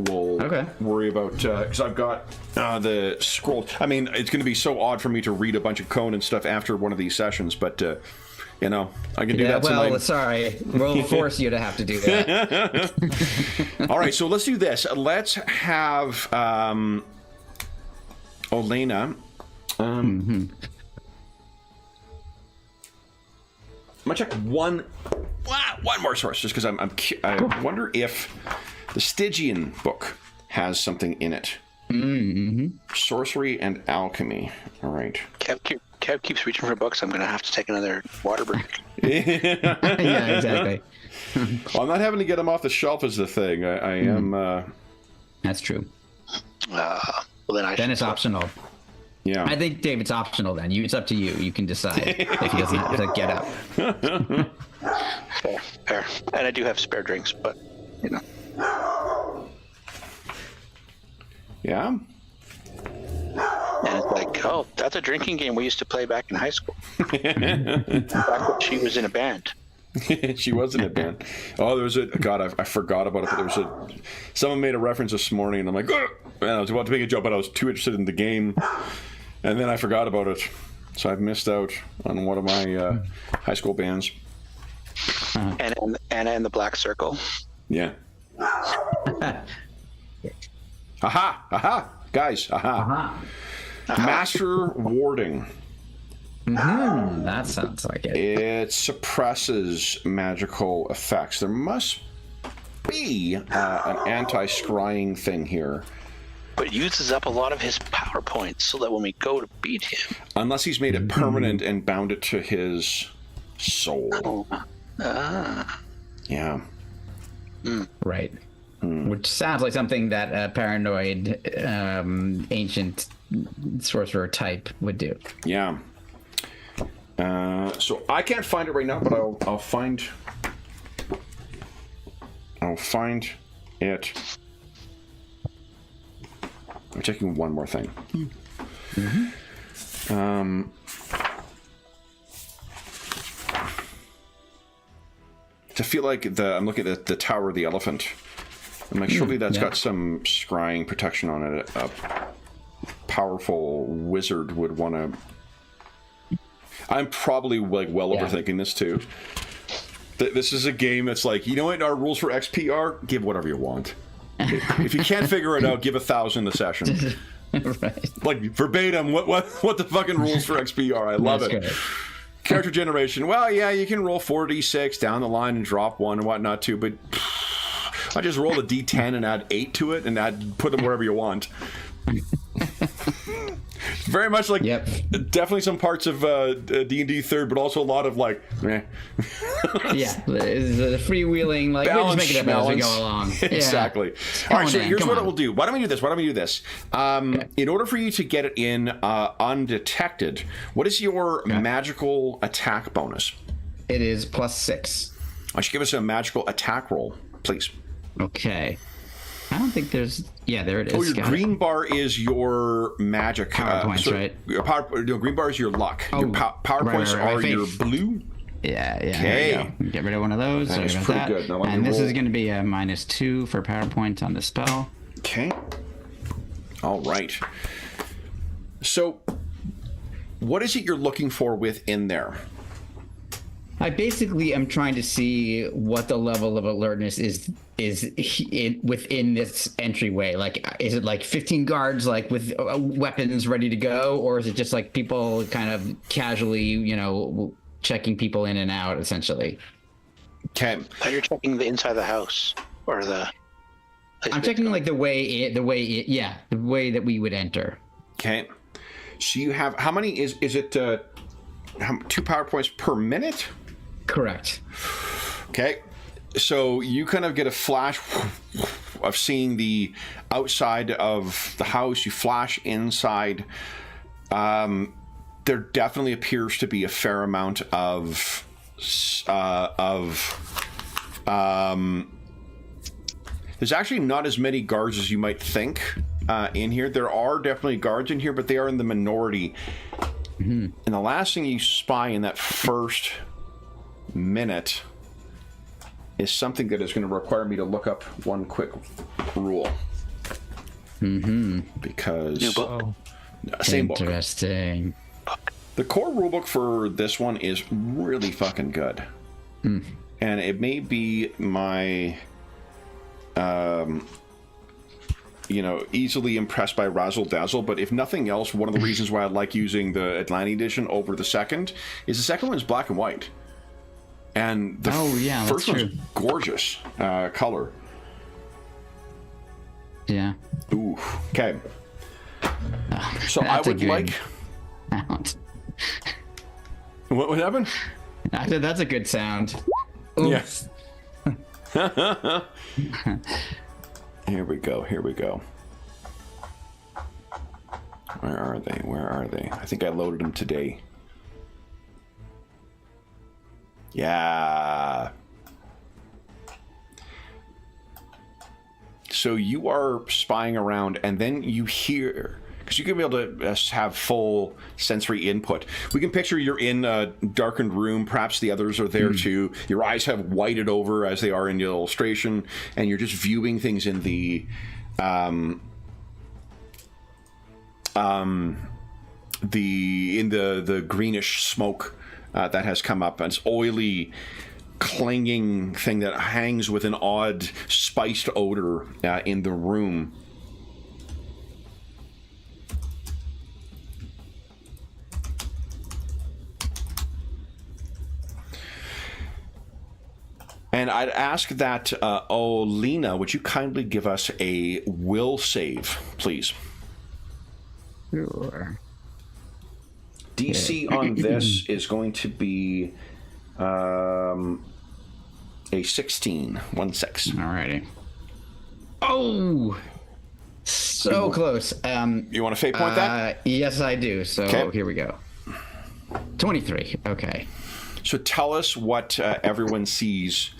we'll worry about, because I've got the scroll. I mean, it's going to be so odd for me to read a bunch of Conan stuff after one of these sessions, but I can do that tonight. Well, sorry, we'll force you to have to do that. All right, so let's do this. Let's have Olena. I'm gonna check one more source, just because I wonder if the Stygian book has something in it. Sorcery and alchemy. All right. Kev keeps reaching for books. I'm gonna have to take another water break. Yeah, exactly. Well, I'm not having to get them off the shelf is the thing. I am. That's true. Well, then it's optional. Yeah. I think, Dave, it's optional then. It's up to you. You can decide if he doesn't have to get up. Fair. And I do have spare drinks, but, Yeah? And it's like, oh, that's a drinking game we used to play back in high school. Back when she was in a band. She was in a band. Oh, there was I forgot about it, but someone made a reference this morning, and I'm like, oh! And I was about to make a joke, but I was too interested in the game, and then I forgot about it. So I've missed out on one of my high school bands. And Anna and the Black Circle. Yeah. Aha! Guys, Master Warding. That sounds like it. It suppresses magical effects. There must be an anti-scrying thing here. But it uses up a lot of his power points so that when we go to beat him... Unless he's made it permanent and bound it to his soul. Yeah. Right. Which sounds like something that a paranoid ancient sorcerer type would do. Yeah. So I can't find it right now, but I'll find it. I'm checking one more thing. I feel like I'm looking at the Tower of the Elephant. I'm like, surely that's got some scrying protection on it. A powerful wizard would want to. I'm probably like overthinking this too. This is a game that's like, you know what our rules for XP are? Give whatever you want. If you can't figure it out, give 1,000 a session. Right. Like verbatim, what the fucking rules for XP are? I love it. Good. Character generation. Well, yeah, you can roll 4d6 down the line and drop one and whatnot too, but I just roll a d10 and add 8 to it and put them wherever you want. Very much like, definitely some parts of D&D 3rd, but also a lot of like, yeah, the freewheeling, like, we'll just make it up as we go along. Exactly. All right, so here's what it will do. Why don't we do this? In order for you to get it in undetected, what is your magical attack bonus? It is +6. Why don't you give us a magical attack roll, please? Okay. I don't think there's... Yeah, there it is. Oh, your green bar is your magic. Power points, right? Green bar is your luck. Oh, your power points are your blue. Yeah. Okay. There we go. Get rid of one of those. That Sorry is about pretty that. good. Now let me And this roll. is going to be a -2 for power points on the spell. Okay. All right. So, what is it you're looking for within there? I basically am trying to see what the level of alertness is within this entryway. Like, is it like 15 guards, like with weapons ready to go, or is it just like people kind of casually, checking people in and out, essentially? Okay. You're checking the inside of the house or the. I'm checking like the way that we would enter. Okay. So you have how many? Is it 2 power points per minute? Correct. Okay. So you kind of get a flash of seeing the outside of the house. You flash inside. There definitely appears to be a fair amount of there's actually not as many guards as you might think in here. There are definitely guards in here, but they are in the minority. Mm-hmm. And the last thing you spy in that first minute is something that is going to require me to look up one quick rule. Mm-hmm. Because new book. Same book. Interesting. The core rulebook for this one is really fucking good. And it may be my easily impressed by Razzle Dazzle, but if nothing else, one of the reasons why I like using the Atlantic edition over the second is the second one is black and white. And the first one's gorgeous color. Yeah. Ooh. Okay. So I would like. What happened? I said that's a good sound. Yes. Here we go. Where are they? I think I loaded them today. Yeah. So you are spying around, and then you hear, because you can be able to have full sensory input. We can picture you're in a darkened room. Perhaps the others are there too. Your eyes have whited over as they are in the illustration, and you're just viewing things in the the greenish smoke that has come up, and it's oily, clinging thing that hangs with an odd spiced odor in the room. And I'd ask that, Olina, would you kindly give us a will save, please? Sure. DC on this is going to be a 16. 16. Alrighty. Oh! So close. You want to fate point that? Yes, I do. So Okay. Here we go. 23. Okay. So tell us what everyone sees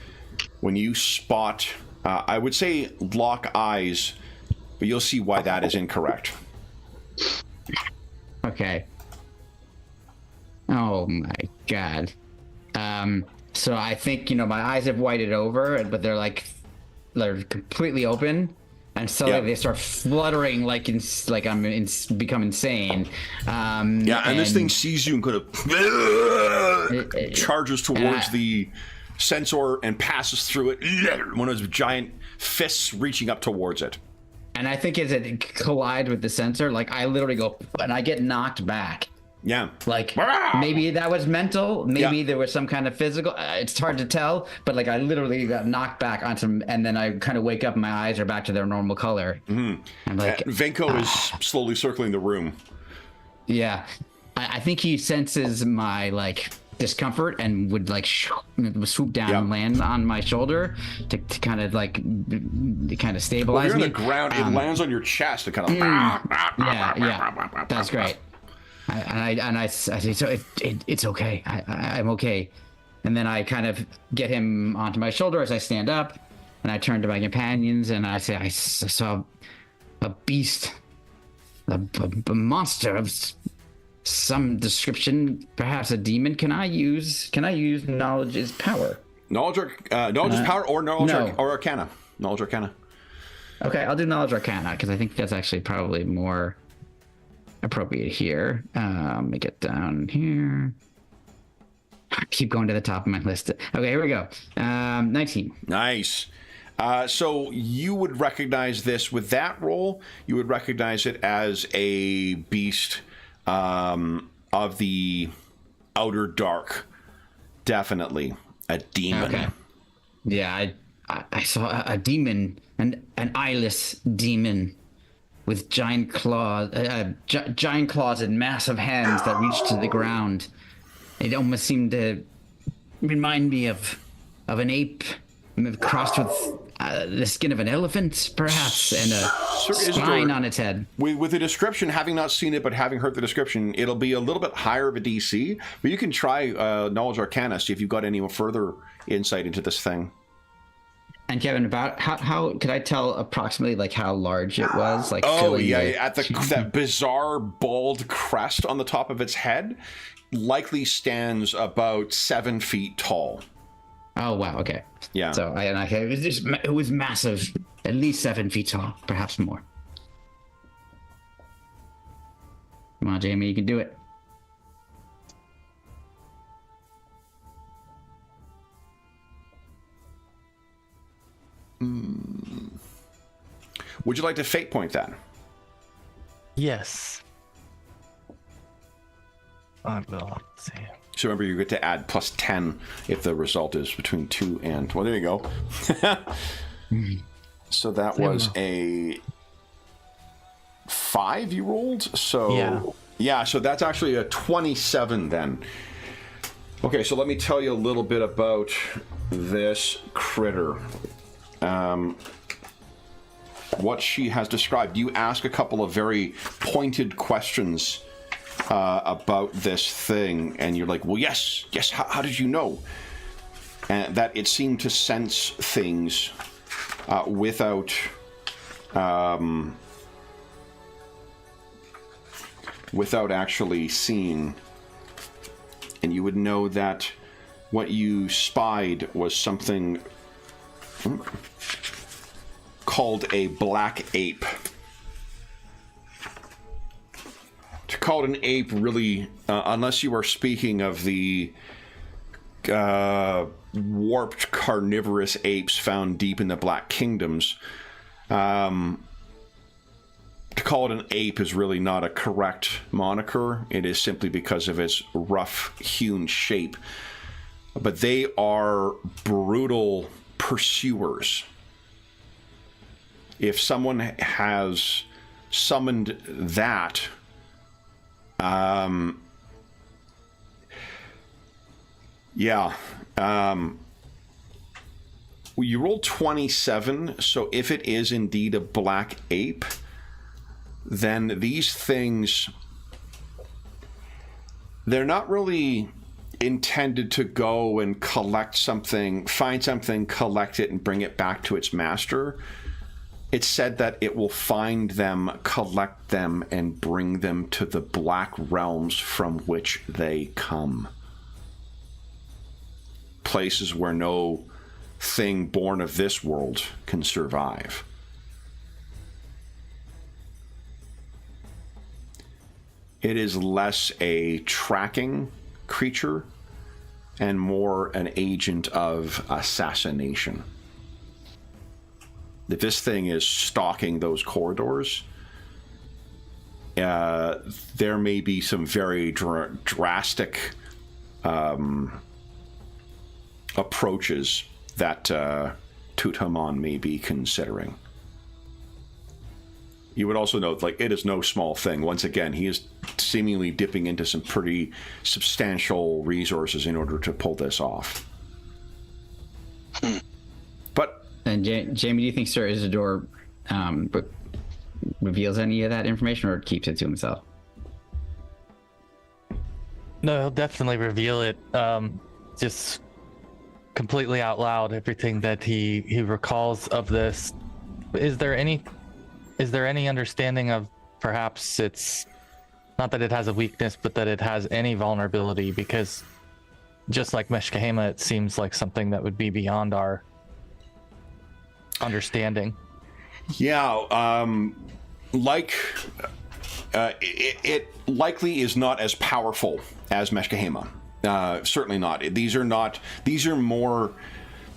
when you spot, I would say lock eyes, but you'll see why that is incorrect. Okay. Oh my god. So I think, my eyes have whited over, but they're completely open, and suddenly they start fluttering like I'm become insane. And this thing sees you and kind of charges towards the sensor and passes through it. One of those giant fists reaching up towards it. And I think as it collides with the sensor, I literally go, and I get knocked back. Yeah. Maybe that was mental. Maybe there was some kind of physical. It's hard to tell, but I literally got knocked back onto, and then I kind of wake up, and my eyes are back to their normal color. Mm-hmm. I'm Venko is slowly circling the room. Yeah. I think he senses my discomfort and would swoop down and land on my shoulder to kind of stabilize you're me. on the ground. It lands on your chest. It kind of. Yeah. That's great. I say, so it's okay. I'm okay. And then I kind of get him onto my shoulder as I stand up, and I turn to my companions and I say, I saw a beast, a monster of some description, perhaps a demon. Can I use knowledge is power? Knowledge is power, or knowledge no. or arcana. Knowledge arcana. Okay, I'll do knowledge arcana because I think that's actually probably more appropriate here. Let me get down here. Keep going to the top of my list. Okay, here we go. 19. Nice. So you would recognize this with that roll. You would recognize it as a beast of the outer dark. Definitely a demon. Okay. Yeah, I saw a demon, an eyeless demon with giant claws and massive hands that reached to the ground. It almost seemed to remind me of an ape crossed with the skin of an elephant, perhaps, and a spine on its head. With the description, having not seen it, but having heard the description, it'll be a little bit higher of a DC, but you can try Knowledge Arcana, see if you've got any further insight into this thing. And Kevin, about how could I tell approximately like how large it was? Like, at that bizarre bald crest on the top of its head, likely stands about 7 feet tall. Oh wow! Okay. Yeah. So it was massive, at least 7 feet tall, perhaps more. Come on, Jamie, you can do it. Would you like to fate point that? Yes. I will. Let's see. So remember, you get to add plus 10 if the result is between 2 and... Well, there you go. So that was a 5 you rolled? So yeah, so that's actually a 27 then. Okay, so let me tell you a little bit about this critter. What she has described. You ask a couple of very pointed questions about this thing, and you're like, well, yes, how did you know? And that it seemed to sense things without actually seeing. And you would know that what you spied was something called a black ape. To call it an ape, really, unless you are speaking of the warped carnivorous apes found deep in the Black Kingdoms, to call it an ape is really not a correct moniker. It is simply because of its rough-hewn shape. But they are brutal pursuers. If someone has summoned that, you rolled 27, so if it is indeed a black ape, then these things, they're not really intended to go and collect something, find something, collect it, and bring it back to its master. It's said that it will find them, collect them, and bring them to the black realms from which they come. Places where no thing born of this world can survive. It is less a tracking creature and more an agent of assassination. If this thing is stalking those corridors, there may be some very drastic approaches that Tutankhamun may be considering. You would also note, like, it is no small thing. Once again, he is seemingly dipping into some pretty substantial resources in order to pull this off. But... And Jamie, do you think Sir Isidore reveals any of that information, or keeps it to himself? No, he'll definitely reveal it. Just completely out loud, everything that he recalls of this. Is there any understanding of perhaps its not that it has a weakness, but that it has any vulnerability, because just like Meshkahema, it seems like something that would be beyond our understanding. Yeah, it likely is not as powerful as Meshkahema. Certainly not. These are more,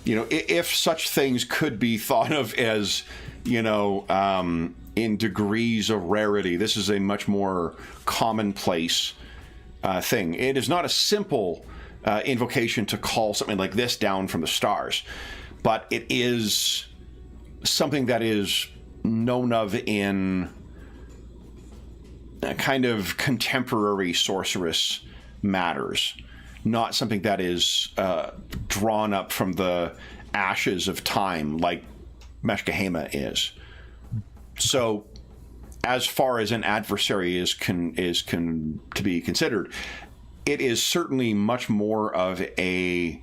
if such things could be thought of as, in degrees of rarity, this is a much more commonplace thing. It is not a simple invocation to call something like this down from the stars, but it is something that is known of in a kind of contemporary sorceress matters, not something that is drawn up from the ashes of time like Meshkahema is. So, as far as an adversary is to be considered, it is certainly much more of in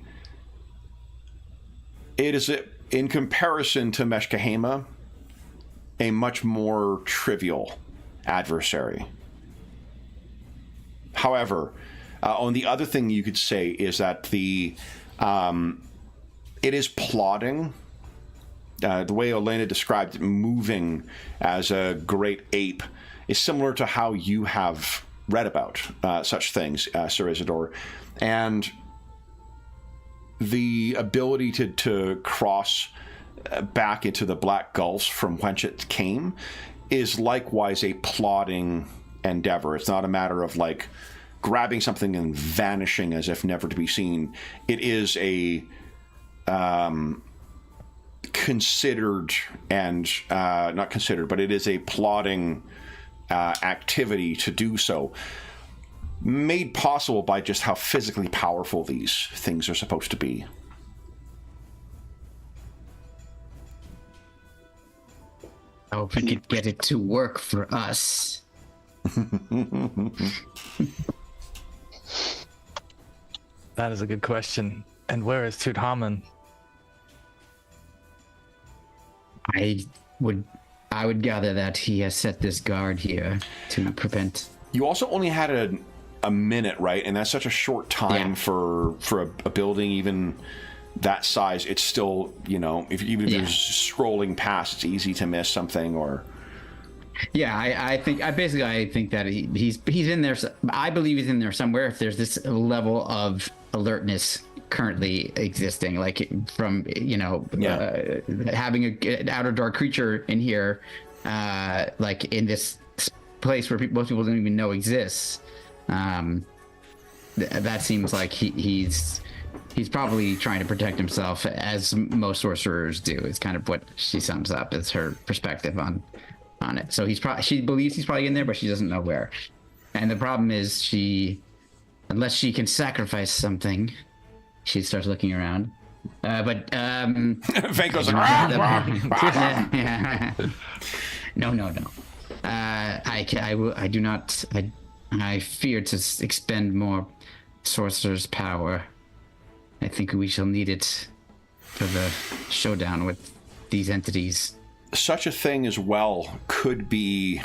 comparison to Meshkahema, a much more trivial adversary. However, on the other thing you could say is that it is plodding. The way Elena described it, moving as a great ape, is similar to how you have read about such things, Sir Isidore. And the ability to cross back into the black gulfs from whence it came is likewise a plodding endeavor. It's not a matter of like grabbing something and vanishing as if never to be seen. It is a considered and not considered, but it is a plodding activity to do so, made possible by just how physically powerful these things are supposed to be. I hope we could get it to work for us. That is a good question. And where is Tutankhamun? I would gather that he has set this guard here to prevent. You also only had a minute, right? And that's such a short time for a building even that size. It's still, if you're scrolling past, it's easy to miss something or. Yeah, I think that he's in there. I believe he's in there somewhere. If there's this level of alertness currently existing, like from having an outer door creature in here, like in this place where most people don't even know exists. That seems like he's probably trying to protect himself, as most sorcerers do. It's kind of what she sums up as her perspective on it. So she believes he's probably in there, but she doesn't know where. And the problem is unless she can sacrifice something, she starts looking around. Vank goes No. I do not. I fear to expend more sorcerer's power. I think we shall need it for the showdown with these entities. Such a thing as well could be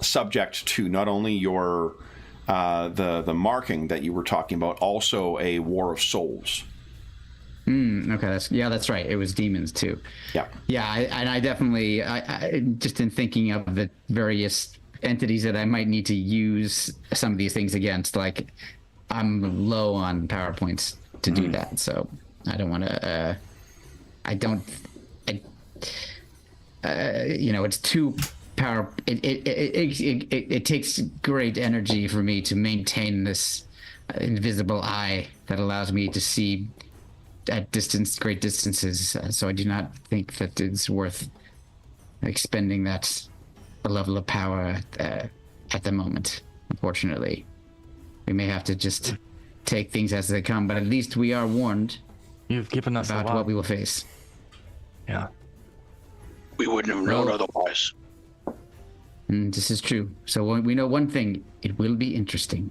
subject to not only your the marking that you were talking about, also a war of souls. Okay, that's right. It was demons too. Yeah. I definitely, I just in thinking of the various entities that I might need to use some of these things against, like I'm low on power points to do that, so I don't want to. It's too power. It takes great energy for me to maintain this invisible eye that allows me to see at great distances. So I do not think that it's worth expending that level of power at the moment. Unfortunately, we may have to just take things as they come, but at least we are warned. You've given us about what we will face. Yeah. We wouldn't have known otherwise. This is true. So we know one thing: it will be interesting.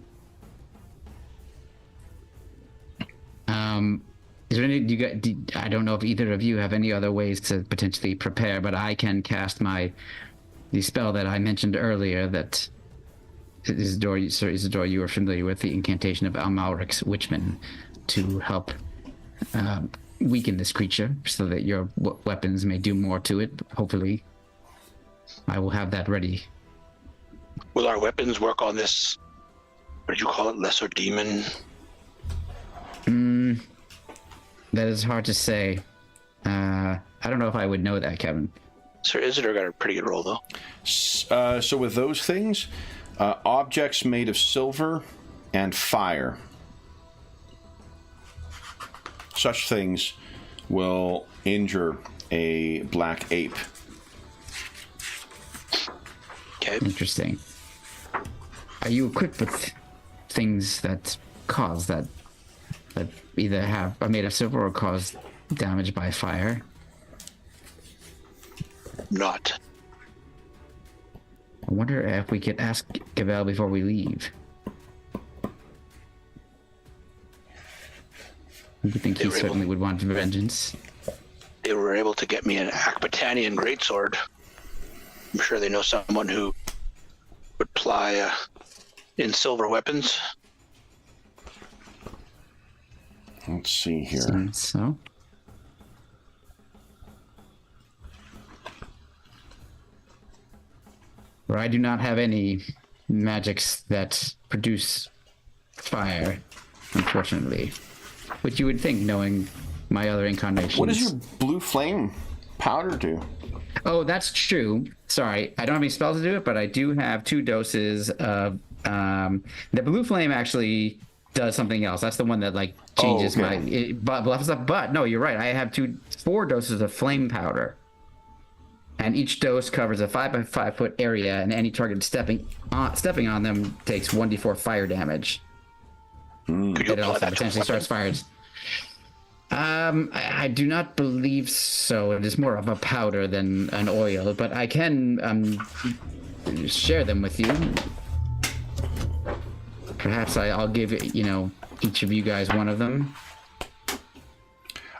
Is there any? I don't know if either of you have any other ways to potentially prepare, but I can cast my spell that I mentioned earlier that Isidore, Sir Isidore, you are familiar with, the incantation of Amalric's Witchman, to help weaken this creature so that your weapons may do more to it. Hopefully, I will have that ready. Will our weapons work on this? What did you call it? Lesser demon? That is hard to say. I don't know if I would know that, Kevin. Sir Isidore got a pretty good roll, though. So with those things, objects made of silver and fire, such things will injure a black ape. Okay. Interesting. Are you equipped with things that cause that either are made of silver or cause damage by fire? Not. I wonder if we could ask Gavel before we leave. I think he certainly would want vengeance. They were able to get me an Akbatanian greatsword. I'm sure they know someone who would ply in silver weapons. Let's see here. So? Or I do not have any magics that produce fire, unfortunately. Which you would think, knowing my other incarnations. What does your blue flame powder do? Oh, that's true. Sorry, I don't have any spells to do it, but I do have 2 doses of... the blue flame actually does something else. That's the one that, like, changes but no, you're right. I have 4 doses of flame powder. And each dose covers a 5 by 5 foot area, and any target stepping on them takes 1d4 fire damage. It also potentially starts fires. I do not believe so. It is more of a powder than an oil, but I can share them with you. Perhaps I'll give each of you guys one of them.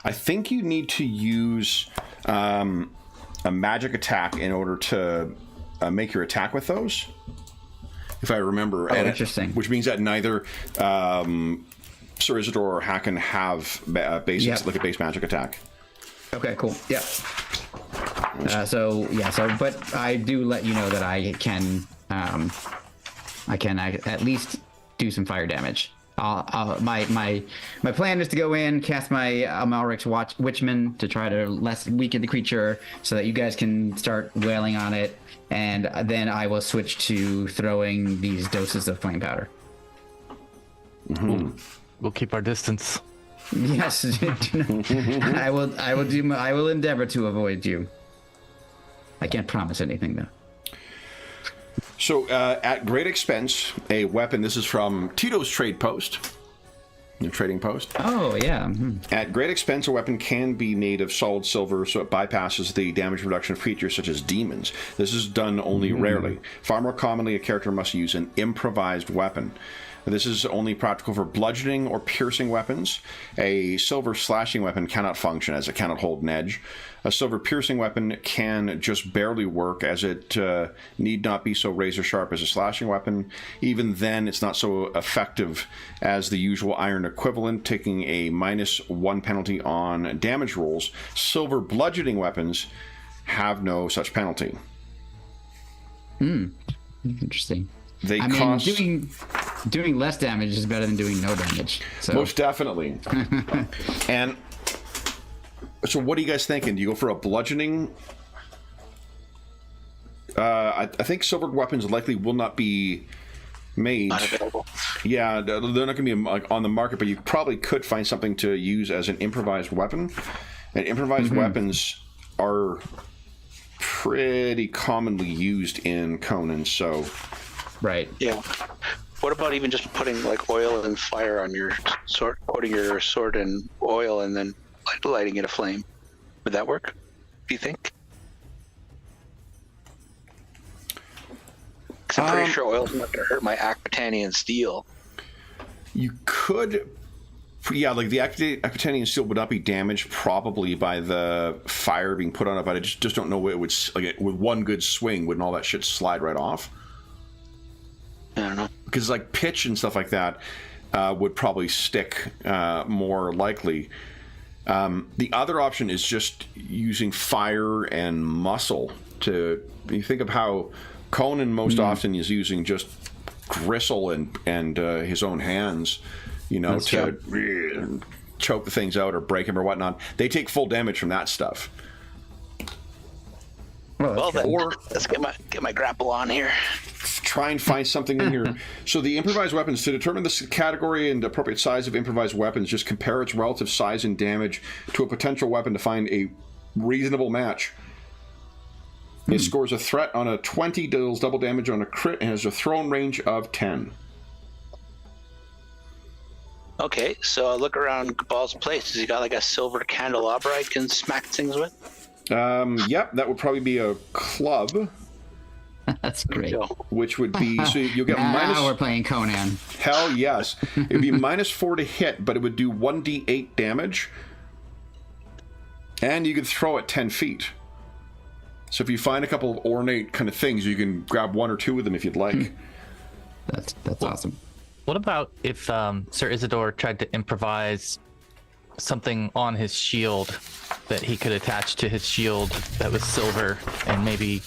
I think you need to use a magic attack in order to make your attack with those, if I remember. Oh, interesting. Which means that neither Sir Isidore or Hacken have like a base magic attack. Okay, cool. Yeah. But I do let you know that I can at least do some fire damage. My plan is to go in, cast my Amalric's Witchman to try to weaken the creature so that you guys can start wailing on it, and then I will switch to throwing these doses of flame powder. Mm-hmm. We'll keep our distance. Yes, I will endeavor to avoid you. I can't promise anything though. So, at great expense, a weapon. This is from Tito's trade post, the trading post. Oh yeah. Mm-hmm. At great expense, a weapon can be made of solid silver, so it bypasses the damage reduction of creatures such as demons. This is done only rarely. Far more commonly, a character must use an improvised weapon. This is only practical for bludgeoning or piercing weapons. A silver slashing weapon cannot function, as it cannot hold an edge. A silver piercing weapon can just barely work, as it need not be so razor sharp as a slashing weapon. Even then, it's not so effective as the usual iron equivalent, taking a -1 penalty on damage rolls. Silver bludgeoning weapons have no such penalty. Interesting. Doing less damage is better than doing no damage. So. Most definitely. And so what are you guys thinking? Do you go for a bludgeoning? I think silver weapons likely will not be made. Not available. Yeah, they're not going to be on the market, but you probably could find something to use as an improvised weapon. And improvised weapons are pretty commonly used in Conan, so... Right. Yeah. What about even just putting like oil and fire on your sword, coating your sword in oil and then lighting it aflame? Would that work, do you think? Because I'm pretty sure oil's not going to hurt my Akbatanian steel. You could Yeah, like the Aquitanian steel would not be damaged probably by the fire being put on it, but I just don't know it would, like, with one good swing, wouldn't all that shit slide right off? I don't know. Because like pitch and stuff like that would probably stick more likely. The other option is just using fire and muscle to. You think of how Conan most often is using just gristle and his own hands, you know, to choke the things out or break them or whatnot. They take full damage from that stuff. Well, then, let's get my grapple on here. Try and find something in here. So the improvised weapons, to determine the category and appropriate size of improvised weapons, just compare its relative size and damage to a potential weapon to find a reasonable match. It scores a threat on a 20, deals double damage on a crit, and has a thrown range of 10. Okay, so I look around Gabal's place. Has he got like a silver candelabra I can smack things with? Yep, that would probably be a club. That's great. Which would be, so you'll get now we're playing Conan. Hell yes. It would be -4 to hit, but it would do 1d8 damage. And you could throw it 10 feet. So if you find a couple of ornate kind of things, you can grab one or two of them if you'd like. That's awesome. What about if Sir Isidore tried to improvise something on his shield that he could attach to his shield that was silver and maybe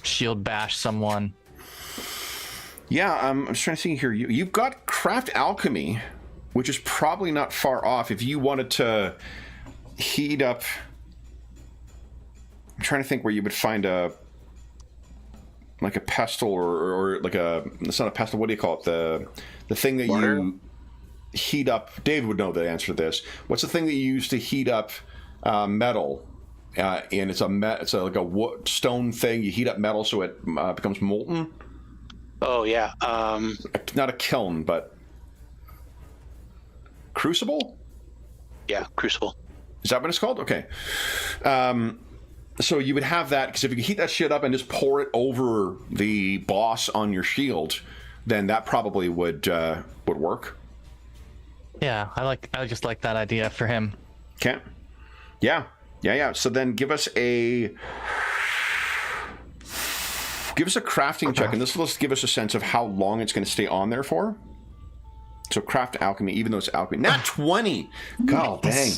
shield bash someone? Yeah, I'm just trying to see here. You've got craft alchemy, which is probably not far off. If you wanted to heat up, I'm trying to think where you would find a pestle or like it's not a pestle. What do you call it? The thing that you heat up. Dave would know the answer to this. What's the thing that you use to heat up metal? And it's like a wood, stone thing. You heat up metal so it becomes molten. Oh yeah. Not a kiln, but crucible. Yeah, crucible. Is that what it's called? Okay. So you would have that, because if you could heat that shit up and just pour it over the boss on your shield, then that probably would work. Yeah, I just like that idea for him. Okay. Yeah. So then give us a crafting check, and this will give us a sense of how long it's going to stay on there for. So craft alchemy, even though it's alchemy. Not 20! God dang.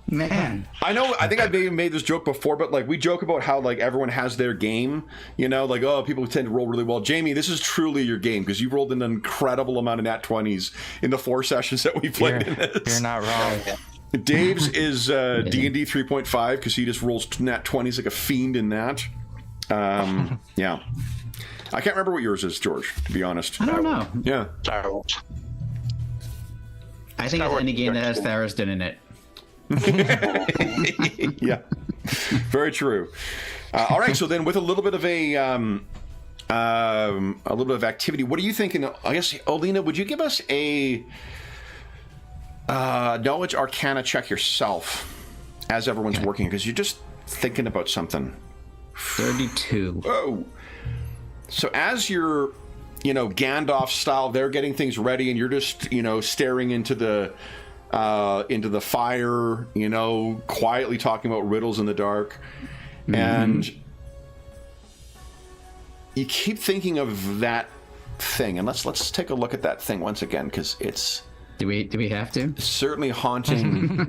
Man. I know, I think I made this joke before, but like we joke about how like everyone has their game, you know, like, oh, people tend to roll really well. Jamie, this is truly your game, because you rolled an incredible amount of nat 20s in the 4 sessions that we played in this. You're not wrong. Dave's is D&D 3.5, because he just rolls nat 20s like a fiend in that. Yeah. I can't remember what yours is, George, to be honest. I don't know. Yeah. I think it's any game that has Thariston in it. Yeah, very true. All right, so then with a little bit of activity, what are you thinking? I guess, Olina, would you give us a knowledge arcana check yourself as everyone's working, because you're just thinking about something. 32. Oh, so as you're, Gandalf style, they're getting things ready, and you're just, staring into the fire, quietly talking about riddles in the dark. Mm-hmm. And you keep thinking of that thing, and let's take a look at that thing once again, because it's... Do we have to? Certainly haunting.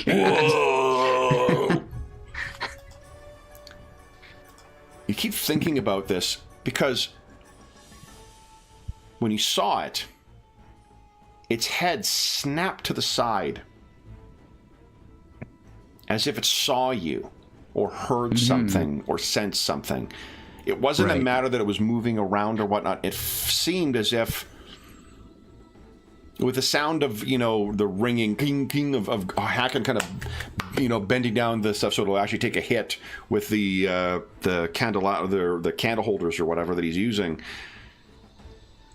Whoa. You keep thinking about this, because when you saw it, its head snapped to the side as if it saw you or heard something or sensed something. It wasn't a matter that it was moving around or whatnot. It seemed as if, with the sound of, the ringing king of Hacken kind of, bending down the stuff so it'll actually take a hit with the candle holders or whatever that he's using.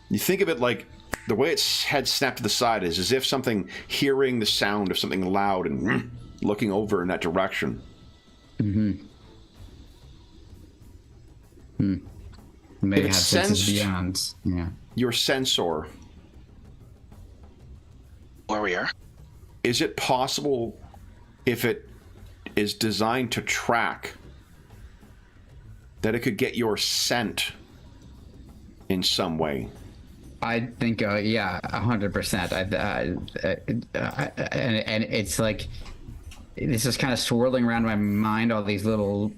You think of it like the way its head snapped to the side is as if something hearing the sound of something loud and looking over in that direction. Mm-hmm. May have senses beyond. Yeah. Your sensor we are. Is it possible, if it is designed to track, that it could get your scent in some way? I think, yeah, 100%. And it's like, this is kind of swirling around my mind, all these little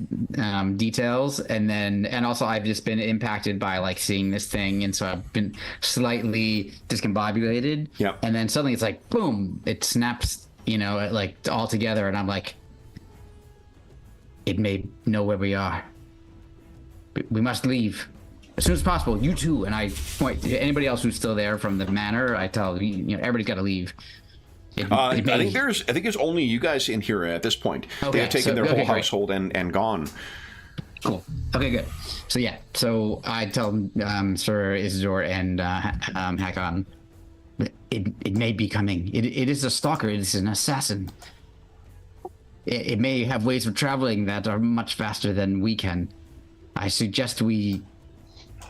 details. And also I've just been impacted by like seeing this thing. And so I've been slightly discombobulated. Yeah. And then suddenly it's like, boom, it snaps, like all together. And I'm like, it may know where we are. We must leave as soon as possible. You too. And I point to anybody else who's still there from the manor. I tell everybody's got to leave. I think there's only you guys in here at this point. Okay, They have taken their whole great. household and gone. Cool. Okay, good. So yeah, so I tell Sir Isidore and Hakon, it may be coming. It is a stalker. It is an assassin. It may have ways of traveling that are much faster than we can. I suggest we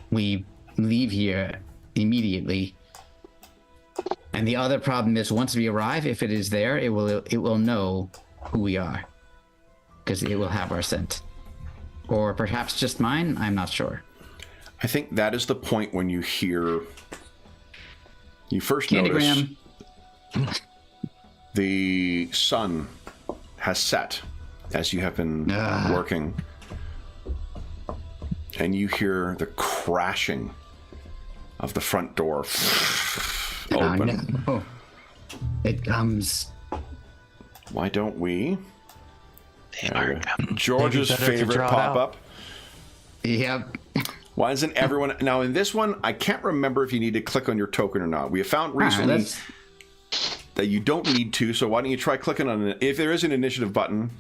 leave here immediately. And the other problem is, once we arrive, if it is there, it will know who we are, because it will have our scent, or perhaps just mine. I'm not sure. I think that is the point when you first notice the sun has set as you have been working, and you hear the crashing of the front door open. No. It comes. Why don't we? They are coming. George's Maybe better to favorite draw it out. pop-up. Yep. Why isn't everyone... Now, in this one, I can't remember if you need to click on your token or not. We have found recently that you don't need to, so why don't you try clicking on it? If there is an initiative button...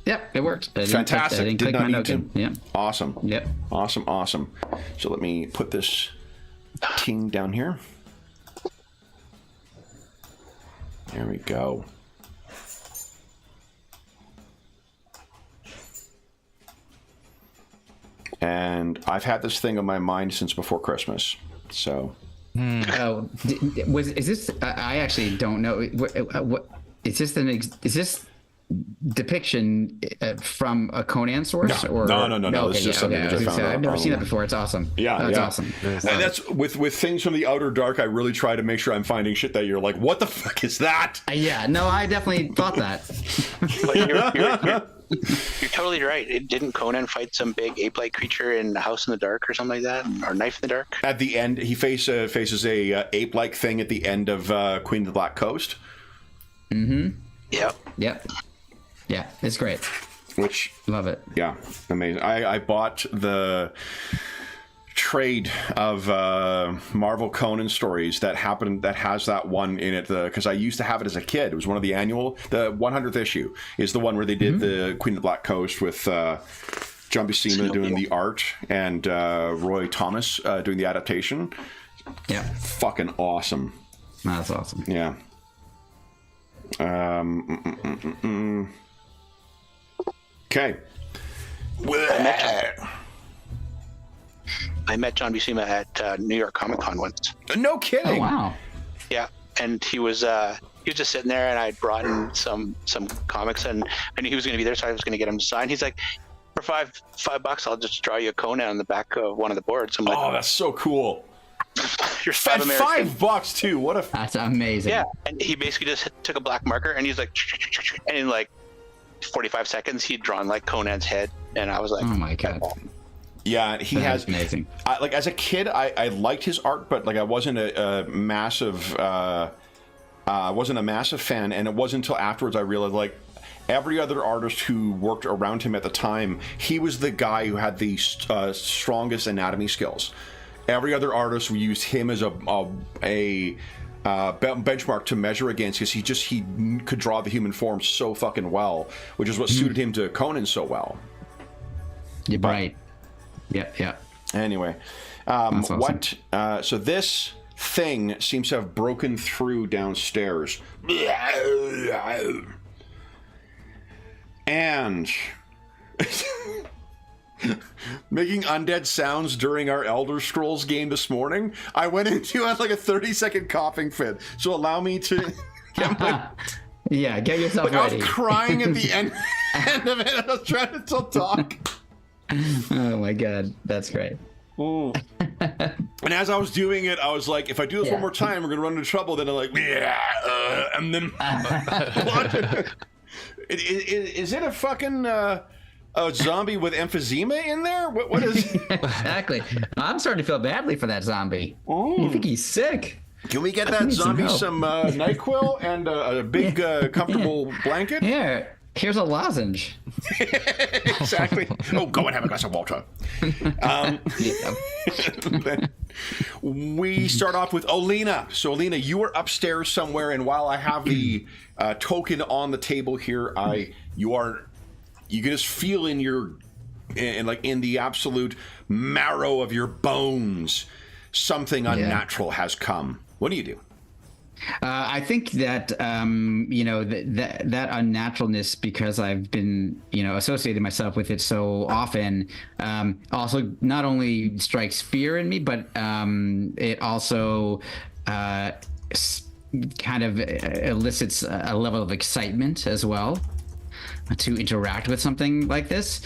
Yep, it worked. Fantastic. I didn't Did click not my need to. token. Yep. Awesome. Yep. Awesome. So let me put this team down here. There we go. And I've had this thing on my mind since before Christmas. So Oh, is this? I actually don't know. What is this? Is this depiction from a Conan source? No. Or No. It's just something that I found I've never seen online. that before. It's awesome. Yeah, That's yeah. awesome. And that's with things from the Outer Dark. I really try to make sure I'm finding shit that you're like, what the fuck is that? Yeah, no, I definitely thought that. But you're totally right. Didn't Conan fight some big ape-like creature in the House in the Dark or something like that, or Knife in the Dark? At the end, he faces a ape-like thing at the end of Queen of the Black Coast. Yep. Yep. Yeah, it's great. Which, Love it. yeah, amazing. I bought the trade of Marvel Conan stories that has that one in it, because I used to have it as a kid. It was one of the 100th issue is the one where they did the Queen of the Black Coast with John Buscema doing the art and Roy Thomas doing the adaptation. Yeah, Fucking awesome. that's awesome. Yeah. Okay. I met John Buscema at New York Comic Con once. No kidding. Oh wow. Yeah, and he was just sitting there, and I brought in some comics, and I knew he was going to be there, so I was going to get him to sign. He's like, for $5, I'll just draw you a Conan on the back of one of the boards. I'm like, Oh, that's so cool. you're And American. $5 too. What a That's amazing. Yeah, and he basically just took a black marker, and he's like, and in like 45 seconds, he'd drawn like Conan's head, and I was like, Oh my god. yeah. He That's has amazing. like as a kid, I liked his art, but like I wasn't a massive fan, and it wasn't until afterwards I realized like every other artist who worked around him at the time, he was the guy who had the strongest anatomy skills. Every other artist used him as a benchmark to measure against, because he could draw the human form so fucking well, which is what suited him to Conan so well. You're right. Yep. Anyway, That's awesome. so this thing seems to have broken through downstairs, and making undead sounds during our Elder Scrolls game this morning. I went into like a 30-second coughing fit, so allow me to Yeah, get yourself I ready. was crying at the end of it. I was trying to still talk. Oh my god, that's great. And as I was doing it, I was like, if I do this one more time, we're going to run into trouble. Then I'm like, and then... Is it a fucking a zombie with emphysema in there? What is... Exactly. I'm starting to feel badly for that zombie. I think he's sick. Can we get that zombie some NyQuil and a big comfortable blanket? Here's a lozenge. Exactly. Oh, go and have a glass of water. We start off with Olina. So, Olina, you are upstairs somewhere, and while I have the token on the table here, you can just feel in the absolute marrow of your bones, something unnatural has come. What do you do? I think that that unnaturalness, because I've been associated myself with it so often, also not only strikes fear in me, but it also kind of elicits a level of excitement as well to interact with something like this.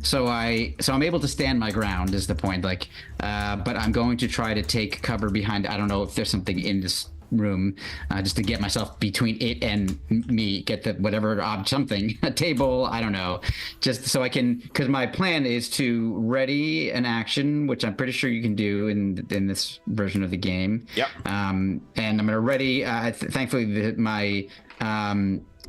So I'm able to stand my ground is the point. But I'm going to try to take cover behind. I don't know if there's something in this room, just to get myself between it and me, get the whatever something, a table, I don't know, just so I can, because my plan is to ready an action, which I'm pretty sure you can do in this version of the game. Yep. And I'm gonna ready. Thankfully, my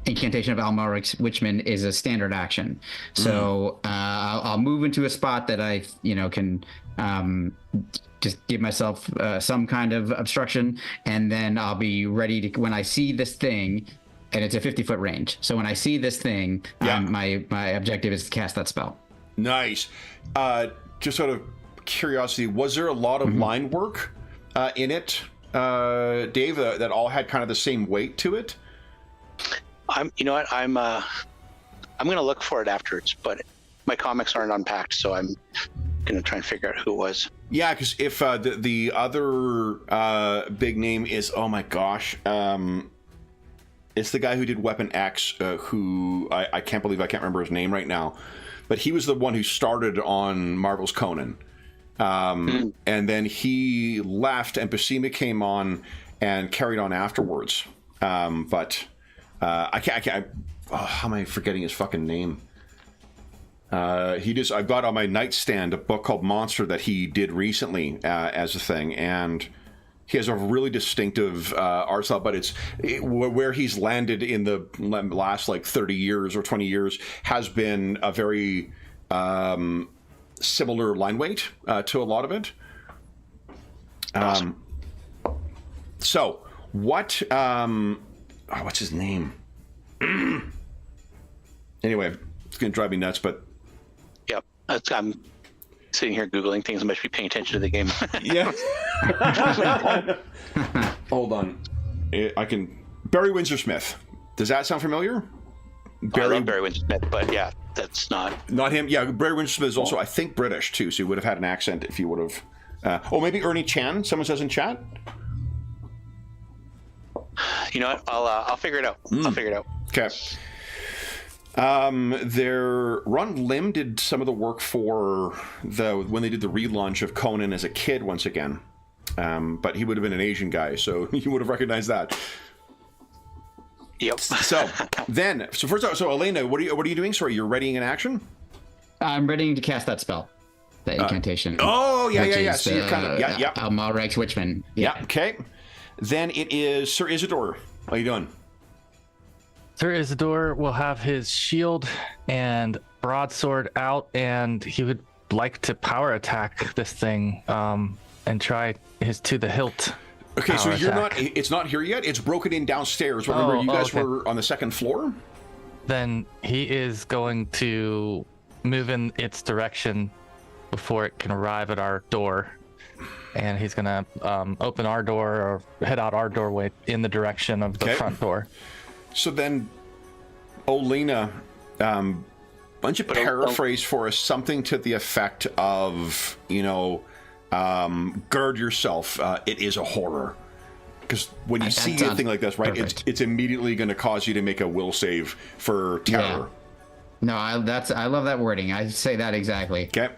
incantation of Almaric's Witchman is a standard action, so I'll move into a spot that I can just give myself some kind of obstruction, and then I'll be ready to, when I see this thing, and it's a 50-foot range. So when I see this thing, my objective is to cast that spell. Nice. Just out of curiosity, was there a lot of line work in it, Dave, that all had kind of the same weight to it? I'm going to look for it afterwards, but my comics aren't unpacked, so I'm going to try and figure out who it was. Yeah, because if the other big name is, oh my gosh, it's the guy who did Weapon X, who I can't believe I can't remember his name right now, but he was the one who started on Marvel's Conan. And then he left, and Buscema came on and carried on afterwards. But I can't. How am I forgetting his fucking name? I've got on my nightstand a book called Monster that he did recently as a thing, and he has a really distinctive art style, but where he's landed in the last 30 years or 20 years has been a very similar line weight to a lot of it. Awesome. So what what's his name? Anyway, it's gonna drive me nuts, but yep, I'm sitting here Googling things. I must be paying attention to the game. Yeah. Hold on. Barry Windsor Smith. Does that sound familiar? I love Barry Windsor Smith, but yeah, that's not him. Yeah, Barry Windsor Smith is also, I think, British too, so he would have had an accent if he would have. Maybe Ernie Chan. Someone says in chat. You know what? I'll figure it out. I'll figure it out. Okay. Ron Lim did some of the work for when they did the relaunch of Conan as a kid once again, but he would have been an Asian guy, so you would have recognized that. Yep. So first off, Elena, what are you doing? Sorry, you're readying an action? I'm ready to cast that spell, the incantation. Oh yeah. Is So you're kind of Almaric's Witchman. Yeah. Okay. Then it is Sir Isidore. How are you doing? Sir Isidore will have his shield and broadsword out, and he would like to power attack this thing and try his to the hilt. Okay, so it's not here yet? It's broken in downstairs. Remember, you guys were on the second floor? Then he is going to move in its direction before it can arrive at our door. And he's going to open our door or head out our doorway in the direction of the front door. So then, Olena, why don't you paraphrase for us something to the effect of, gird yourself, it is a horror. Because when you That see sounds anything like this, right, perfect. it's immediately going to cause you to make a will save for terror. No, I love that wording. I say that exactly. Okay.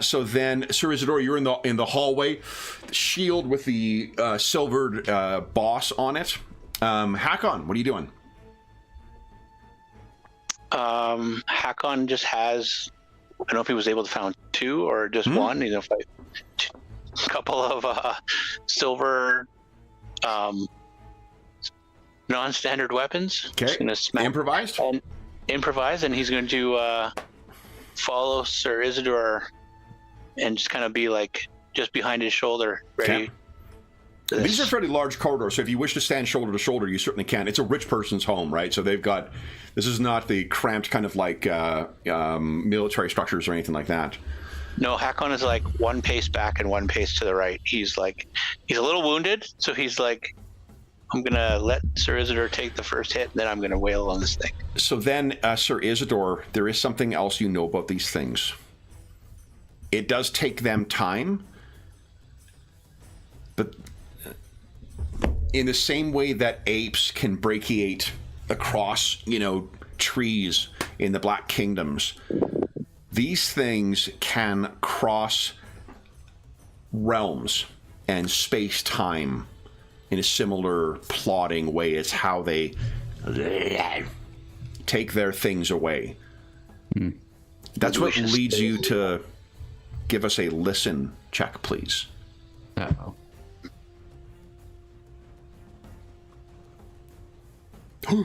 So then, Sir Isidore, you're in the hallway, the shield with the silvered boss on it. Hakon, what are you doing? Hakon just has, I don't know if he was able to find 2 or just 1. You know, a couple of silver non-standard weapons. Okay. He's gonna smack Improvised? and he's going to follow Sir Isidore and just kind of be like just behind his shoulder, ready. Okay. These are fairly large corridors, so if you wish to stand shoulder to shoulder, you certainly can. It's a rich person's home, right? So they've got, this is not the cramped kind of like military structures or anything like that. No, Hakon is like 1 pace back and 1 pace to the right. He's a little wounded, so he's like, I'm going to let Sir Isidore take the first hit, and then I'm going to wail on this thing. So then, Sir Isidore, there is something else you know about these things. It does take them time, but in the same way that apes can brachiate across, trees in the Black Kingdoms, these things can cross realms and space-time in a similar plodding way. It's how they take their things away. That's what leads you to give us a listen check, please. Uh-oh. You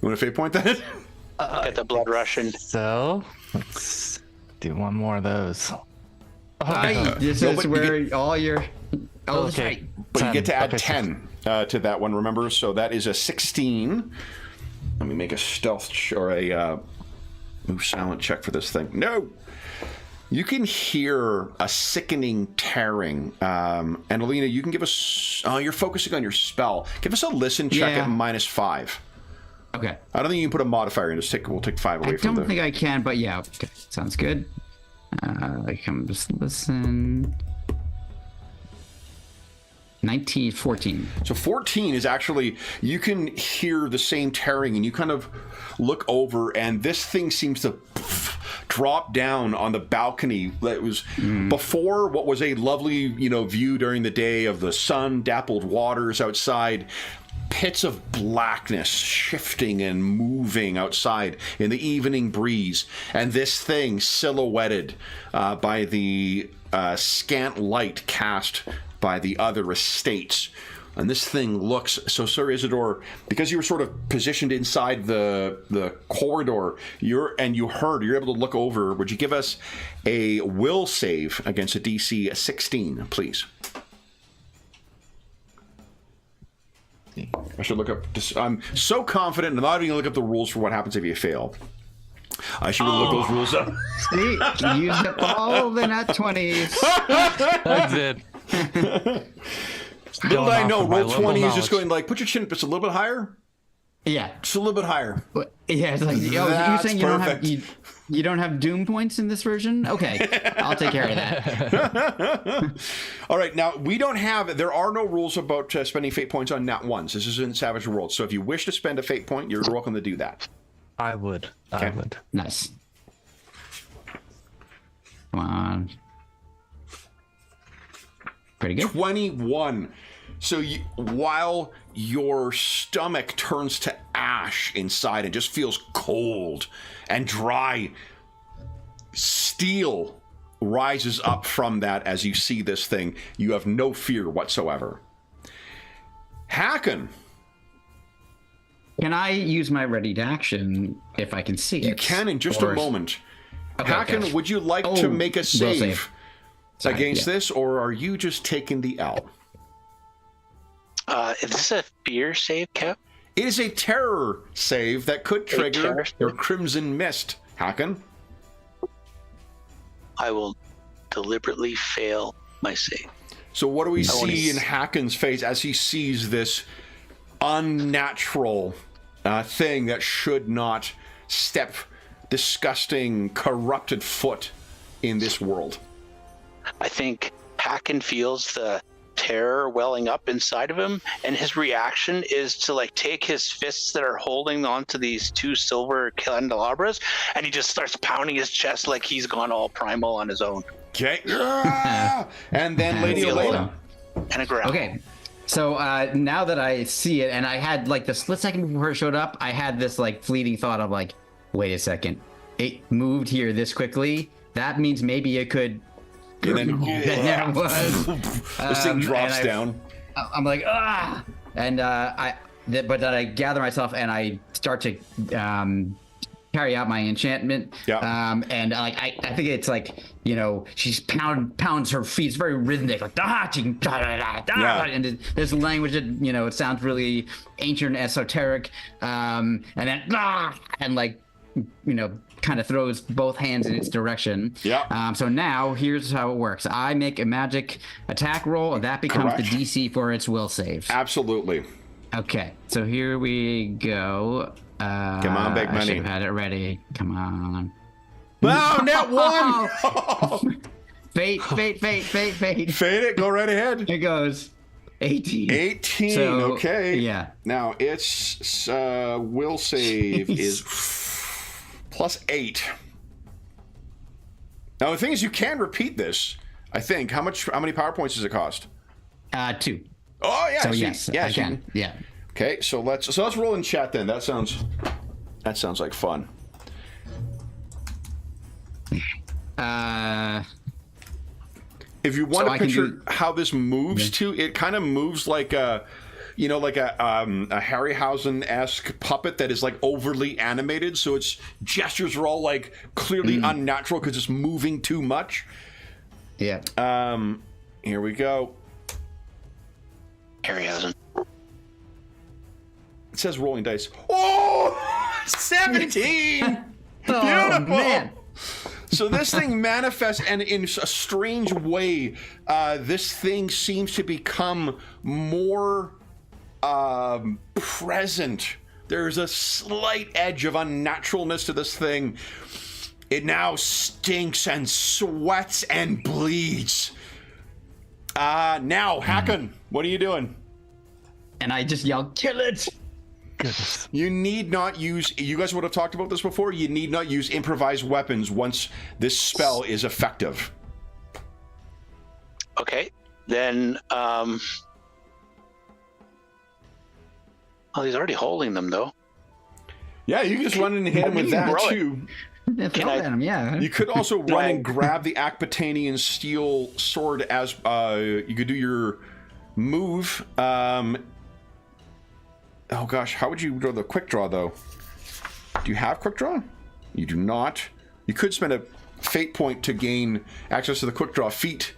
want to fate point that? Get the blood rushing. So let's do one more of those. This No, is but where all your... Oh, that's Okay. right. But you get to add Okay, 10 to that one, remember? So that is a 16. Let me make a stealth or a move silent check for this thing. No! You can hear a sickening tearing. And Alina, you can give us... you're focusing on your spell. Give us a listen check at -5. Okay. I don't think you can put a modifier in. We'll take 5 away I from don't think I can, but yeah. Okay. Sounds good. I can just listen. 14. So 14 is actually, you can hear the same tearing, and you kind of look over, and this thing seems to drop down on the balcony that was before what was a lovely, view during the day of the sun-dappled waters outside. Pits of blackness shifting and moving outside in the evening breeze, and this thing silhouetted by the scant light cast by the other estates. And this thing looks... So, Sir Isidore, because you were sort of positioned inside the corridor, you're able to look over. Would you give us a will save against a DC 16, please? I should look up... I'm so confident, I'm not even going to look up the rules for what happens if you fail. I should look those rules up. See? Use up all the nat 20s. I did. Little did I know, my roll local 20 is just knowledge. going like, put your chin just a little bit higher. Yeah. Just a little bit higher. Yeah, it's like, you're That's saying perfect. you don't have doom points in this version? Okay, I'll take care of that. All right, now there are no rules about spending fate points on nat ones. This is in Savage World, so if you wish to spend a fate point, you're welcome to do that. I would. I would. Nice. Come on. Pretty good. 21. So while your stomach turns to ash inside and just feels cold and dry, steel rises up from that as you see this thing. You have no fear whatsoever. Hakon. Can I use my ready to action if I can see it? You can in just a moment. Okay, Hakon, okay. would you like to make a will save Sorry, against this, or are you just taking the L? Is this a fear save, Kev? It is a terror save that could trigger terror your Crimson Mist. Hakon? I will deliberately fail my save. So what do we wanna see in Hakon's face as he sees this unnatural thing that should not step disgusting, corrupted foot in this world? I think Hacken feels the terror welling up inside of him, and his reaction is to like take his fists that are holding onto these two silver candelabras, and he just starts pounding his chest like he's gone all primal on his own. Okay. And then Lady Elena. And a growl. Okay. So now that I see it, and I had like the split second before it showed up, I had this like fleeting thought of like, wait a second, it moved here this quickly. That means maybe it could. And then There it was. this thing drops down. I'm like, ah, and but then I gather myself and I start to carry out my enchantment. Yeah. And like I think it's like, you know, she's pounds her feet. It's very rhythmic, like and there's language that, you know, it sounds really ancient and esoteric. And then and like, you know, kind of throws both hands in its direction. Yeah. So now here's how it works. I make a magic attack roll, and that becomes Correct. the DC for its will save. Absolutely. Okay, so here we go. Come on, big I money. should have had it ready. Come on. Wow, net one! Fate. Fade it, go right ahead. Here goes. 18. 18, So, okay. yeah. Now, its will save is +8. Now, the thing is, you can repeat this, I think. How many power points does it cost? 2. Oh, yeah. So so yes, yeah, I can. Yeah. Okay, so let's roll in chat then. That sounds like fun. If you want So to I can picture do- how this moves too, it kind of moves like a Harryhausen-esque puppet that is like overly animated. So its gestures are all like clearly unnatural because it's moving too much. Yeah. Here we go. Harryhausen. It says rolling dice. Oh, 17! Oh, Beautiful! man. So this thing manifests, and in a strange way, this thing seems to become more present. There's a slight edge of unnaturalness to this thing. It now stinks and sweats and bleeds. Now, Hakon, what are you doing? And I just yelled, kill it! Goodness. You need not use, you guys would have talked about this before, you need not use improvised weapons once this spell is effective. Okay, then, oh, he's already holding them, though. Yeah, you can just run in and hit him with that, throw it? too. Throw I- at him, yeah. You could also run and grab the Akbatanian steel sword as, you could do your move. Oh gosh, how would you do the quick draw, though? Do you have quick draw? You do not. You could spend a fate point to gain access to the quick draw feat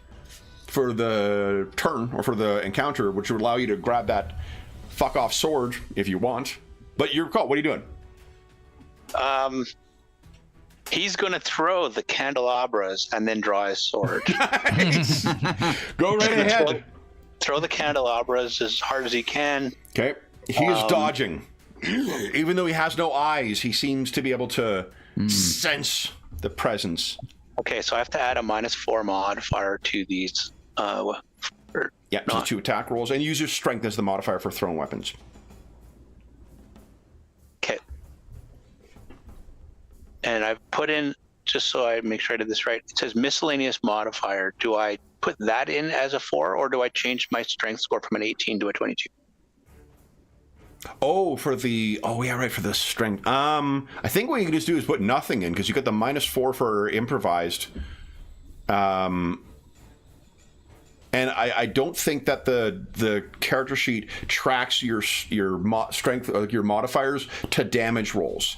for the turn, or for the encounter, which would allow you to grab that fuck off sword if you want. But your call, what are you doing? He's going to throw the candelabras and then draw his sword. Nice. Go right ahead. Throw the candelabras as hard as he can. Okay. He is dodging. Even though he has no eyes, he seems to be able to sense the presence. Okay, so I have to add a -4 modifier to these. Yeah, to the 2 attack rolls, and use your strength as the modifier for thrown weapons. Okay. And I've put in, just so I make sure I did this right, it says miscellaneous modifier. Do I put that in as a 4, or do I change my strength score from an 18 to a 22? Oh, for the for the strength. I think what you can just do is put nothing in, because you got the -4 for improvised. And I don't think that the character sheet tracks your strength, your modifiers to damage rolls.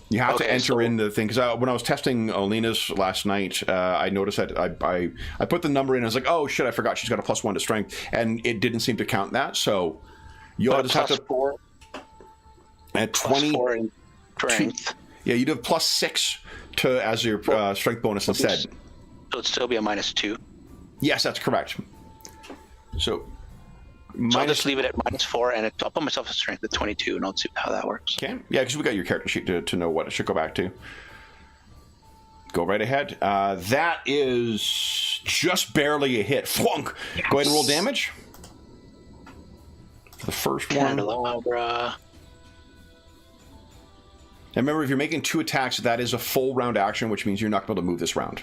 You have to enter in the thing, because when I was testing Alina's last night, I noticed that I put the number in, and I was like, oh shit, I forgot she's got a +1 to strength, and it didn't seem to count that. So you'll just have to +4 at 20 +4 in strength. Yeah, you'd have +6 to as your strength bonus instead. So it'd still be a -2. Yes, that's correct. So I'll just leave it at -4, and I'll put myself a strength at 22, and I'll see how that works. Okay. Yeah, because we got your character sheet to know what it should go back to. Go right ahead. That is just barely a hit. Flunk. Yes. Go ahead and roll damage. For the first one. Candelabra. And remember, if you're making 2 attacks, that is a full round action, which means you're not going to be able to move this round.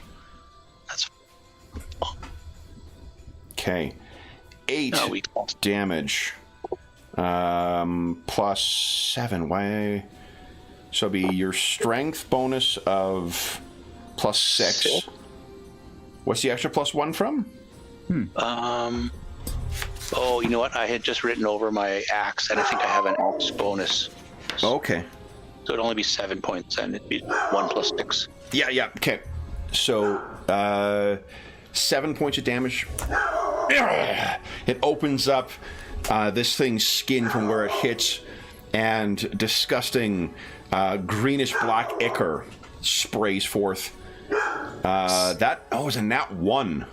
That's Okay. 8 we damage. Plus 7. Why? So it'll be your strength bonus of plus 6. What's the extra plus 1 from? Oh, you know what? I had just written over my axe, and I think I have an axe bonus. Okay. So it'd only be 7 points, and it'd be 1 plus 6. Yeah. Okay. So 7 points of damage. It opens up this thing's skin from where it hits, and disgusting greenish black ichor sprays forth. That is a nat 1.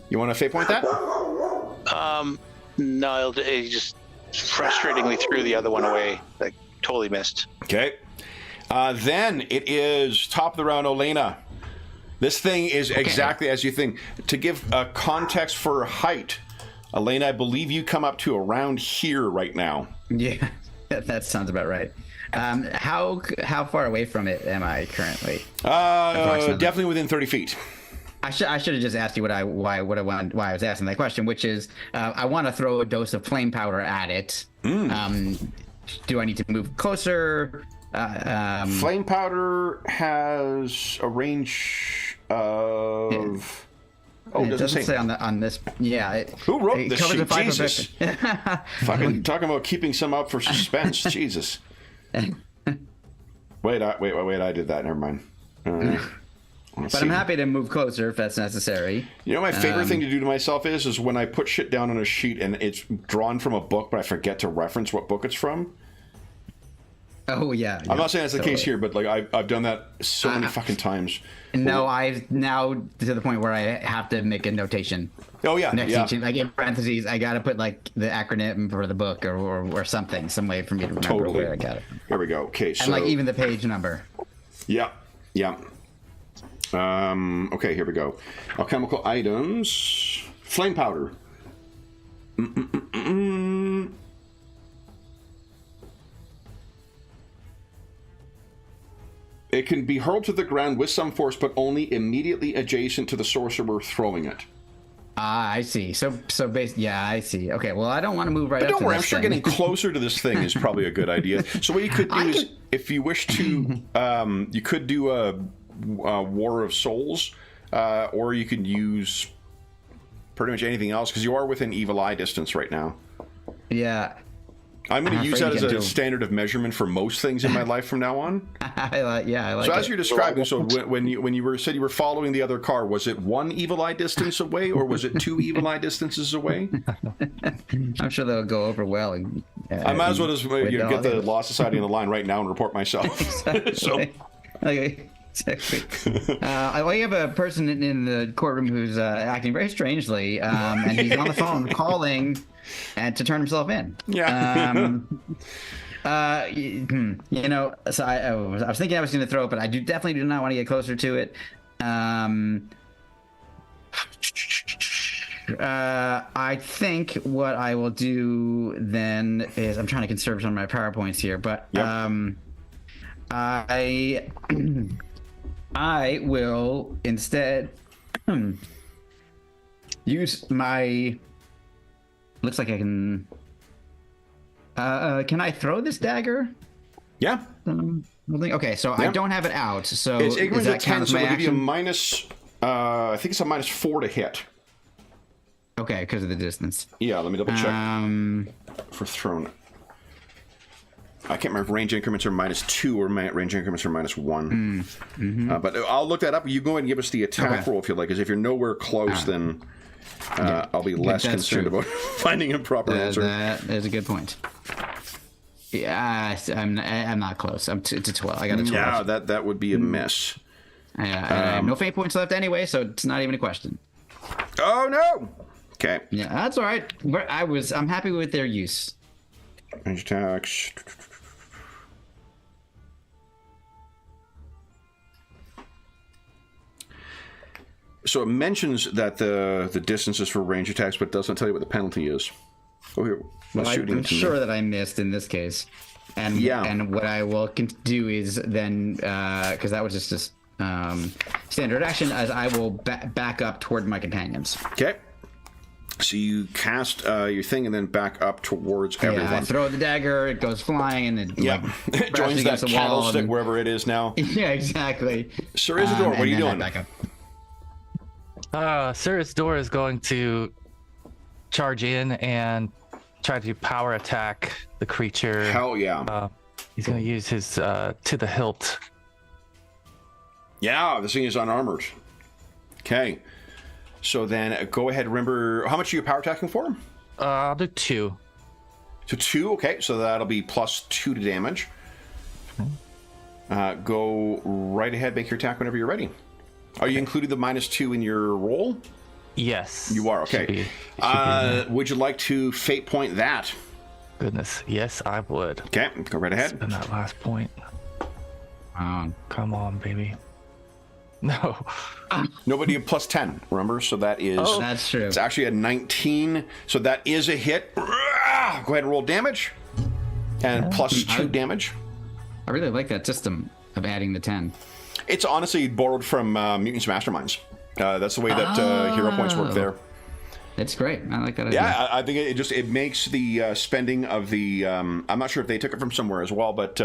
You want to fate point that? No, it just frustratingly threw the other one away. Like, totally missed. Okay. Then it is top of the round, Olena. This thing is exactly as you think. To give context for height, Elena, I believe you come up to around here right now. Yeah, that sounds about right. How far away from it am I currently? Definitely within 30 feet. I should have just asked you why I was asking that question, which is I want to throw a dose of flame powder at it. Do I need to move closer? Flame powder has a range of. Yeah. It doesn't say on this. Yeah. Who wrote this covers sheet? a 5 Jesus. Fucking talking about keeping some up for suspense. Jesus. Wait, I did that. Never mind. But I'm happy to move closer if that's necessary. You know, my favorite thing to do to myself is when I put shit down on a sheet and it's drawn from a book, but I forget to reference what book it's from. Oh yeah. I'm not saying that's the case here, but like I've done that so many fucking times. No, I've now to the point where I have to make a notation. Oh yeah, next to each, like in parentheses, I gotta put like the acronym for the book or something, some way for me to remember where I got it. Here we go. Okay, so and like even the page number. Yeah. Okay, here we go. Alchemical items. Flame powder. It can be hurled to the ground with some force, but only immediately adjacent to the sorcerer throwing it. I see. So yeah, I see. Okay, well, I don't want to move right up to this thing. Don't worry, I'm sure getting closer to this thing is probably a good idea. So what you could do is, if you wish to, you could do a War of Souls, or you could use pretty much anything else, because you are within evil eye distance right now. Yeah. I'm going to use that as a standard of measurement for most things in my life from now on. I like it. So as you're describing, so when you said you were following the other car, was it 1 evil eye distance away, or was it 2 evil eye distances away? I'm sure they'll go over well. I might as well just get the Law Society on the line right now and report myself. So. Okay. Exactly. We have a person in the courtroom who's acting very strangely, and he's on the phone calling and to turn himself in. Yeah. So I was thinking I was going to throw it, but I definitely do not want to get closer to it. I think what I will do then is I'm trying to conserve some of my PowerPoints here, but I will instead use my. Looks like I can. Can I throw this dagger? Yeah. Okay, so I don't have it out. So it's ignorance of 10, so my it'll give you a action? minus. I think it's a -4 to hit. Okay, because of the distance. Yeah, let me double check for thrown. I can't remember if range increments are -2 or range increments are -1. But I'll look that up. You go ahead and give us the attack roll if you like, because if you're nowhere close, then I'll be less concerned about finding a proper answer. That is a good point. Yeah, I'm not close. I'm to 12. I got a 12. Yeah, that would be a miss. I have no fate points left anyway, so it's not even a question. Oh no! Okay. Yeah, that's all right. I'm happy with their use. Range attacks. So it mentions that the distance is for range attacks, but it doesn't tell you what the penalty is. Oh, here. Well, I'm sure that I missed in this case. And and what I will do is then, because that was just a standard action, as I will back up toward my companions. Okay. So you cast your thing and then back up towards everyone. Yeah, I throw the dagger, it goes flying, and it it joins that candlestick wherever it is now. Yeah, exactly. Sir Isidore, what are you doing? Back up. Sir Isidore is going to charge in and try to power attack the creature. Hell yeah. He's going to use his to the hilt. Yeah, this thing is unarmored. Okay. So then go ahead. Remember, how much are you power attacking for? I'll do 2. So 2, okay. So that'll be +2 to damage. Go right ahead, make your attack whenever you're ready. Are you including the -2 in your roll? Yes. You are, okay. Would you like to fate point that? Goodness, yes, I would. Okay, go right ahead. Spend that last point. Come on, baby. No. Nobody have +10, remember? So that is... Oh, that's true. It's actually a 19, so that is a hit. Go ahead and roll damage. And +2 damage. I really like that system of adding the 10. It's honestly borrowed from Mutants Masterminds. That's the way that hero points work there. It's great. I like that idea. Yeah, I think it makes the spending of the... I'm not sure if they took it from somewhere as well, but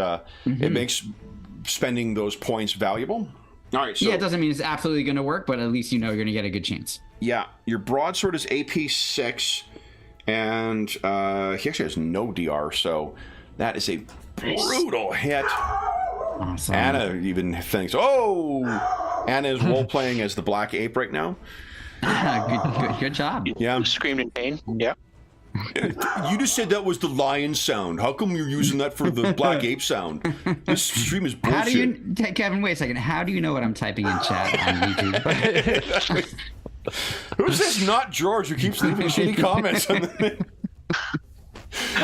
it makes spending those points valuable. All right, so... Yeah, it doesn't mean it's absolutely going to work, but at least you know you're going to get a good chance. Yeah, your broadsword is AP 6, and he actually has no DR, so that is a brutal hit. Awesome. Anna even thinks, oh! Anna is role-playing as the Black Ape right now. Good job. Yeah. Screamed in pain. Yeah. You just said that was the lion sound. How come you're using that for the Black Ape sound? This stream is bullshit. How do you... Kevin, wait a second. How do you know what I'm typing in chat on YouTube? Who's this not George who keeps leaving shitty comments?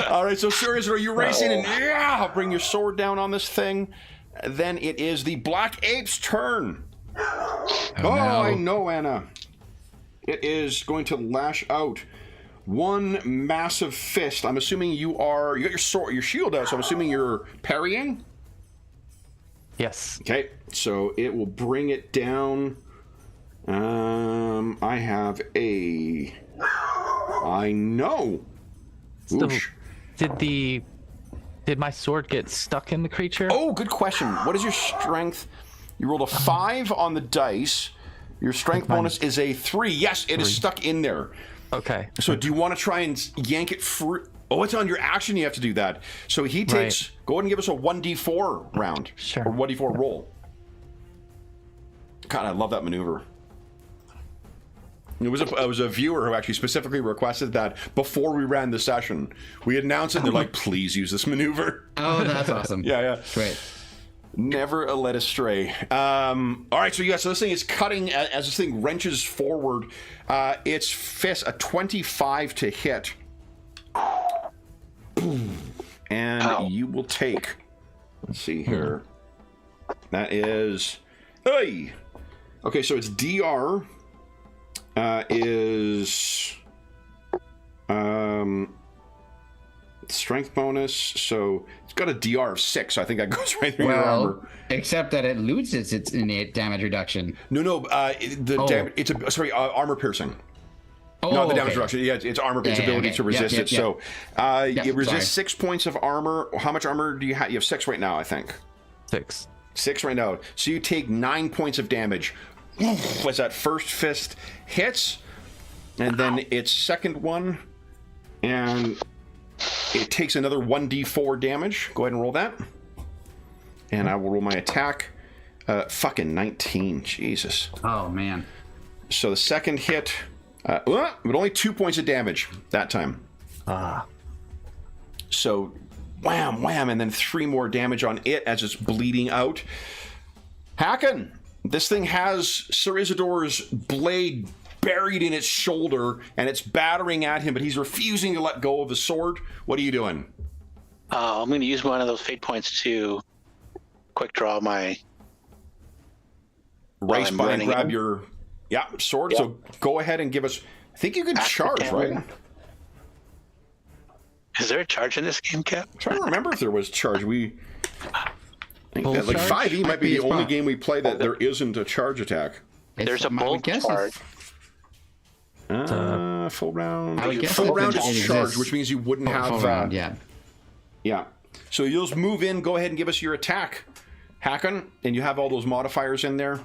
All right, so Sir Isidore, you race in and bring your sword down on this thing. Then it is the Black Ape's turn. Oh, no. I know, Anna. It is going to lash out. One massive fist. I'm assuming you got your sword, your shield out, so I'm assuming you're parrying? Yes. Okay, so it will bring it down. I have a... I know. So, did my sword get stuck in the creature? Oh, good question. What is your strength? You rolled a 5 on the dice. Your strength bonus is a 3. Yes, it is stuck in there. Okay. So do you want to try and yank it free? Oh, it's on your action. You have to do that. So he takes... Go ahead and give us a 1d4 round. Sure. Or 1d4 roll. God, I love that maneuver. It was a viewer who actually specifically requested that before we ran the session. We announced it, and they're like, please use this maneuver. Oh, that's awesome. Yeah. Great. Never led astray. All right, so so this thing is cutting as this thing wrenches forward. Its fist, a 25 to hit. And you will take... Let's see here. That is... Hey! Okay, so its DR... is strength bonus, so it's got a DR of 6, so I think that goes right through your armor. Except that it loses its innate damage reduction. No, damage, it's armor piercing. Not the damage reduction. Yeah, it's armor, its ability to resist it. So it resists 6 points of armor. How much armor do you have? You have 6 right now, I think. 6. 6 right now. So you take 9 points of damage. As that first fist hits, and then its second one, and it takes another 1d4 damage. Go ahead and roll that. And I will roll my attack. Fucking 19. Jesus. Oh, man. So the second hit, but only 2 points of damage that time. So wham, wham, and then 3 more damage on it as it's bleeding out. Hacken! This thing has Sir Isidore's blade buried in its shoulder, and it's battering at him, but he's refusing to let go of the sword. What are you doing? I'm going to use one of those fate points to quick draw my... Race by and grab your Yeah, sword. Yeah. So go ahead and give us. I think you can charge, right? Is there a charge in this game, Cap? I'm trying to remember if there was charge. I think Full that, like charge? 5e might be the as only well. game we play that there isn't a charge attack. There's a I would bolt guess charge. Full round. I would guess Full it round exists. is charge, which means you wouldn't have. Full round, yeah. Yeah. So you'll just move in. Go ahead and give us your attack, Hakon, and you have all those modifiers in there.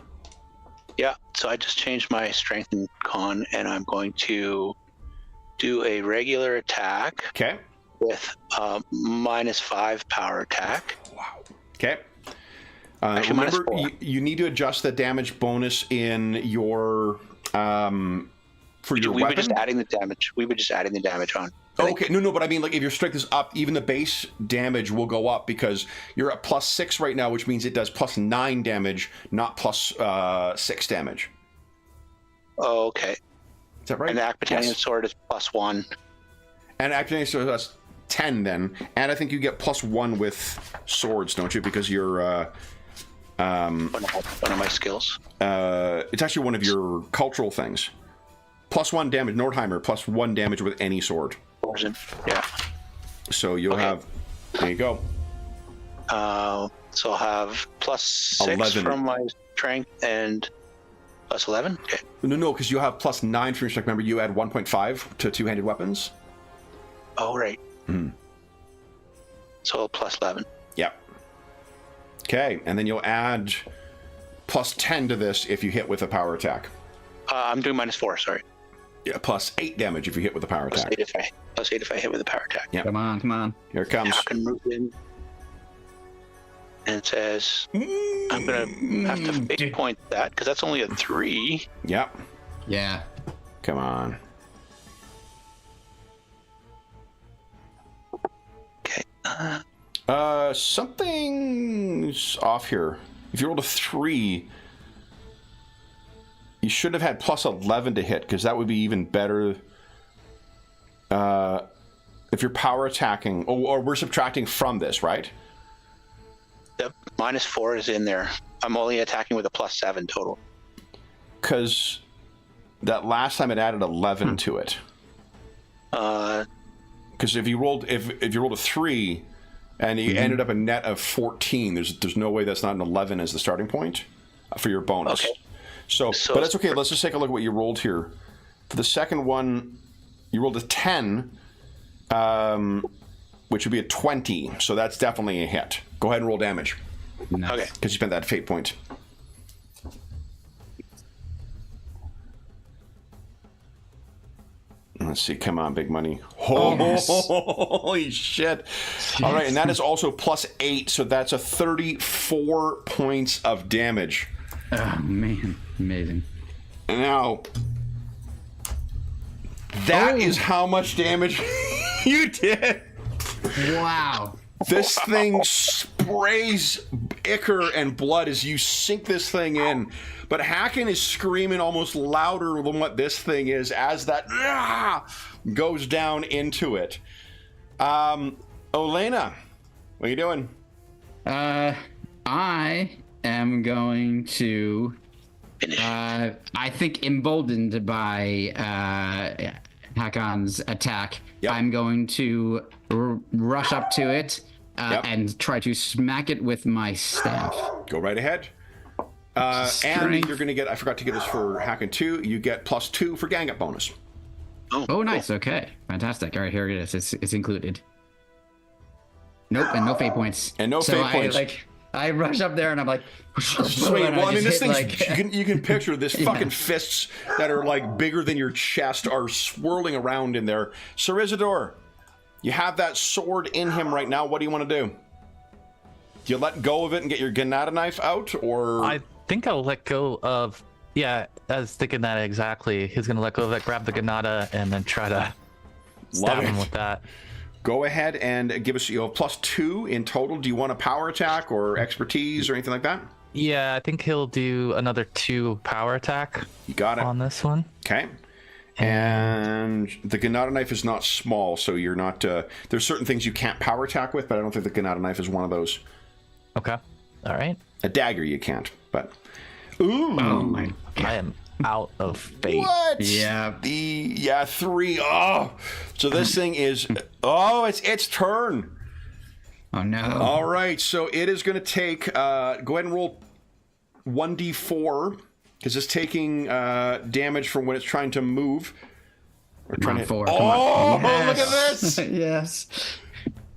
Yeah, so I just changed my strength and con, and I'm going to do a regular attack Okay. with -5 power attack. Wow. Okay. Actually, remember, -4. you need to adjust the damage bonus in your for your We were weapon. just adding the damage. We were just adding the damage on. I think. Okay, no, but I mean, like, if your strength is up, even the base damage will go up because you're at +6 right now, which means it does +9 damage, not +6 damage. Oh, okay. Is that right? And the Aquitanian Yes. sword is +1. And Aquitanian sword that's 10 then, and I think you get +1 with swords, don't you? Because you're One of my skills. it's actually one of your cultural things. +1 damage, Nordheimer, +1 damage with any sword. Yeah. So you'll Okay. have. There you go. So I'll have +6 11. from my strength and +11. Okay. No, because you have +9 from your strength. Remember, you add 1.5 to two-handed weapons. Oh, right. So +11. Yep. Okay, and then you'll add +10 to this if you hit with a power attack. I'm doing -4. Sorry. Yeah, +8 damage if you hit with a power attack. +8 if I hit with a power attack. Yeah. Come on. Here it comes. I can move in. And it says I'm gonna have to fate point that because that's only a 3. Yep. Yeah. Come on. Okay. Something's off here. If you rolled a 3, you should have had +11 to hit, because that would be even better. If you're power attacking, or we're subtracting from this, right? The -4 is in there. I'm only attacking with a +7 total. Because that last time it added 11 to it. Because if you rolled if you rolled a 3 and you ended up a net of 14, there's no way that's not an 11 as the starting point for your bonus. Okay. So but that's okay. Let's just take a look at what you rolled here. For the second one, you rolled a 10, which would be a 20. So that's definitely a hit. Go ahead and roll damage Nice. Okay. because you spent that fate point. Let's see. Come on, big money. Holy shit. All right, and that is also +8, so that's a 34 points of damage. Oh, man. Amazing. Now, that is how much damage you did. Wow. This thing sprays ichor and blood as you sink this thing in. But Hakon is screaming almost louder than what this thing is as that goes down into it. Olena, what are you doing? I am going to, I think emboldened by Hakon's attack, Yep. I'm going to rush up to it Yep. and try to smack it with my staff. Go right ahead. And Strength. you're going to get, I forgot to give this for Hakon too, you get +2 for gang up bonus. Oh, nice. Okay. Fantastic. All right, here it is. It's included. Nope, and no fate points. And no fate points. I rush up there and I'm like, Sweet. and Well, I mean, this just thing's, hit, you can picture this fucking fists that are like bigger than your chest are swirling around in there. Sir Isidore, you have that sword in him right now. What do you want to do? Do you let go of it and get your Ganata knife out, or I think I'll let go of. Yeah, I was thinking that exactly. He's gonna let go of it, grab the Ganata, and then try to stab him it. with that. go ahead and give us +2 in total? Do you want a power attack or expertise or anything like that? Yeah, I think he'll do another 2 power attack You got it. on this one. Okay. And the Ganata knife is not small, so you're not. There's certain things you can't power attack with, but I don't think the Ganata knife is one of those. Okay. All right. A dagger you can't, but Ooh. Oh my god. I am out of fate. What? Yeah. 3. Oh. So this thing is... Oh, it's its turn. Oh no. All right. So it is going to take... go ahead and roll 1d4. Because it's taking damage from when it's trying to move. Or Come on, to... 4. Oh, Come on. Yes. look at this. Yes.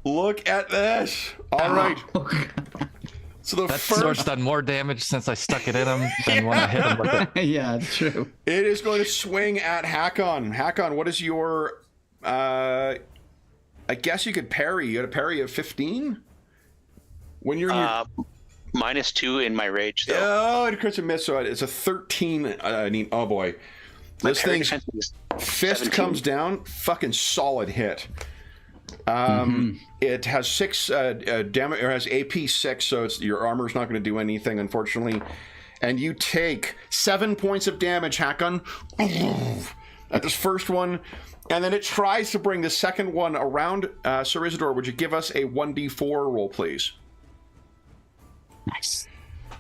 Look at this. All right. Oh. So the That sword's first... done more damage since I stuck it in him than when I hit him with it. Yeah, it's true. It is going to swing at Hakon. Hakon, what is your... I guess you could parry. You got a parry of 15? When you're in your... -2 in my rage, though. Oh, it crits a miss, so it's a 13. Oh boy. This Parry thing's defense is fist 17. comes down, fucking solid hit. It has 6 damage, or has AP 6, so your armor's not going to do anything, unfortunately. And you take 7 points of damage, Hakon, at this first one. And then it tries to bring the second one around. Sir Isidore, would you give us a 1d4 roll, please? Nice.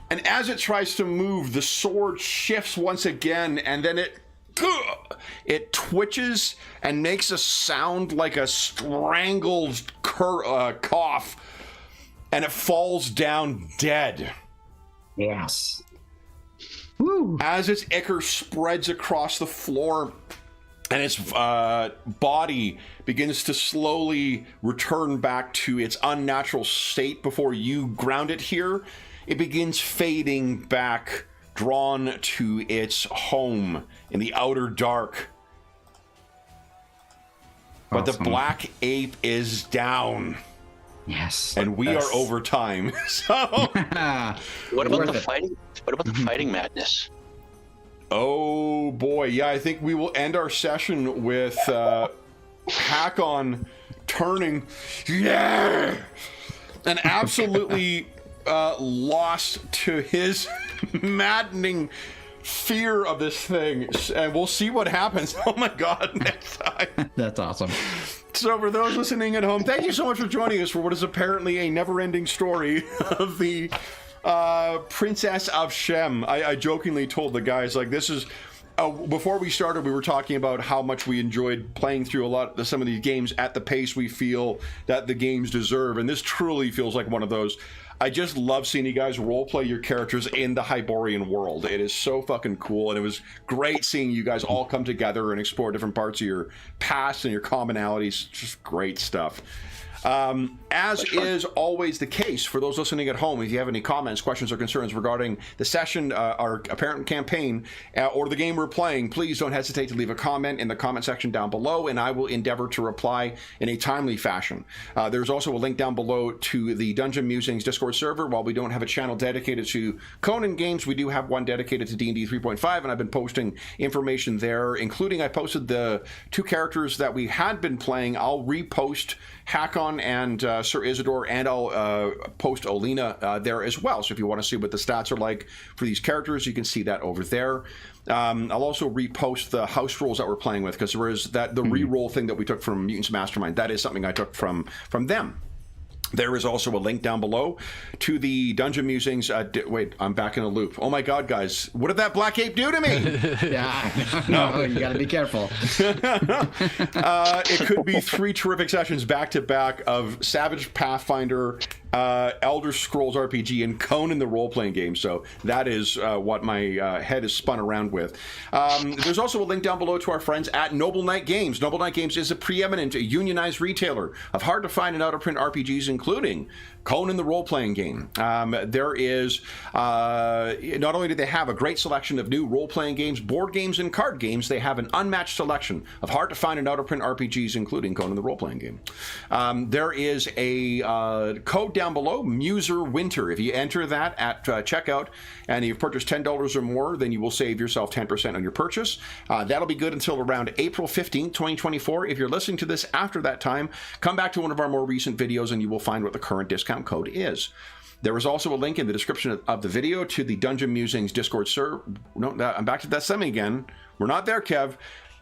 And as it tries to move, the sword shifts once again, and then it twitches and makes a sound like a strangled cough, and it falls down dead. Yes. Woo. As its ichor spreads across the floor, and its body begins to slowly return back to its unnatural state before you ground it here, it begins fading back, drawn to its home in the outer dark. But the black ape is down, Yes. and we are over time. So, What about Worth the it. fighting? What about the fighting madness? oh boy, yeah, I think we will end our session with Hakon turning, yeah, and absolutely lost to his maddening fear of this thing, and we'll see what happens. Oh my god, next time. That's awesome. So for those listening at home, thank you so much for joining us for what is apparently a never-ending story of the Princess of Shem. I jokingly told the guys, like, this is... before we started, we were talking about how much we enjoyed playing through some of these games at the pace we feel that the games deserve, and this truly feels like one of those. I just love seeing you guys roleplay your characters in the Hyborian world. It is so fucking cool, and it was great seeing you guys all come together and explore different parts of your past and your commonalities. Just great stuff. As is always the case, for those listening at home, if you have any comments, questions, or concerns regarding the session, our apparent campaign, or the game we're playing, please don't hesitate to leave a comment in the comment section down below, and I will endeavor to reply in a timely fashion. There's also a link down below to the Dungeon Musings Discord server. While we don't have a channel dedicated to Conan games, we do have one dedicated to D&D 3.5, and I've been posting information there, including I posted the 2 characters that we had been playing. I'll repost Hakon and Sir Isidore, and I'll post Olina there as well. So if you want to see what the stats are like for these characters, you can see that over there. I'll also repost the house rules that we're playing with, because there is the re-roll thing that we took from Mutants Mastermind. That is something I took from them. There is also a link down below to the Dungeon Musings. Wait, I'm back in a loop. Oh my god, guys. What did that black ape do to me? Yeah. No, you gotta be careful. It could be 3 terrific sessions back to back of Savage Pathfinder, Elder Scrolls RPG, and Conan the Roleplaying Game. So that is what my head is spun around with. There's also a link down below to our friends at Noble Knight Games. Noble Knight Games is a preeminent unionized retailer of hard to find and out of print RPGs, including Conan the Roleplaying Game. There is, not only do they have a great selection of new role-playing games, board games, and card games, they have an unmatched selection of hard-to-find and out-of-print RPGs, including Conan the Roleplaying Game. There is a code down below, Muser Winter. If you enter that at checkout and you've purchased $10 or more, then you will save yourself 10% on your purchase. That'll be good until around April 15th, 2024. If you're listening to this after that time, come back to one of our more recent videos and you will find what the current discount code is. There is also a link in the description of the video to the Dungeon Musings Discord server. No, I'm back to that semi again. We're not there, Kev.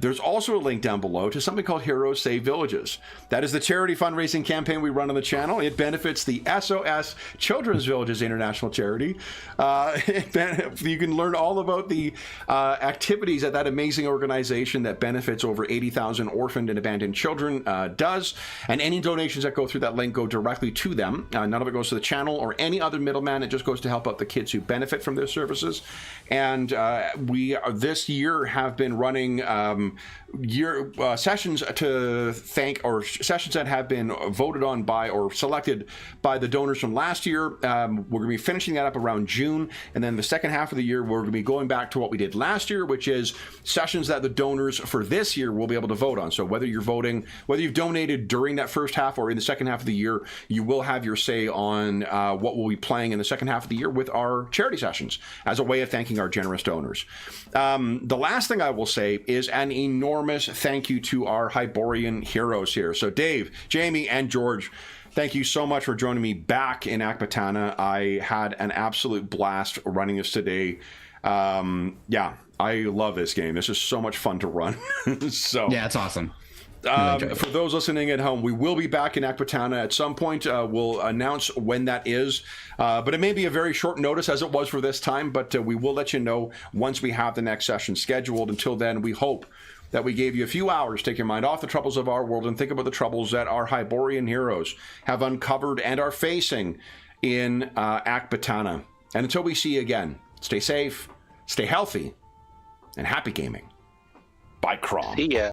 there's also a link down below to something called Heroes Save Villages. That is the charity fundraising campaign we run on the channel. It benefits the SOS Children's Villages International Charity. You can learn all about the activities that amazing organization that benefits over 80,000 orphaned and abandoned children does. And any donations that go through that link go directly to them. None of it goes to the channel or any other middleman. It just goes to help out the kids who benefit from their services. And we this year have been running sessions to thank, or sessions that have been voted on by or selected by the donors from last year. We're going to be finishing that up around June, and then the second half of the year we're going to be going back to what we did last year, which is sessions that the donors for this year will be able to vote on. So whether you've donated during that first half or in the second half of the year, you will have your say on what we'll be playing in the second half of the year with our charity sessions as a way of thanking our generous donors. The last thing I will say is an enormous thank you to our Hyborian heroes here. So Dave, Jamie, and George, thank you so much for joining me back in Akbatana. I had an absolute blast running this today. Yeah, I love this game. This is so much fun to run. So yeah, it's awesome. For those listening at home, we will be back in Akbatana at some point. We'll announce when that is, but it may be a very short notice as it was for this time, but we will let you know once we have the next session scheduled. Until then, we hope that we gave you a few hours to take your mind off the troubles of our world and think about the troubles that our Hyborian heroes have uncovered and are facing in Akbatana. And until we see you again, stay safe, stay healthy, and happy gaming. Bye, Crom. See ya.